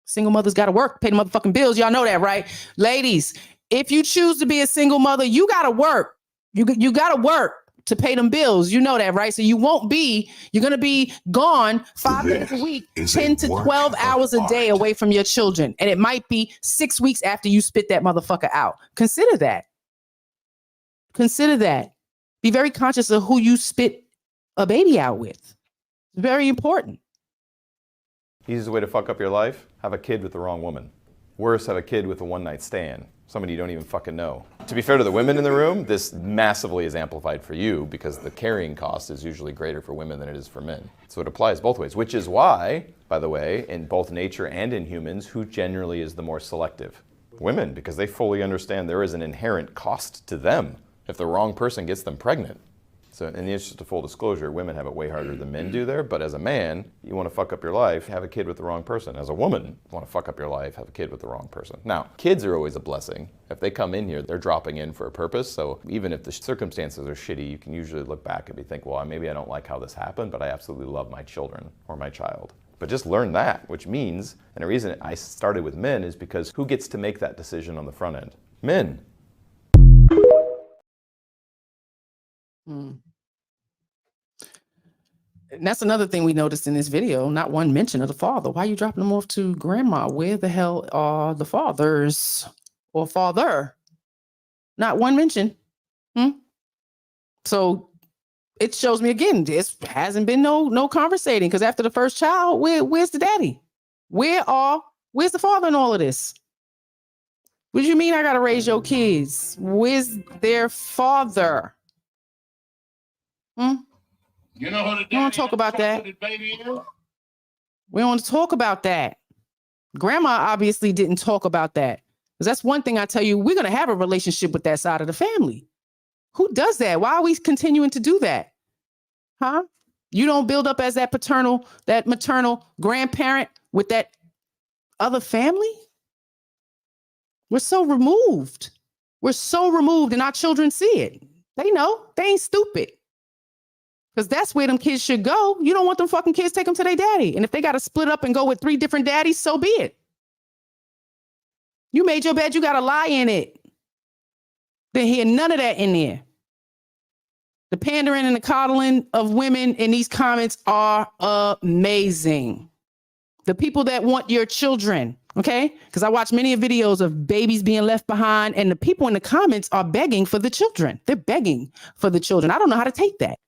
Single mothers got to work, pay the motherfucking bills. Y'all know that, right? Ladies, if you choose to be a single mother, you got to work. You got to work to pay them bills. You know that, right? So you're going to be gone 5 days a week, 10 to 12 hours a day away from your children. And it might be 6 weeks after you spit that motherfucker out. Consider that. Consider that. Be very conscious of who you spit a baby out with. It's very important. Easiest way to fuck up your life? Have a kid with the wrong woman. Worse, have a kid with a one-night stand. Somebody you don't even fucking know. To be fair to the women in the room, this massively is amplified for you because the carrying cost is usually greater for women than it is for men. So it applies both ways, which is why, by the way, in both nature and in humans, who generally is the more selective? Women, because they fully understand there is an inherent cost to them if the wrong person gets them pregnant. So in the interest of full disclosure, women have it way harder than men do there, but as a man, you want to fuck up your life, have a kid with the wrong person. As a woman, you want to fuck up your life, have a kid with the wrong person. Now, kids are always a blessing. If they come in here, they're dropping in for a purpose, so even if the circumstances are shitty, you can usually look back and think, well, maybe I don't like how this happened, but I absolutely love my children or my child. But just learn that, which means, and the reason I started with men is because who gets to make that decision on the front end? Men. And that's another thing we noticed in this video. Not one mention of the father. Why are you dropping them off to grandma? Where the hell are the fathers or father? Not one mention. So it shows me again, this hasn't been no conversating, because after the first child, where's the daddy? Where's the father in all of this? What do you mean I gotta raise your kids? Where's their father? You know who the We don't talk about that. We don't want to talk about that. Grandma obviously didn't talk about that. Because that's one thing I tell you, we're going to have a relationship with that side of the family. Who does that? Why are we continuing to do that? Huh? You don't build up as that maternal grandparent with that other family? We're so removed. We're so removed, and our children see it. They know. They ain't stupid. Because that's where them kids should go. You don't want them fucking kids, take them to their daddy. And if they got to split up and go with 3 different daddies, so be it. You made your bed, you got to lie in it. They hear none of that in there. The pandering and the coddling of women in these comments are amazing. The people that want your children, okay? Because I watch many videos of babies being left behind, and the people in the comments are begging for the children. They're begging for the children. I don't know how to take that.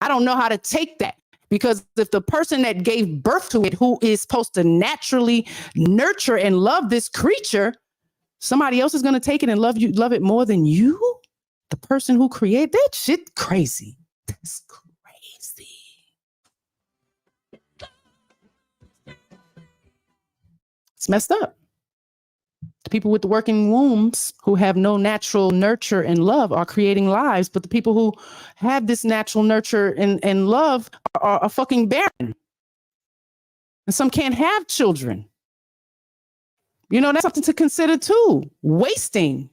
I don't know how to take that, because if the person that gave birth to it, who is supposed to naturally nurture and love this creature, somebody else is going to take it and love it more than you, the person who created that shit, crazy. That's crazy. It's messed up. The people with the working wombs who have no natural nurture and love are creating lives, but the people who have this natural nurture and love are fucking barren. And some can't have children. You know, that's something to consider too. Wasting.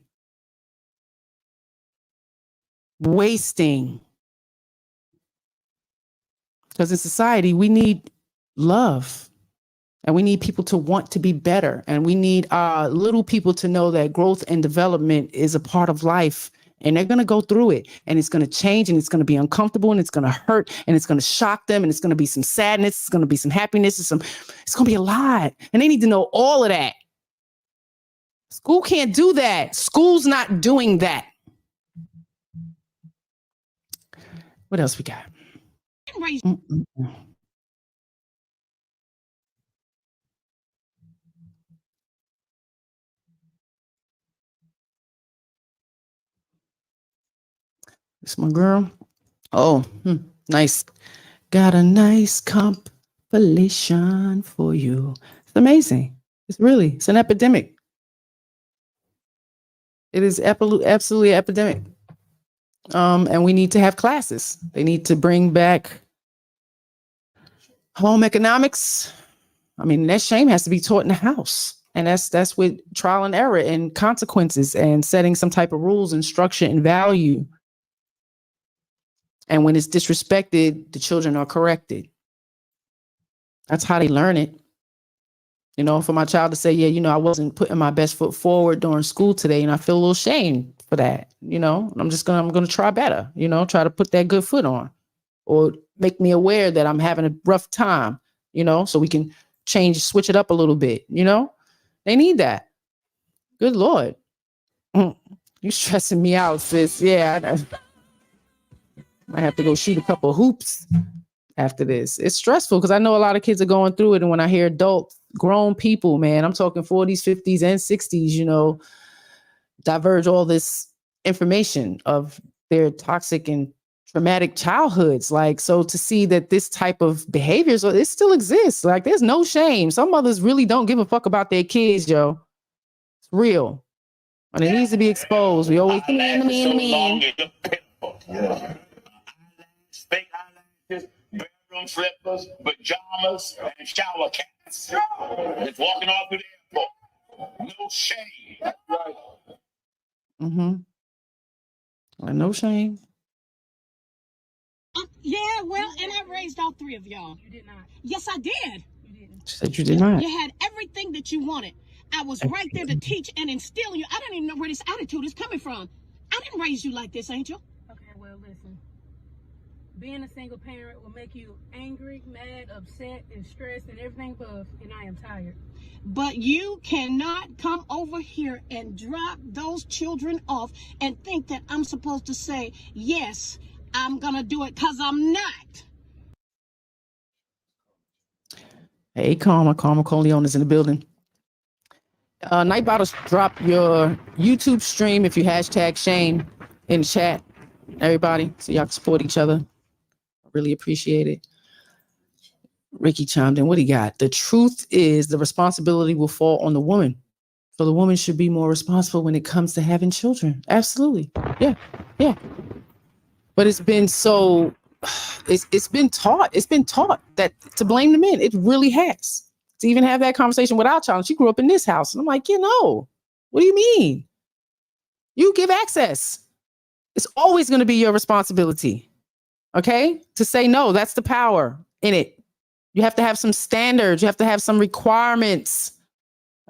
Because in society, we need love. And we need people to want to be better. And we need little people to know that growth and development is a part of life. And they're going to go through it. And it's going to change. And it's going to be uncomfortable. And it's going to hurt. And it's going to shock them. And it's going to be some sadness. It's going to be some happiness. It's going to be a lot. And they need to know all of that. School can't do that. School's not doing that. What else we got? It's my girl. Oh, nice. Got a nice compilation for you. It's amazing. It's an epidemic. It is absolutely epidemic. And we need to have classes. They need to bring back home economics. I mean, that shame has to be taught in the house. And that's with trial and error and consequences and setting some type of rules and structure and value. And when it's disrespected, the children are corrected. That's how they learn it. You know, for my child to say, yeah, you know, I wasn't putting my best foot forward during school today, and I feel a little shame for that, you know, I'm going to try better, you know, try to put that good foot on, or make me aware that I'm having a rough time, you know, so we can switch it up a little bit, you know, they need that. Good Lord. You stressing me out, sis. Yeah. I have to go shoot a couple of hoops after this. It's stressful because I know a lot of kids are going through it. And when I hear adults, grown people, man, I'm talking 40s, 50s, and 60s, you know, diverge all this information of their toxic and traumatic childhoods. Like, so to see that this type of behaviors, it still exists. Like, there's no shame. Some mothers really don't give a fuck about their kids, yo. It's real. And it needs to be exposed. We always mean. Yeah. Fake eyelashes, bedroom slippers, pajamas, and shower caps. Just walking off to the airport. No shame. Right. No shame. Yeah, well, and I raised all three of y'all. You did not. Yes, I did. You didn't. She said you did not. You had everything that you wanted. I was right there to teach and instill in you. I don't even know where this attitude is coming from. I didn't raise you like this, Angel. Okay, well, listen. Being a single parent will make you angry, mad, upset, and stressed, and everything above, and I am tired. But you cannot come over here and drop those children off and think that I'm supposed to say, yes, I'm going to do it, because I'm not. Hey, Karma Corleone is in the building. Night Bottles, drop your YouTube stream if you hashtag shame in the chat, everybody, so y'all can support each other. I really appreciate it. Ricky chimed in. What he got? The truth is the responsibility will fall on the woman. So the woman should be more responsible when it comes to having children. Absolutely. Yeah. Yeah. But it's been so, it's been taught that to blame the men. It really has. To even have that conversation with our child. She grew up in this house. And I'm like, what do you mean? You give access. It's always going to be your responsibility. Okay? To say no, that's the power in it. You have to have some standards. You have to have some requirements.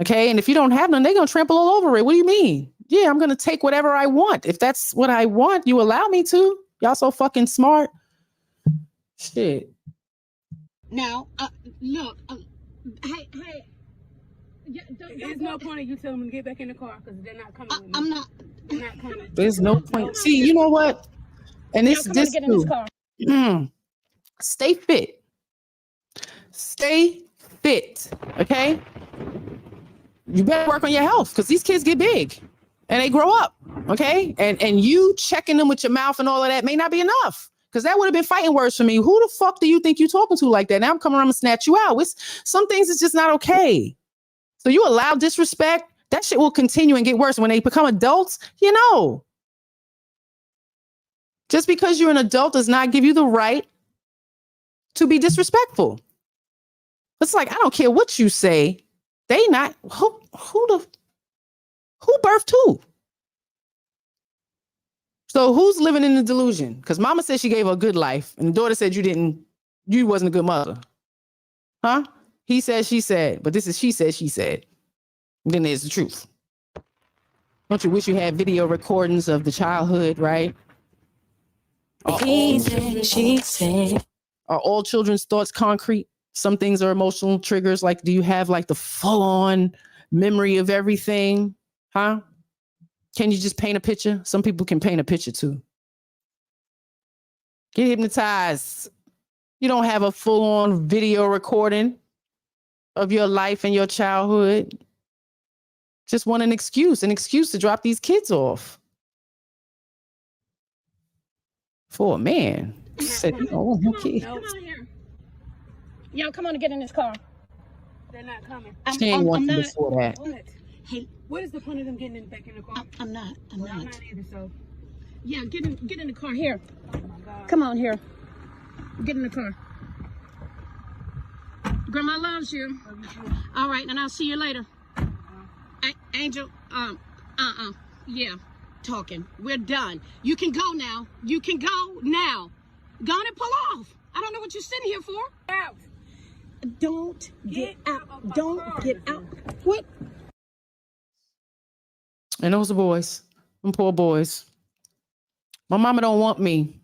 Okay? And if you don't have them, they're going to trample all over it. What do you mean? Yeah, I'm going to take whatever I want. If that's what I want, you allow me to. Y'all so fucking smart. Shit. Now, look, hey. Yeah, there's no point in you telling them to get back in the car because they're not coming with me. I'm not. They're not coming. There's no point. See, you know what? And it's this get in this car. Stay fit. Stay fit. Okay? You better work on your health because these kids get big and they grow up. Okay? And you checking them with your mouth and all of that may not be enough. Because that would have been fighting words for me. Who the fuck do you think you're talking to like that? Now I'm coming around and snatch you out. Some things is just not okay. So you allow disrespect, that shit will continue and get worse. When they become adults, just because you're an adult does not give you the right to be disrespectful. It's like, I don't care what you say. They not, who birthed who? So who's living in the delusion? Because mama said she gave her a good life and the daughter said you wasn't a good mother. Huh? He said, she said, but this is she said, she said. And then there's the truth. Don't you wish you had video recordings of the childhood, right? He said, she said. Are all children's thoughts concrete? Some things are emotional triggers. Like, do you have like the full-on memory of everything? Huh? Can you just paint a picture? Some people can paint a picture too. Get hypnotized. You don't have a full-on video recording of your life and your childhood. Just want an excuse to drop these kids off. For a man. Said, okay. Come on here. Y'all come on and get in this car. They're not coming. She ain't want you before that. What? Hey, what is the point of them getting back in the car? I'm not. I'm not either, so. Yeah, get in the car here. Oh my God. Come on here. Get in the car. Grandma loves you. All right, and I'll see you later. Angel, yeah, talking. We're done. You can go now. You can go now. Go on and pull off. I don't know what you're sitting here for. Out. Don't get out. Don't get out. What? And those are boys. Them poor boys. My mama don't want me.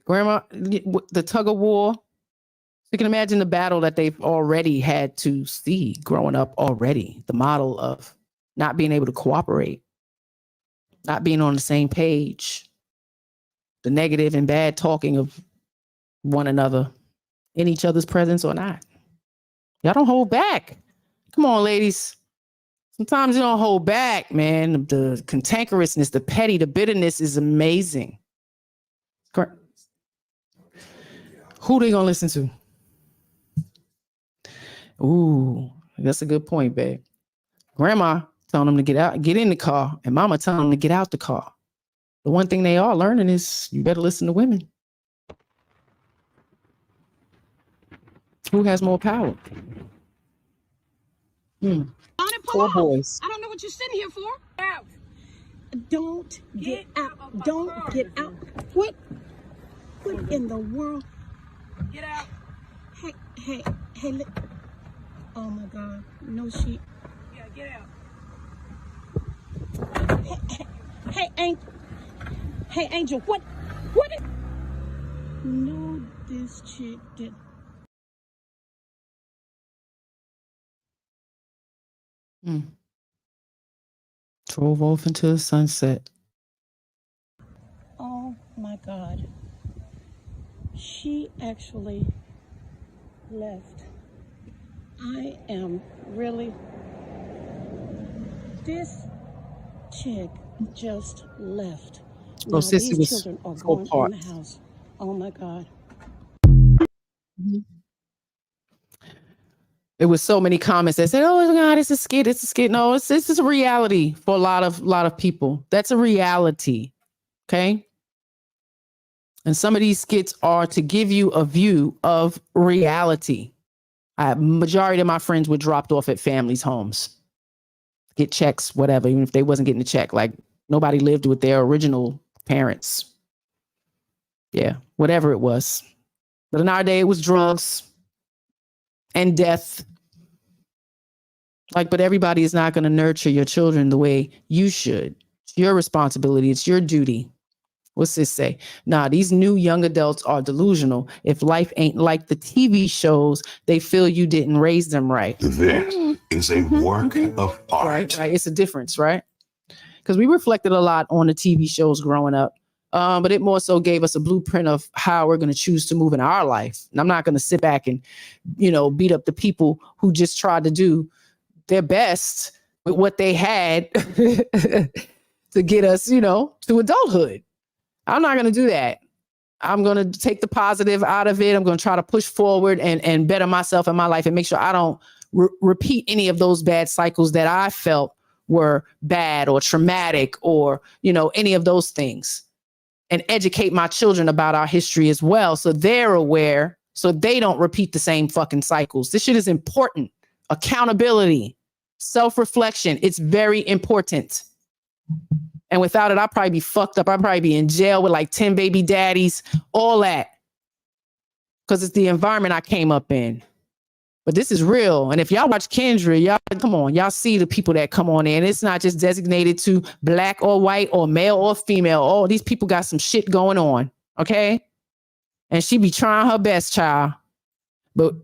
Grandma, the tug of war. You can imagine the battle that they've already had to see growing up already. The model of not being able to cooperate, not being on the same page, the negative and bad talking of one another in each other's presence or not. Y'all don't hold back. Come on, ladies. Sometimes you don't hold back, man. The cantankerousness, the petty, the bitterness is amazing. Who they gonna listen to? Ooh, that's a good point, babe. Grandma telling them to get out, get in the car, and mama telling them to get out the car. The one thing they are learning is you better listen to women. Who has more power? Poor boys. I don't know what you're sitting here for. Out. Don't get out. Don't get out. What? What in the world? Get out. Hey. Oh my God. No, she. Yeah, get out. Hey, Angel. What? No, this chick did. Drove off into the sunset. Oh my God. She actually left. I am really. This chick just left. Now, Sissy these was children are full going in part. the house. Oh my God. There was so many comments that said, "Oh my God, it's a skit, it's a skit." No, it's a reality for a lot of people. That's a reality, okay? And some of these skits are to give you a view of reality. Majority of my friends were dropped off at families' homes, get checks, whatever, even if they wasn't getting a check. Like nobody lived with their original parents. Yeah, whatever it was. But in our day, it was drugs and death. But everybody is not going to nurture your children the way you should. It's your responsibility. It's your duty. What's this say? Nah, these new young adults are delusional. If life ain't like the TV shows, they feel you didn't raise them right. This is a work of art. Right. It's a difference, right? Because we reflected a lot on the TV shows growing up. But it more so gave us a blueprint of how we're going to choose to move in our life. And I'm not going to sit back and, beat up the people who just tried to do their best with what they had to get us, to adulthood. I'm not going to do that. I'm going to take the positive out of it. I'm going to try to push forward and better myself in my life and make sure I don't repeat any of those bad cycles that I felt were bad or traumatic or, any of those things. And educate my children about our history as well, so they're aware, so they don't repeat the same fucking cycles. This shit is important. Accountability, self-reflection. It's very important. And without it, I'd probably be fucked up. I'd probably be in jail with like 10 baby daddies, all that. Because it's the environment I came up in. But this is real. And if y'all watch Kendra, y'all, come on, y'all see the people that come on in. It's not just designated to black or white or male or female. Oh, these people got some shit going on. Okay. And she be trying her best, child. But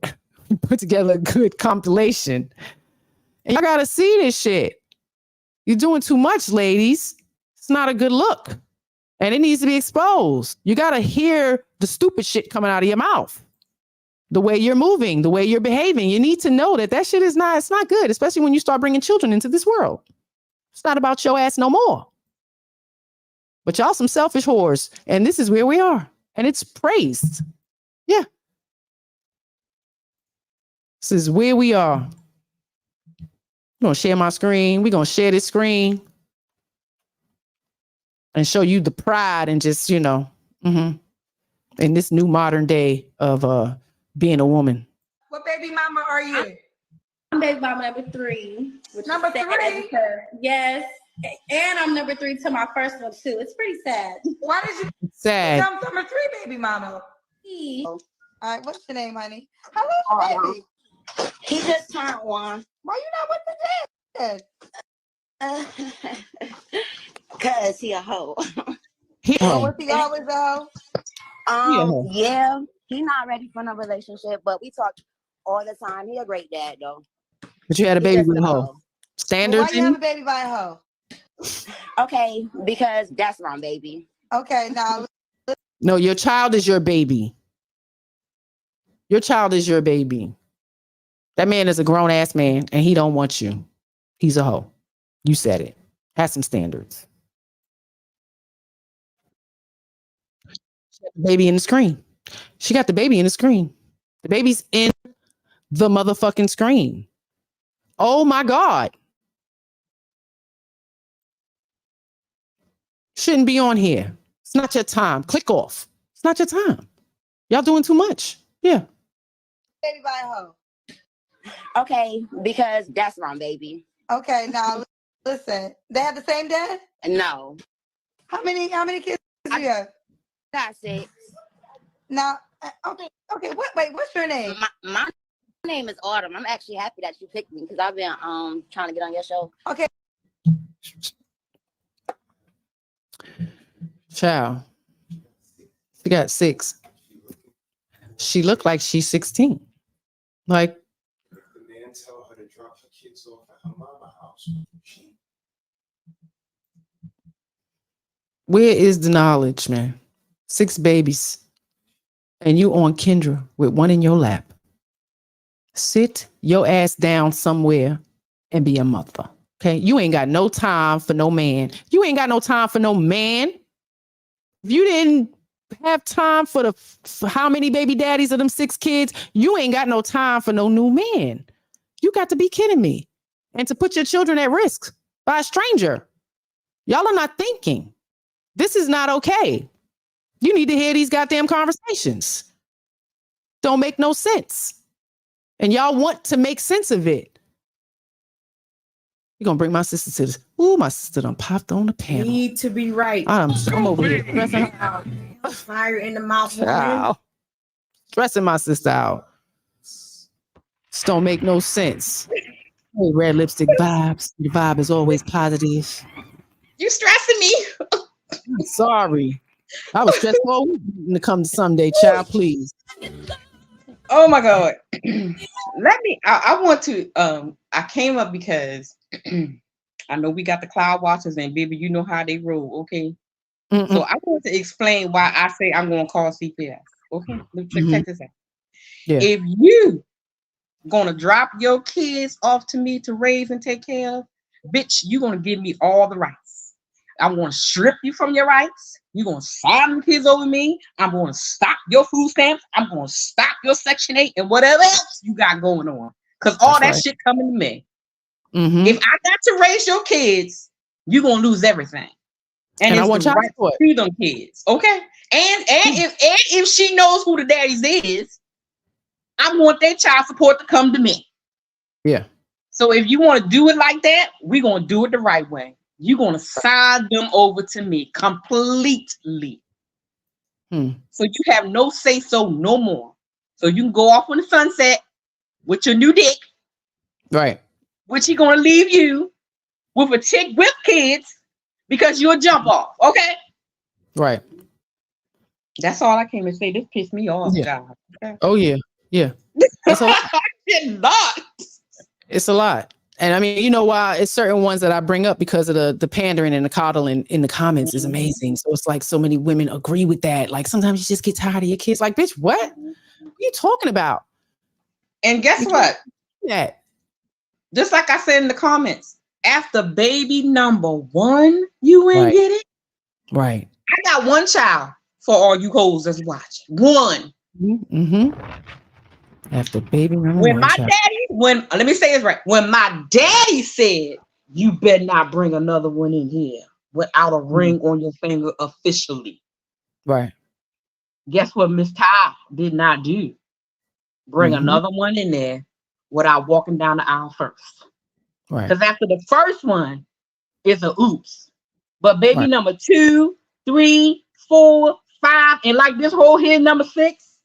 put together a good compilation. And y'all got to see this shit. You're doing too much, ladies. It's not a good look. And it needs to be exposed. You got to hear the stupid shit coming out of your mouth. The way you're moving, the way you're behaving. You need to know that shit is not, it's not good, especially when you start bringing children into this world. It's not about your ass no more. But y'all some selfish whores. And this is where we are. And it's praised. Yeah. This is where we are. I'm going to share my screen. We're going to share this screen. And show you the pride and just, in this new modern day of being a woman. What baby mama are you? I'm baby mama number 3. Which Number is sad 3? because, yes. And I'm number 3 to my first one too. It's pretty sad. Why did you Sad. become number 3 baby mama? All right, what's your name, honey? How old is baby? He just turned 1. Why you not with the dad? Cause he a hoe. So was he always a hoe? Yeah. He not ready for no relationship, but we talk all the time. He a great dad though. But you had a baby with a hoe. Standards. Why you have a baby by a hoe? Okay, because that's my baby. Okay, now. No, your child is your baby. Your child is your baby. That man is a grown ass man and he don't want you. He's a hoe. You said it. Have some standards. Baby in the screen. She got the baby in the screen. The baby's in the motherfucking screen. Oh my God. Shouldn't be on here. It's not your time. Click off. It's not your time. Y'all doing too much. Yeah. Baby by a hoe. Okay, because that's my baby. Okay, now listen. They have the same dad? No. How many kids do you have? Got 6. Now, okay. What's your name? My name is Autumn. I'm actually happy that you picked me because I've been trying to get on your show. Okay. Child. She got 6. She looked like she's 16. Like, the man tell her to drop her kids off at her mama house. where is the knowledge, man? 6 babies. And you on Kendra with one in your lap. Sit your ass down somewhere and be a mother. Okay? You ain't got no time for no man. You ain't got no time for no man. If you didn't have time for how many baby daddies of them 6 kids, you ain't got no time for no new man. You got to be kidding me. And to put your children at risk by a stranger. Y'all are not thinking. This is not okay. You need to hear these goddamn conversations. Don't make no sense. And y'all want to make sense of it. You're going to bring my sister to this. Ooh, my sister done popped on the panel. Need to be right. I'm over here stressing her out. Fire in the mouth. Wow. Stressing my sister out. This don't make no sense. Hey, red lipstick vibes. The vibe is always positive. You stressing me? I'm sorry. I was stressed all week to come to Sunday, child, please. Oh my God. I want to, I came up because I know we got the cloud watchers and baby, you know how they roll, okay? So I want to explain why I say I'm going to call CPS, okay? Check this out. Yeah. If you going to drop your kids off to me to raise and take care of, bitch, you going to give me all the rights. I'm going to strip you from your rights. You're going to sign them kids over me. I'm going to stop your food stamps. I'm going to stop your Section 8 and whatever else you got going on. Because all that shit coming to me. If I got to raise your kids, you're going to lose everything. And it's I want the right to them kids. Okay? And if she knows who the daddies is, I want their child support to come to me. Yeah. So if you want to do it like that, we're going to do it the right way. You're going to sign them over to me completely. So you have no say so no more. So you can go off on the sunset with your new dick. Right. Which he going to leave you with a chick with kids because you'll jump off. Okay? Right. That's all I came to say. This pissed me off, Yeah. God. Okay? Oh, yeah. Yeah. It's a lot. It's a lot. And I mean, you know why? It's certain ones that I bring up because of the pandering and the coddling in the comments is amazing. So it's like so many women agree with that. Like sometimes you just get tired of your kids. Like, bitch, what are you talking about? And guess what? That. Just like I said in the comments, after baby number 1, you ain't get it. Right. I got 1 child for all you hoes that's watching. 1. After baby number 1. When my daddy, let me say this right. When my daddy said, you better not bring another one in here without a ring on your finger officially. Right. Guess what Miss Ty did not do? bring another one in there without walking down the aisle first. Right. Because after the first one, it's a oops. But baby number 2, 3, 4, 5, and like this whole here number 6.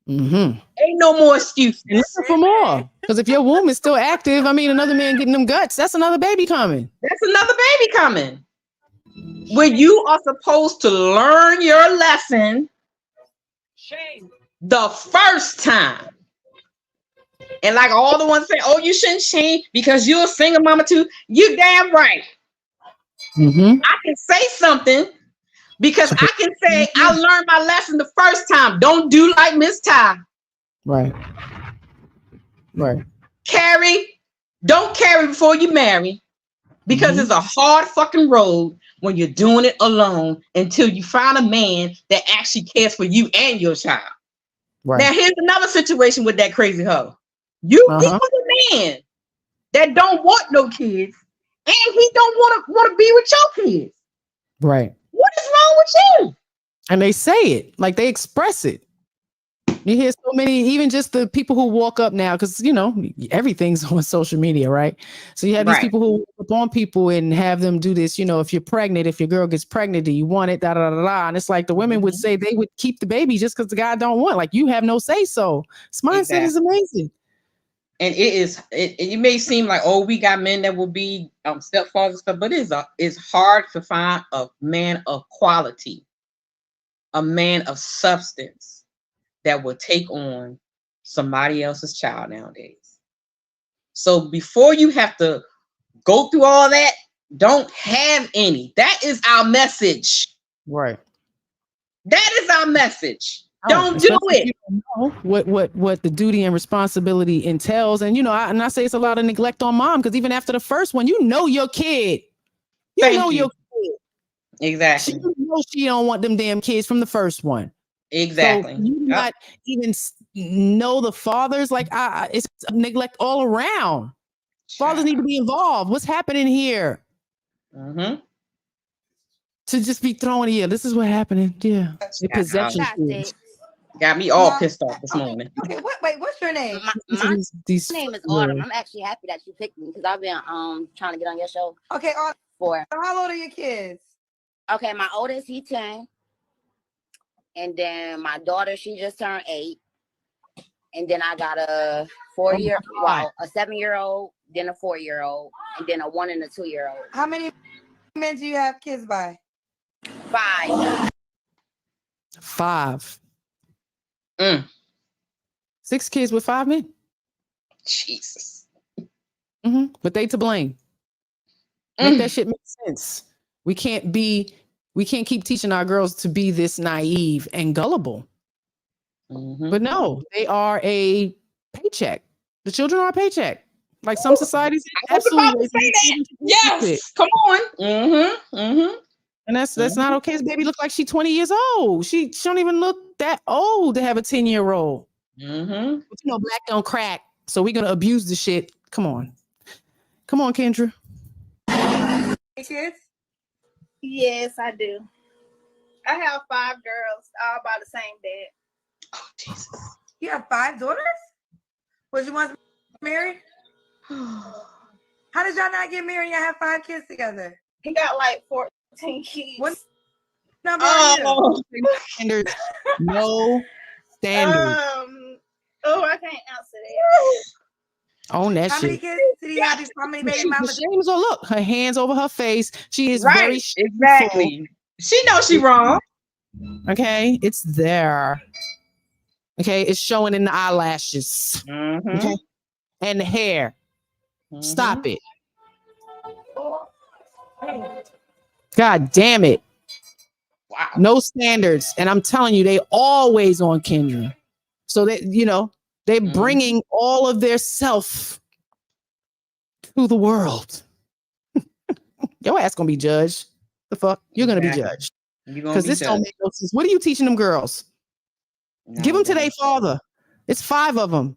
Ain't no more excuses. And listen for more. Because if your womb is still active, I mean, another man getting them guts, that's another baby coming. That's another baby coming. When you are supposed to learn your lesson the first time. And like all the ones say, oh, you shouldn't shame because you're a single mama too. You damn right. I can say something because I can say I learned my lesson the first time. Don't do like Miss Ty. Right. Don't carry before you marry because it's a hard fucking road when you're doing it alone until you find a man that actually cares for you and your child. Right. Now here's another situation with that crazy hoe. You be with a man that don't want no kids and he don't want to be with your kids. Right. What is wrong with you? And they say it, like they express it. You hear so many, even just the people who walk up now, because, you know, everything's on social media, right? So you have these people who walk up on people and have them do this, you know, if you're pregnant, if your girl gets pregnant, do you want it, da, da, da, da. And it's like the women would say they would keep the baby just because the guy don't want, like you have no say so. This mindset is amazing. And it may seem like, oh, we got men that will be stepfathers and stuff, but it's hard to find a man of quality, a man of substance that will take on somebody else's child nowadays. So before you have to go through all that, don't have any. That is our message. Right. That is our message. Don't do it. You don't know what the duty and responsibility entails. And, you know, I say it's a lot of neglect on mom, because even after the first one, you know your kid. Your kid. Exactly. She knows she don't want them damn kids from the first one. Exactly. So you not even know the fathers. Like it's neglect all around. Fathers need to be involved. What's happening here? To just be throwing, this is what happening. Yeah, the possession got me all pissed off this morning. Okay, wait, what's your name? My name is Autumn. I'm actually happy that you picked me because I've been trying to get on your show. Okay, how old are your kids? Okay, my oldest, he 10. And then my daughter, she just turned 8. And then I got a 7-year-old, then a 4-year-old, and then a 1 and a 2-year-old. How many men do you have kids by? 5. 6 kids with 5 men. Jesus. But they to blame. Make that shit make sense. We can't keep teaching our girls to be this naive and gullible. But no, they are a paycheck. The children are a paycheck. Like some societies, absolutely. Yes, come on. And that's not okay. This baby looks like she's 20 years old. She don't even look that old to have a 10-year-old. But you know, black don't crack. So we're gonna abuse the shit. Come on, Kendra. Kids? Yes, I do. I have 5 girls, all by the same dad. Oh, Jesus. You have 5 daughters? Was you once married? How did y'all not get married? Y'all have 5 kids together. He got like 14 kids. What number are you? Standards. No standards. I can't answer that. Own that How shit. many kids did he have? How many baby mamas? So look, her hands over her face. She is very exactly. She knows she wrong. Okay, it's there. Okay, it's showing in the eyelashes. Okay, and the hair. Stop it. God damn it. Wow. No standards. And I'm telling you, they always on Kendra. So that, you know, they're bringing all of their self to the world. Your ass gonna be judged. The fuck? You're gonna be judged. Because this don't make no sense. What are you teaching them girls? Give them to their father. It's 5 of them.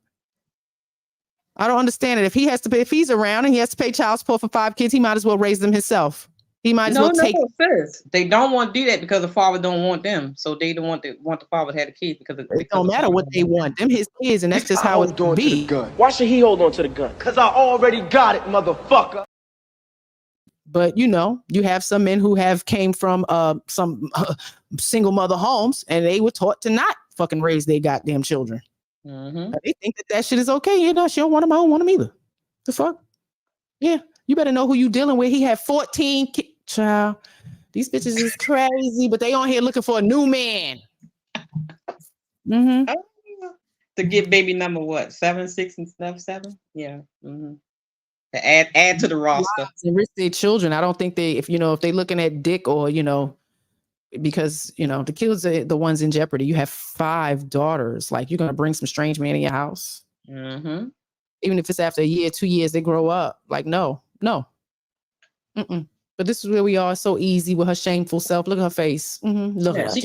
I don't understand it. If he's around and he has to pay child support for 5 kids, he might as well raise them himself. He might as well take. Sis. They don't want to do that because the father don't want them. So they don't want the father to have the kids because it don't matter what they want. Them his kids, and that's just how it's going to be. Why should he hold on to the gun? Because I already got it, motherfucker. But you know, you have some men who have came from some single mother homes, and they were taught to not fucking raise their goddamn children. They think that shit is okay. You know, she don't want them. I don't want them either. The fuck? Yeah, you better know who you dealing with. He had 14 kids. Child, these bitches is crazy, but they on here looking for a new man. To get baby number what? 7, 6, and stuff. 7? Yeah. To add to the roster. And risk their children. I don't think if they looking at dick or because the kids are the ones in jeopardy. You have 5 daughters. Like, you're gonna bring some strange man in your house. Even if it's after a year, 2 years, they grow up. Like, no. But this is where we are. So easy with her shameful self. Look at her face. Look at her.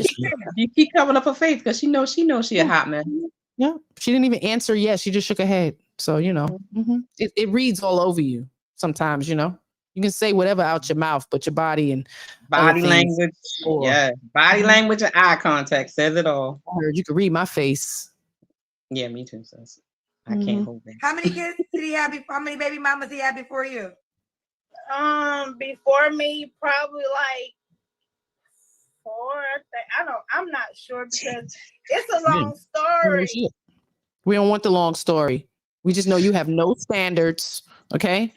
You keep covering up her face because she knows she a hot man. Yeah. She didn't even answer yes. She just shook her head. So, it reads all over you sometimes, You can say whatever out your mouth, but your body and body language. Body language and eye contact says it all. I heard you could read my face. Yeah, me too, sis. I can't hold that. How many kids did he have before? How many baby mamas he had before you? Before me, probably like 4. I'm not sure because it's a long story. We don't want the long story. We just know you have no standards, okay?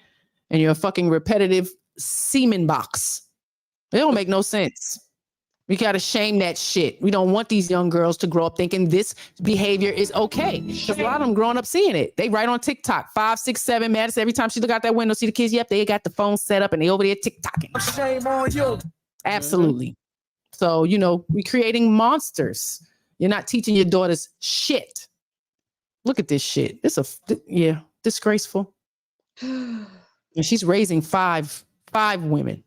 And you're a fucking repetitive semen box. It don't make no sense. We gotta shame that shit. We don't want these young girls to grow up thinking this behavior is okay. Because a lot of them growing up seeing it. They write on TikTok, 5, 6, 7 Madison. Every time she look out that window, see the kids, yep, they got the phone set up and they over there TikToking. Shame on you. Absolutely. So, we're creating monsters. You're not teaching your daughters shit. Look at this shit. Disgraceful. And she's raising five women.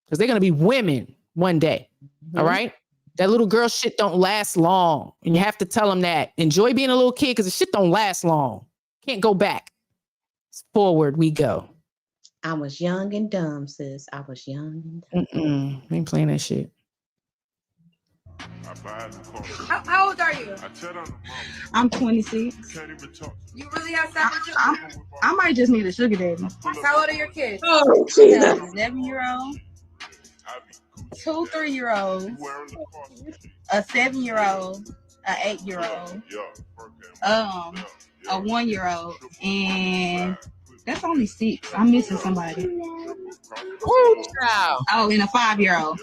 Because they're gonna be women one day. All right. That little girl shit don't last long. And you have to tell them that. Enjoy being a little kid because the shit don't last long. Can't go back. Forward we go. I was young and dumb, sis. I was young and dumb. We ain't playing that shit. How old are you? I'm 26. You really have 7 I might just need a sugar daddy. How old are your kids? Oh, Jesus. 11-year-old, 2 3-year-olds, a 7-year-old, a 8-year-old, a 1-year-old, and that's only 6. I'm missing somebody. Oh, child. Oh, and a 5-year-old.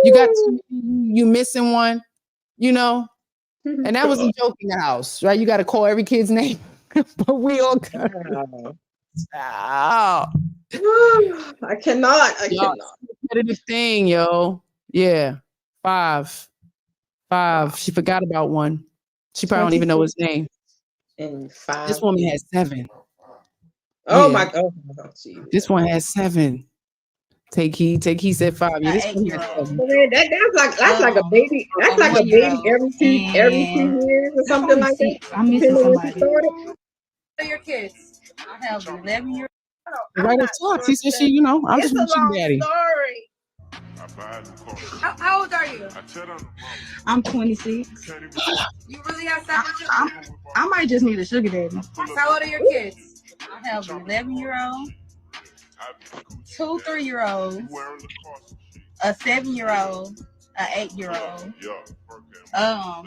You got you missing one, and that was a joke in the house, right? You got to call every kid's name, but we all got. I cannot. Competitive thing, yo. Yeah, 5. She forgot about one. She probably don't even know his name. And 5. This woman has 7. Oh my God. This one has 7. Take heed said 5. Yeah, this one has 7. That's like a baby. That's like a baby every 2 years or something like that. I'm missing somebody. What are your kids? I have 11-year-old. Right up top. She said I'm just watching daddy. Story. How old are you? I'm 26. You really have 7 I might just need a sugar daddy. How old are your kids? I have 11-year-old, 2 3-year-olds, a 7-year-old, a 8-year-old, a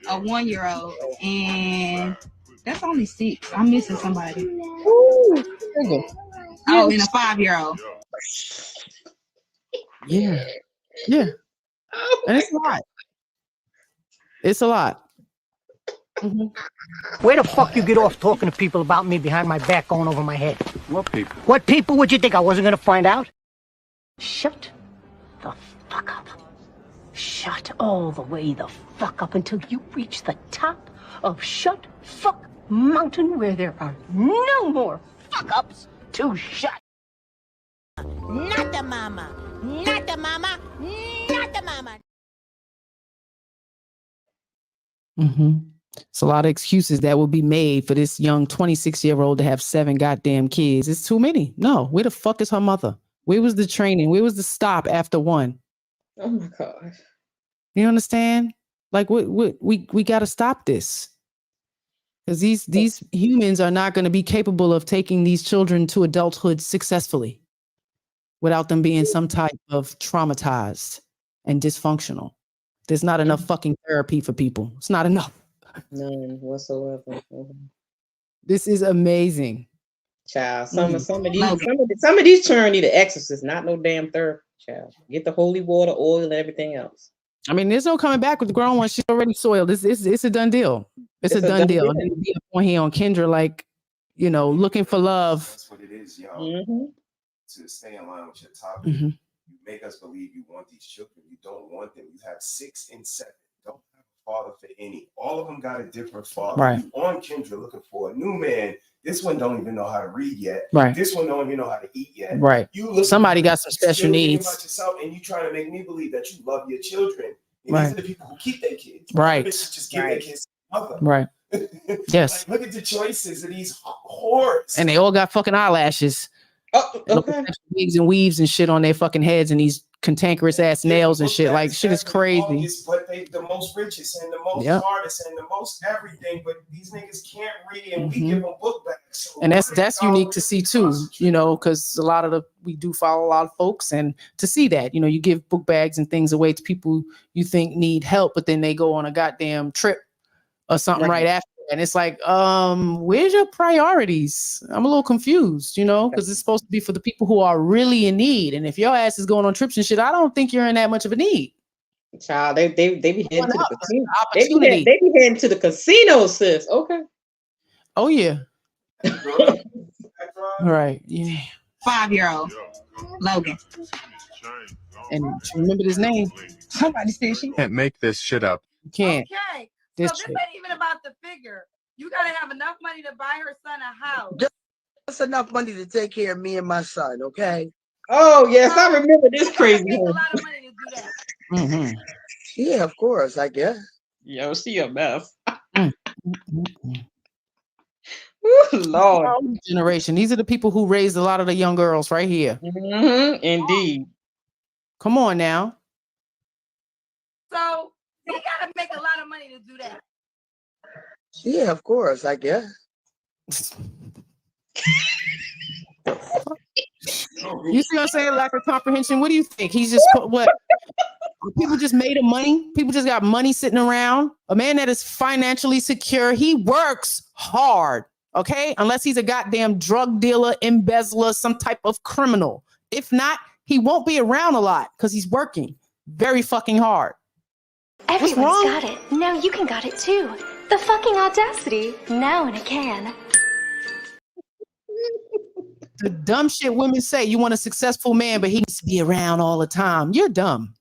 1-year-old, and that's only 6. I'm missing somebody. Ooh. Oh, and a 5-year-old. Yeah. And it's a lot. It's a lot. Where the fuck you get off talking to people about me behind my back going over my head? What people? What people would you think I wasn't gonna find out? Shut the fuck up. Shut all the way the fuck up until you reach the top of Shut Fuck Mountain where there are no more fuck ups to shut. Not the mama. Not the mama. Not the mama. It's a lot of excuses that will be made for this young 26-year-old to have 7 goddamn kids. It's too many. No, where the fuck is her mother? Where was the training? Where was the stop after 1? Oh my God. You understand? Like we got to stop this. Because these humans are not going to be capable of taking these children to adulthood successfully without them being some type of traumatized and dysfunctional. There's not enough fucking therapy for people. It's not enough. None whatsoever. This is amazing. Child, some of these children need an exorcist, not no damn therapy. Child, get the holy water, oil, and everything else. I mean, there's no coming back with the grown one. She's already soiled. It's a done deal. It's a done deal. And then be up on here on Kendra, like, looking for love. That's what it is, y'all. To stay in line with your topic, you make us believe you want these children. You don't want them. You have 6 and 7. Don't have a father for any. All of them got a different father. Right. You on Kendra looking for a new man. This one don't even know how to read yet. Right. This one don't even know how to eat yet. Right. Somebody got some special needs. About yourself, and you trying to make me believe that you love your children. And right. These are the people who keep their kids. Right. Bitches just give their kids to their mother. Right. Yes. Like, look at the choices of these whores. And they all got fucking eyelashes. Oh, okay. Wigs and weaves and shit on their fucking heads and these cantankerous ass nails and shit. Like, shit is crazy. Longest, but they the most richest and the most hardest and the most everything. But these niggas can't read, and we give them book bags. So and that's unique to see too, because a lot of we do follow a lot of folks, and to see that, you give book bags and things away to people you think need help, but then they go on a goddamn trip or something right after. And it's like, where's your priorities? I'm a little confused, because it's supposed to be for the people who are really in need. And if your ass is going on trips and shit, I don't think you're in that much of a need. Child, they be heading to the casino. They be heading to the casino, sis. Okay. Oh yeah. Right. Yeah. 5-year-old Logan. And remember his name. Somebody said she can't make this shit up. You can't. Okay. So this ain't even about the figure. You gotta have enough money to buy her son a house. Just enough money to take care of me and my son, okay? Oh yes, I remember this crazy. A lot of money to do that. Yeah, of course, I guess. Yo, she a mess. Ooh, Lord. Generation. These are the people who raised a lot of the young girls right here. Indeed. Come on now. So they gotta make a lot of money to do that. Yeah, of course, I guess. You see what I'm saying? Lack of comprehension. What do you think? He's just put what? People just made him money. People just got money sitting around. A man that is financially secure, he works hard. Okay, unless he's a goddamn drug dealer, embezzler, some type of criminal. If not, he won't be around a lot because he's working very fucking hard. Everyone's got it. Now you can got it too. The fucking audacity. Now in a can. The dumb shit women say, you want a successful man, but he needs to be around all the time. You're dumb.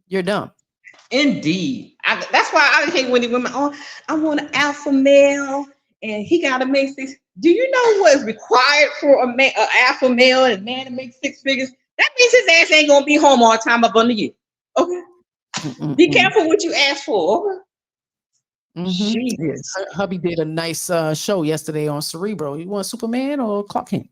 You're dumb. Indeed. That's why I hate when the women, I want an alpha male and he got to make 6. Do you know what is required for an alpha male and a man to make 6 figures? That means his ass ain't going to be home all the time up under you. Okay? Be careful what you ask for. Yes. Hubby did a nice show yesterday on Cerebro. You want Superman or Clark Kent?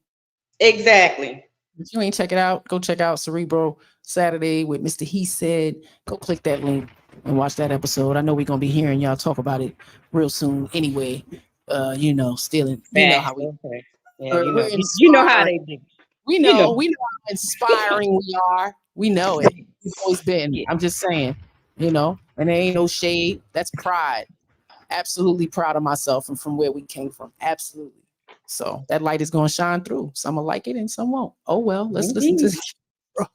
Exactly. If you ain't check it out, go check out Cerebro Saturday with Mr. He Said. Go click that link and watch that episode. I know we're gonna be hearing y'all talk about it real soon. Anyway, stealing. You know how we. Okay. Yeah, you know how they do. We know how inspiring we are. We know it. It's always been. I'm just saying, and there ain't no shade. That's pride. Absolutely proud of myself and from where we came from. Absolutely. So that light is going to shine through. Some will like it and some won't. Oh, well, let's listen to this. It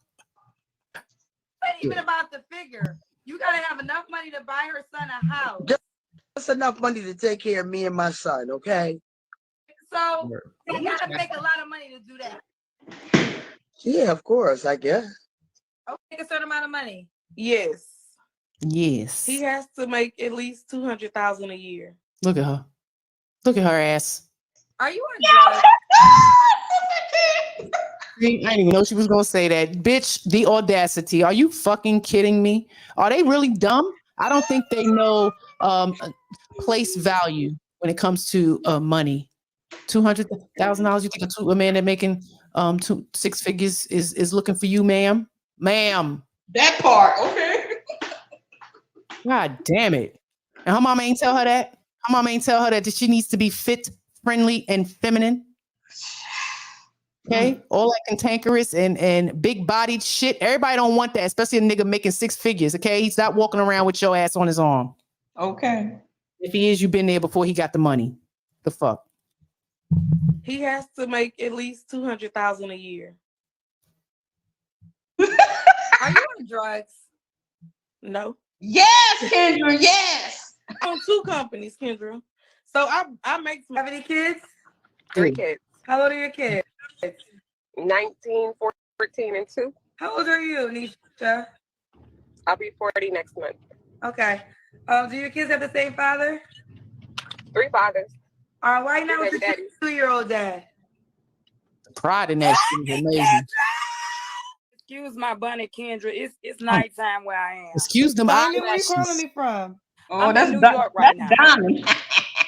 ain't even about the figure. You got to have enough money to buy her son a house. Just enough money to take care of me and my son, okay? So you got to make a lot of money to do that. Yeah, of course, I guess. Okay, a certain amount of money. Yes. Yes. He has to make at least $200,000 a year. Look at her. Look at her ass. Are you on drugs? I didn't even know she was going to say that. Bitch, the audacity. Are you fucking kidding me? Are they really dumb? I don't think they know place value when it comes to money. $200,000. You think a man that making 6 figures is looking for you, ma'am? Ma'am. That part, okay. God damn it. And her mama ain't tell her that. Her mama ain't tell her that she needs to be fit, friendly, and feminine. Okay? All that cantankerous and big-bodied shit. Everybody don't want that, especially a nigga making 6 figures, okay? He's not walking around with your ass on his arm. Okay. If he is, you've been there before he got the money. The fuck? He has to make at least $200,000 a year. Are you on drugs? No. Yes, Kendra, yes. I'm on 2 companies, Kendra. So I make some. Have any kids? 3 kids. How old are your kids? 19, 14, and 2. How old are you, Nisha? I'll be 40 next month. Okay. Do your kids have the same father? 3 fathers. All right, why not with your 2-year-old dad? Pride in that shit is amazing. Excuse my bunny, Kendra. It's nighttime where I am. Excuse them Diamond, where you eyelashes. calling me from? Oh, I'm in New York right now. Diamond.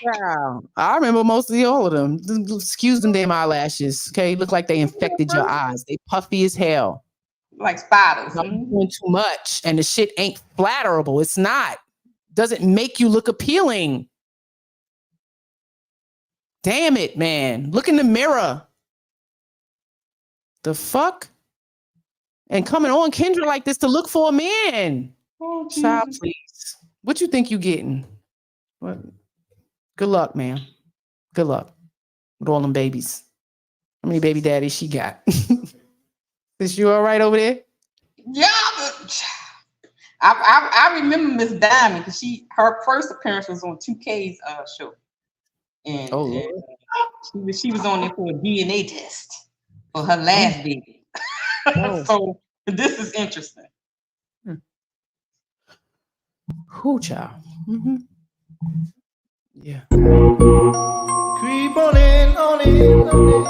Wow. I remember mostly all of them. Excuse them damn eyelashes. Okay, look like they infected your eyes. They puffy as hell. Like spiders. I'm doing too much, and the shit ain't flatterable. It's not. Doesn't make you look appealing. Damn it, man. Look in the mirror. The fuck? And coming on Kendra like this to look for a man. Oh, child, please. What you think you getting? What? Good luck, man. Good luck with all them babies. How many baby daddies she got? Is you all right over there? Yeah, but I remember Miss Diamond because her first appearance was on 2K's show. And, and she was on there for a DNA test for her last baby. So this is interesting. Who, child? Mm-hmm. Yeah. Creep on in, on in, on in.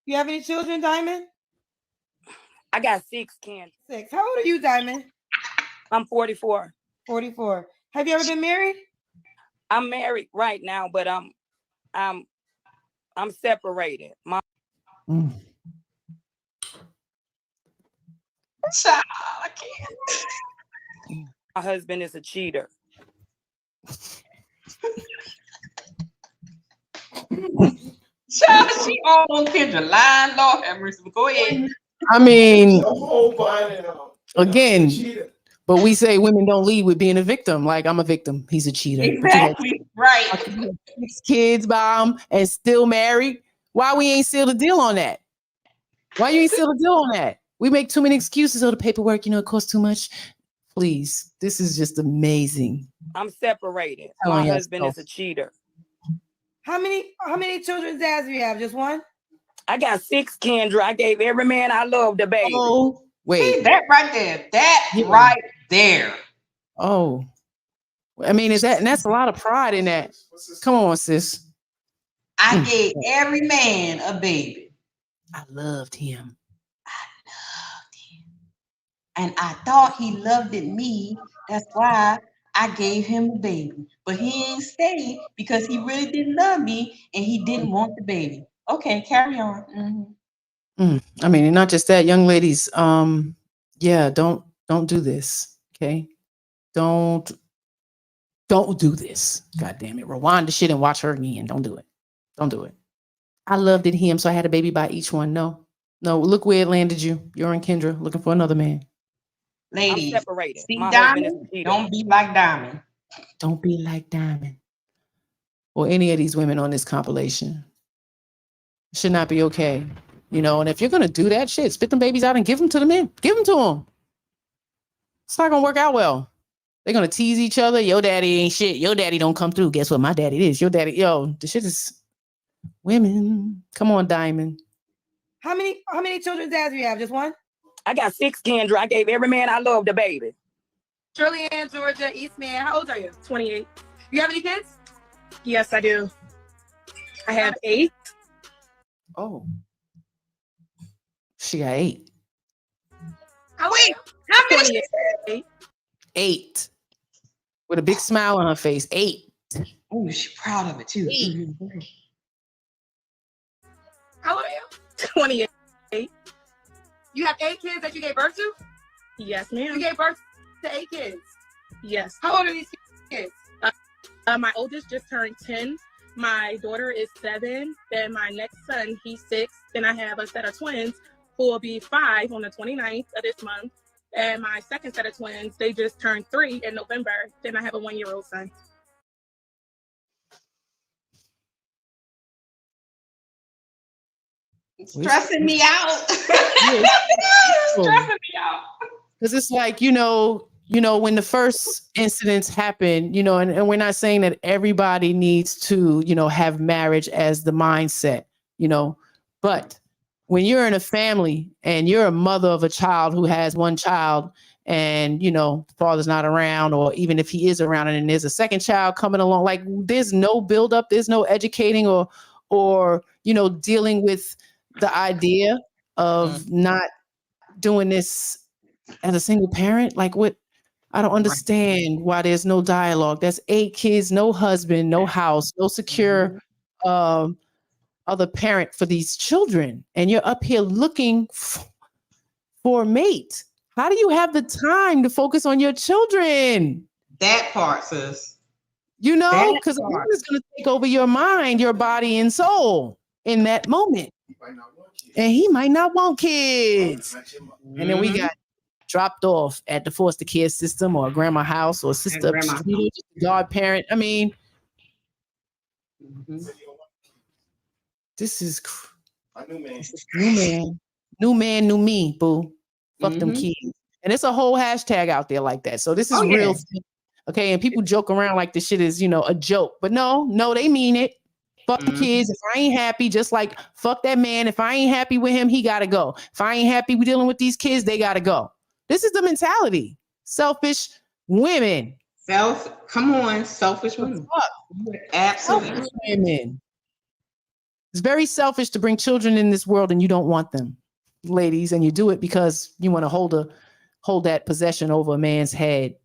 You have any children, Diamond? I got 6, Kendra. 6. How old are you, Diamond? I'm 44. 44. Have you ever been married? I'm married right now, but I'm separated. Child, I can't. My husband is a cheater. Child, she all on Kendra line, Lord have mercy. Go ahead. I mean, again, but we say women don't lead with being a victim. Like, I'm a victim. He's a cheater. Exactly. Right. 6 kids by him and still married. Why we ain't sealed a deal on that? Why you ain't sealed a deal on that? We make too many excuses. Oh, the paperwork, it costs too much. Please, this is just amazing. I'm separated. My husband is a cheater. How many children's dads do you have? Just one? I got 6, Kendra. I gave every man I loved a baby. Oh, wait. See, that right there. That right there. Oh. I mean, that's a lot of pride in that. Come on, sis. I gave every man a baby. I loved him. And I thought he loved it me. That's why I gave him a baby. But he ain't stay because he really didn't love me and he didn't want the baby. Okay, carry on. I mean, and not just that, young ladies. Yeah, don't do this. Okay, don't do this. God damn it! Rewind the shit and watch her again. Don't do it. Don't do it. I loved it him, so I had a baby by each one. No. Look where it landed you. You're in Kendra looking for another man. Ladies, I'm separated. see My Diamond? Don't be like Diamond. Don't be like Diamond. Or any of these women on this compilation. It should not be okay. And if you're going to do that shit, spit them babies out and give them to the men. Give them to them. It's not going to work out well. They're going to tease each other. Your daddy ain't shit. Your daddy don't come through. Guess what? My daddy is. Your daddy, the shit is women. Come on, Diamond. How many children's dads do you have? Just one? I got 6, Kendra. I gave every man I loved a baby. Shirley Ann, Georgia, Eastman. How old are you? 28. You have any kids? Yes, I do. I have 8. Oh. She got 8. How many? 28. 8. With a big smile on her face. 8. Oh, she's proud of it too. 8. How old are you? 28. You have 8 kids that you gave birth to? Yes, You ma'am. gave birth to 8 kids. Yes. How old are these kids? My oldest just turned 10. My daughter is 7. Then my next son, he's 6. Then I have a set of twins who will be 5 on the 29th of this month. And my second set of twins, they just turned 3 in November. Then I have a 1-year-old son. Stressing me out. Stressing me out. Because it's like, you know, when the first incidents happen, and we're not saying that everybody needs to, have marriage as the mindset, but when you're in a family and you're a mother of a child who has one child and, father's not around, or even if he is around and then there's a second child coming along, like there's no buildup, there's no educating or dealing with the idea of not doing this as a single parent. Like what? I don't understand why there's no dialogue. That's 8 kids, no husband, no house, no secure other parent for these children. And you're up here looking for a mate. How do you have the time to focus on your children? That part, sis. Because the woman is going to take over your mind, your body, and soul in that moment. And he might not want kids. And then we got dropped off at the foster care system or grandma house or sister, godparent. I mean, this is new man, new me, boo. Fuck them kids. And it's a whole hashtag out there like that. So this is real. Okay. And people joke around like this shit is, a joke. But no, they mean it. Fuck the kids. If I ain't happy, just like fuck that man. If I ain't happy with him, he gotta go. If I ain't happy with dealing with these kids, they gotta go. This is the mentality. Selfish women. Come on, selfish women. Absolutely. Selfish women. It's very selfish to bring children in this world and you don't want them, ladies, and you do it because you want to hold that possession over a man's head.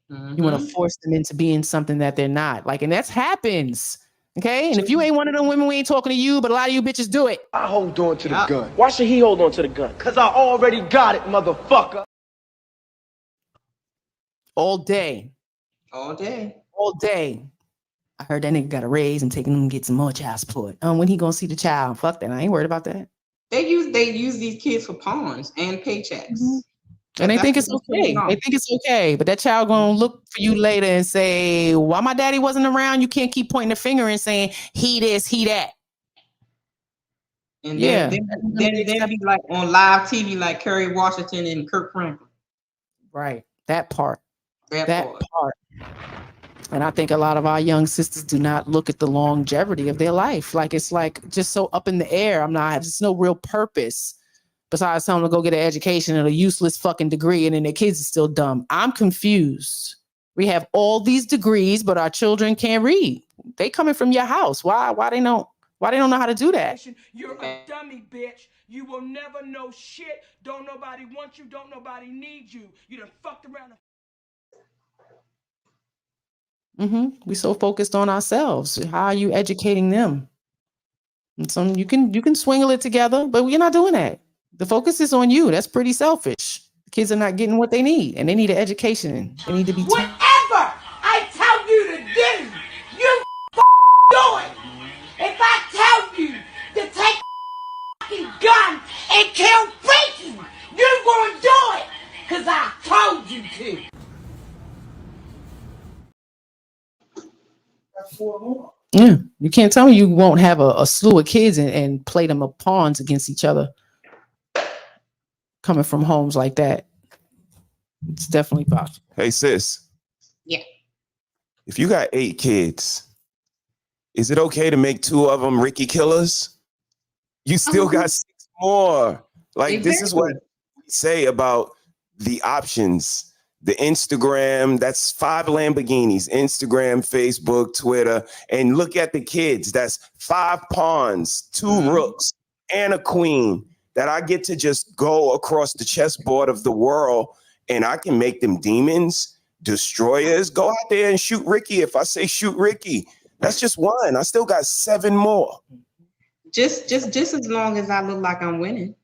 You want to force them into being something that they're not. And that happens. Okay, and if you ain't one of them women, we ain't talking to you, but a lot of you bitches do it. I hold on to the gun. Why should he hold on to the gun? Because I already got it, motherfucker. All day. All day. All day. I heard that nigga got a raise and taking him to get some more child support. When he gonna see the child? Fuck that. I ain't worried about that. They use these kids for pawns and paychecks. And they think it's okay. They think it's okay. But that child gonna look for you later and say, why my daddy wasn't around? You can't keep pointing the finger and saying, he this, he that. And then be like on live TV like Kerry Washington and Kirk Franklin. Right. That part. That part. And I think a lot of our young sisters do not look at the longevity of their life. It's just so up in the air. There's no real purpose besides telling them to go get an education and a useless fucking degree, and then their kids are still dumb. I'm confused. We have all these degrees, but our children can't read. They coming from your house. Why they don't know how to do that? You're a dummy, bitch. You will never know shit. Don't nobody want you. Don't nobody need you. You done fucked around. We so focused on ourselves. How are you educating them? And so you can swingle it together, but we're not doing that. The focus is on you. That's pretty selfish. The kids are not getting what they need, and they need an education. They need to be. Whatever I tell you to do, you do it. If I tell you to take a gun and kill Freaky, you're gonna do it, cause I told you to. Yeah, you can't tell me you won't have a slew of kids and play them as pawns against each other. Coming from homes like that, it's definitely possible. Hey, sis. Yeah. If you got 8 kids, is it okay to make 2 of them Ricky killers? You still got 6 more. This is what we say about the options. The Instagram, that's 5 Lamborghinis, Instagram, Facebook, Twitter, and look at the kids. That's 5 pawns, 2 rooks, and a queen. that I get to just go across the chessboard of the world and I can make them demons, destroyers. Go out there and shoot Ricky. If I say shoot Ricky, that's just one. I still got 7 more. Just as long as I look like I'm winning.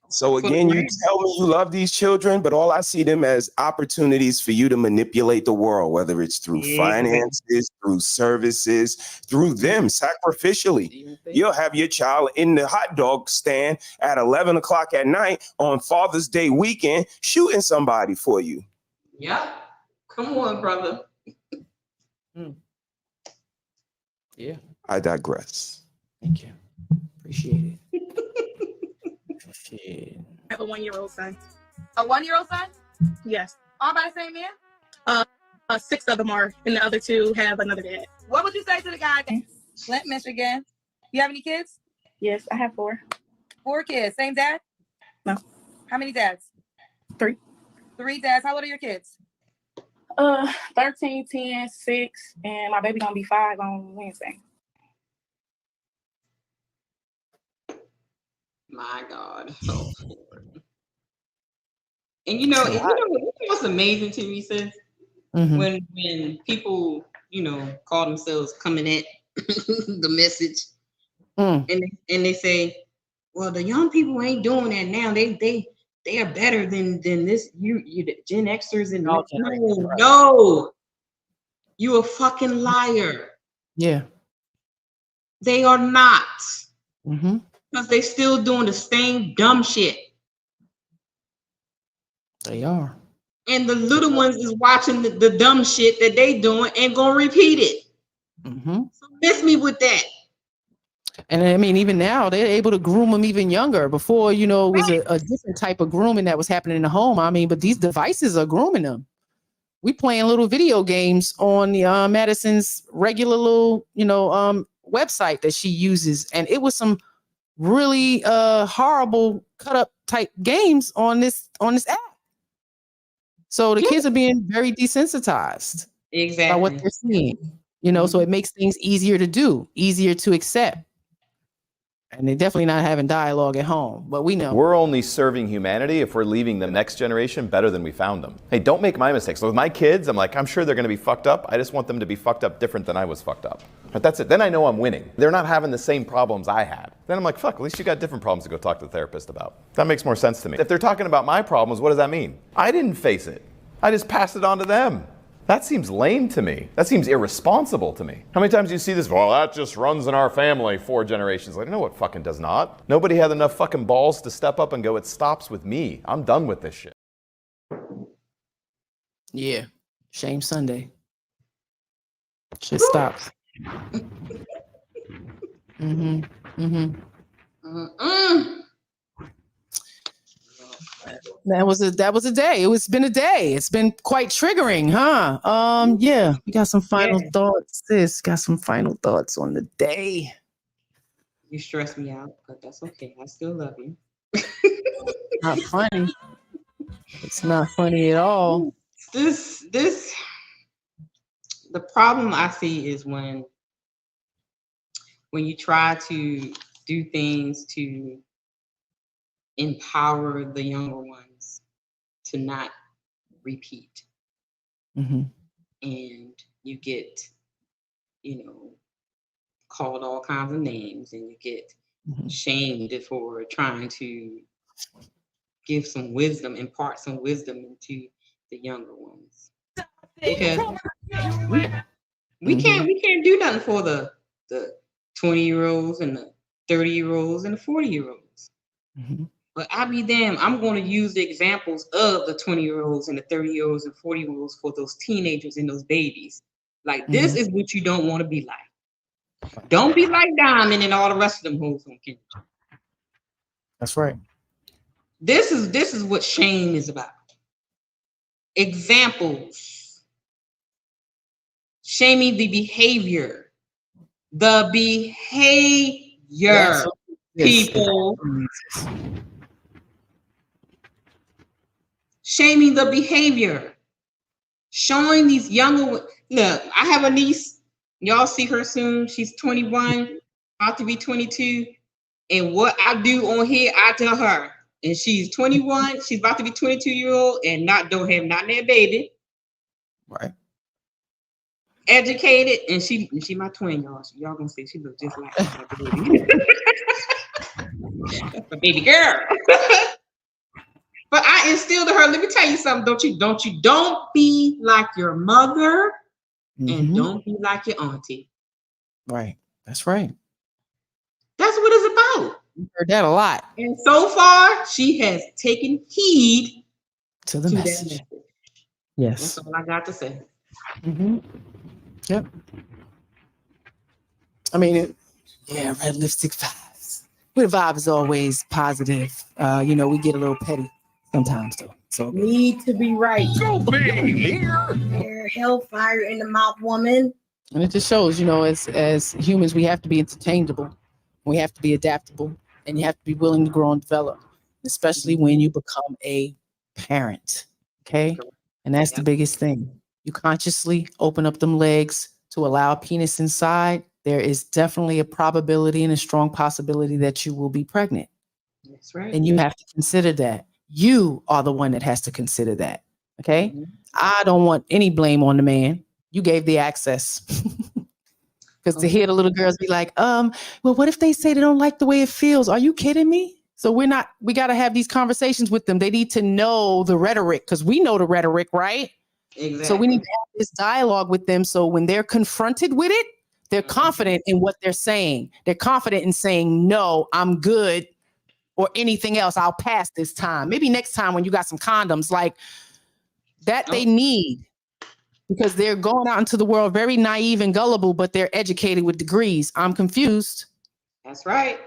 So again, you tell me you love these children, but all I see them as opportunities for you to manipulate the world, whether it's through finances, through services, through them sacrificially. You'll have your child in the hot dog stand at 11 o'clock at night on Father's Day weekend, shooting somebody for you. Yep. Come on, brother. Yeah. I digress. Thank you. Appreciate it. I have a 1-year-old son. A 1-year-old son? Yes. All by the same man? 6 of them are, and the other 2 have another dad. What would you say to the guy that Flint, Michigan? You have any kids? Yes, I have 4. 4 kids. Same dad? No. How many dads? 3. 3 dads. How old are your kids? 13, 10, 6, and my baby gonna be 5 on Wednesday. My God. Oh, Lord. And you know what's amazing to me, sis? When people, call themselves coming at the message, and they say, well, the young people ain't doing that now. They are better than this. You Gen Xers and no, you a fucking liar. Yeah. They are not. Because they still doing the same dumb shit. They are. And the little ones is watching the dumb shit that they doing and gonna repeat it. So miss me with that. And I mean, even now they're able to groom them even younger. Before, it was a different type of grooming that was happening in the home. I mean, but these devices are grooming them. We playing little video games on the Madison's regular little, website that she uses, and it was some really horrible cut up type games on this app. So the kids are being very desensitized by what they're seeing, so it makes things easier to do, easier to accept. And they're definitely not having dialogue at home, but we know. We're only serving humanity if we're leaving the next generation better than we found them. Hey, don't make my mistakes. So with my kids, I'm sure they're gonna be fucked up. I just want them to be fucked up different than I was fucked up. But that's it. Then I know I'm winning. They're not having the same problems I had. Then I'm like, fuck, at least you got different problems to go talk to the therapist about. That makes more sense to me. If they're talking about my problems, what does that mean? I didn't face it. I just passed it on to them. That seems lame to me. That seems irresponsible to me. How many times do you see this? Well, that just runs in our family 4 generations. Like, no, it fucking does not. Nobody had enough fucking balls to step up and go, it stops with me. I'm done with this shit. Yeah. Shame Sunday. Shit stops. That was a day. It's been a day. It's been quite triggering, huh? Yeah, we got some final thoughts. Sis, got some final thoughts on the day. You stress me out, but that's okay. I still love you. Not funny. It's not funny at all. The problem I see is when you try to do things to empower the younger ones to not repeat. And you get, called all kinds of names, and you get shamed for trying to give some wisdom, impart some wisdom into the younger ones. Because we can't do nothing for the 20-year-olds and the 30-year-olds and the 40-year-olds. But I be damned, I'm going to use the examples of the 20-year-olds and the 30-year-olds and 40-year-olds for those teenagers and those babies. Like, this is what you don't want to be like. Don't be like Diamond and all the rest of them hoes on Kendrick. That's right. This is what shame is about. Examples. Shaming the behavior. The behavior, people. Shaming the behavior. Showing these younger, look, I have a niece. Y'all see her soon. She's 21, about to be 22. And what I do on here, I tell her. And she's 21. She's about to be 22-year-old and don't have that baby. Right. Educated, and she my twin, y'all. So y'all gonna say she looks just like my baby. That's a baby girl. But I instilled in her. Let me tell you something. Don't be like your mother, and don't be like your auntie. Right. That's right. That's what it's about. You heard that a lot. And so far, she has taken heed to the message. Yes. That's all I got to say. Yep. I mean, red lipstick vibes. But the vibe is always positive. You know, we get a little petty sometimes, though. So Need to be right. So big here. Hellfire in the mouth, woman. And it just shows, you know, as humans, we have to be interchangeable. We have to be adaptable, and you have to be willing to grow and develop, especially when you become a parent. Okay. And that's the biggest thing. You consciously open up them legs to allow a penis inside. There is definitely a probability and a strong possibility that you will be pregnant. That's right. And you have to consider that. You are the one that has to consider that. Okay. I don't want any blame on the man. You gave the access. Because to hear the little girls be like, well, what if they say they don't like the way it feels? Are you kidding me? So we got to have these conversations with them. They need to know the rhetoric, because we know the rhetoric, right? Exactly. So we need to have this dialogue with them. So when they're confronted with it, they're confident in what they're saying. They're confident in saying, no, I'm good, or anything else. I'll pass this time. Maybe next time when you got some condoms, like that they need. Because they're going out into the world very naive and gullible, but they're educated with degrees. I'm confused. That's right.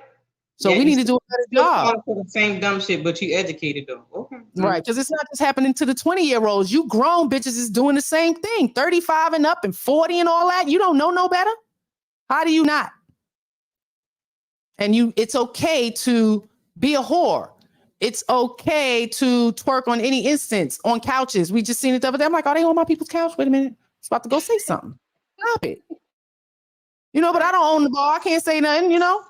So we need to do a better job. For the same dumb shit, but you educated though. Okay. Right. Because it's not just happening to the 20-year-olds. You grown bitches is doing the same thing. 35 and up and 40 and all that. You don't know no better. How do you not? And it's okay to be a whore. It's okay to twerk on any instance on couches. We just seen it the other day. I'm like, are they on my people's couch? Wait a minute. It's about to go say something. Stop it. You know, but I don't own the bar. I can't say nothing, you know,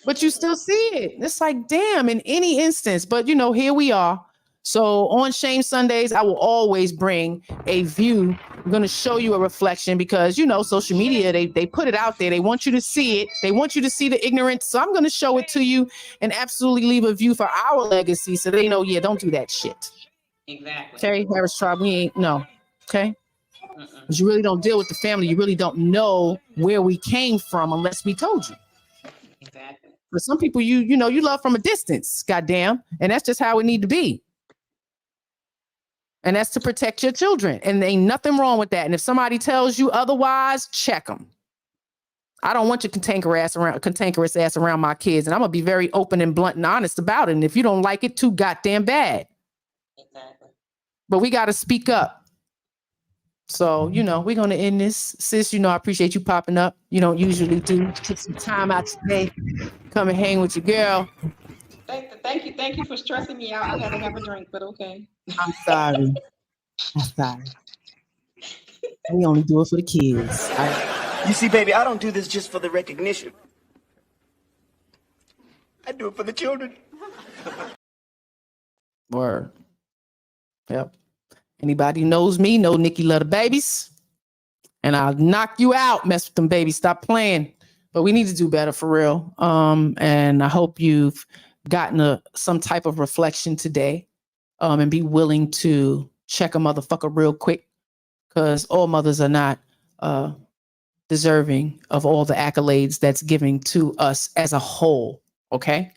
but you still see it. It's like, damn, in any instance. But, you know, here we are. So on Shame Sundays, I will always bring a view. I'm going to show you a reflection because, you know, social media, they put it out there. They want you to see it. They want you to see the ignorance. So I'm going to show it to you and absolutely leave a view for our legacy so they know, yeah, don't do that shit. Exactly. Terry Harris Tribe, we ain't, no. Okay. Because you really don't deal with the family. You really don't know where we came from unless we told you. Exactly. For some people, you know, you love from a distance, goddamn. And that's just how it need to be. And that's to protect your children. And there ain't nothing wrong with that. And if somebody tells you otherwise, check them. I don't want your cantankerous ass around my kids. And I'm going to be very open and blunt and honest about it. And if you don't like it, too goddamn bad. Exactly. But we got to speak up. So, you know, we're going to end this. Sis, you know, I appreciate you popping up. You don't usually do. Take some time out today. Come and hang with your girl. Thank you for stressing me out. I had to have a drink, but okay. I'm sorry. We only do it for the kids. You see, baby, I don't do this just for the recognition. I do it for the children. Word. Yep. Anybody who knows me know Nikki love the babies. And I'll knock you out, mess with them babies. Stop playing. But we need to do better for real. And I hope you've gotten some type of reflection today. And be willing to check a motherfucker real quick, because all mothers are not deserving of all the accolades that's giving to us as a whole. Okay.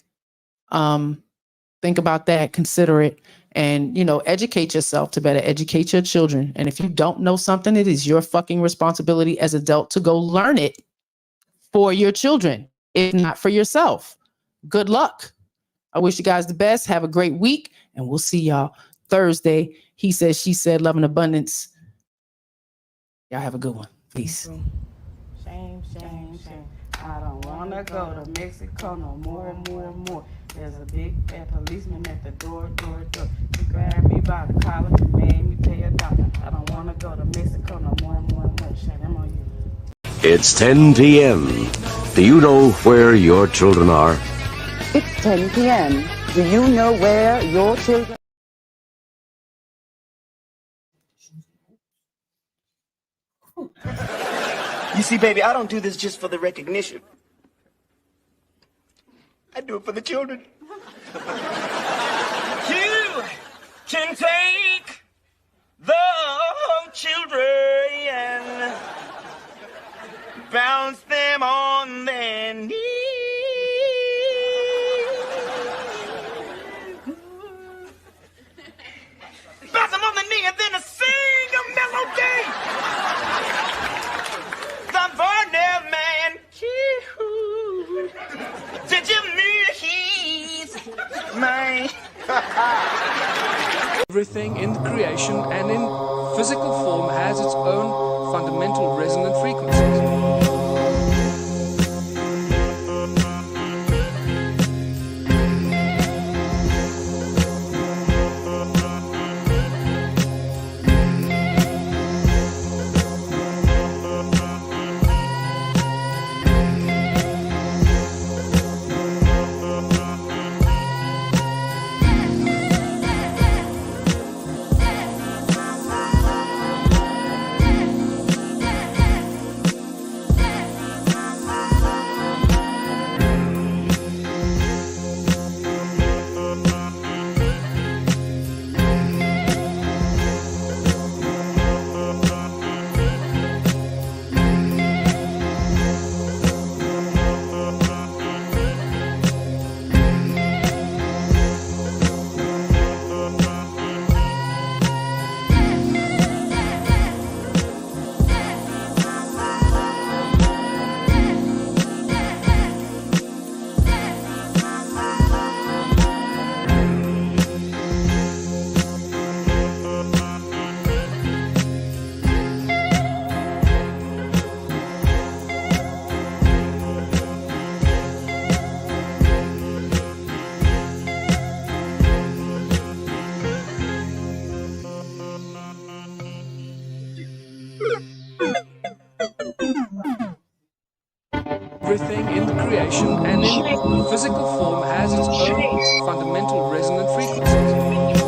Think about that, consider it, and, you know, educate yourself to better educate your children. And if you don't know something, it is your fucking responsibility as an adult to go learn it for your children, if not for yourself. Good luck. I wish you guys the best. Have a great week. And we'll see y'all Thursday. He said, she said, love and abundance. Y'all have a good one. Peace. Shame, shame, shame. I don't want to go to Mexico no more. There's a big fat policeman at the door. He grabbed me by the collar and made me pay $1. I don't want to go to Mexico no more. Shame, I'm on you. It's 10 p.m. Do you know where your children are? It's 10 p.m. Do you know where your children... You see, baby, I don't do this just for the recognition. I do it for the children. You can take the children and bounce them on their knees. Bounce them on the knee and then sing a melody. The Varnell man, did you mean he's mine? Everything in creation and in physical form has its own fundamental resonant frequencies. Everything in creation and in physical form has its own fundamental resonant frequencies.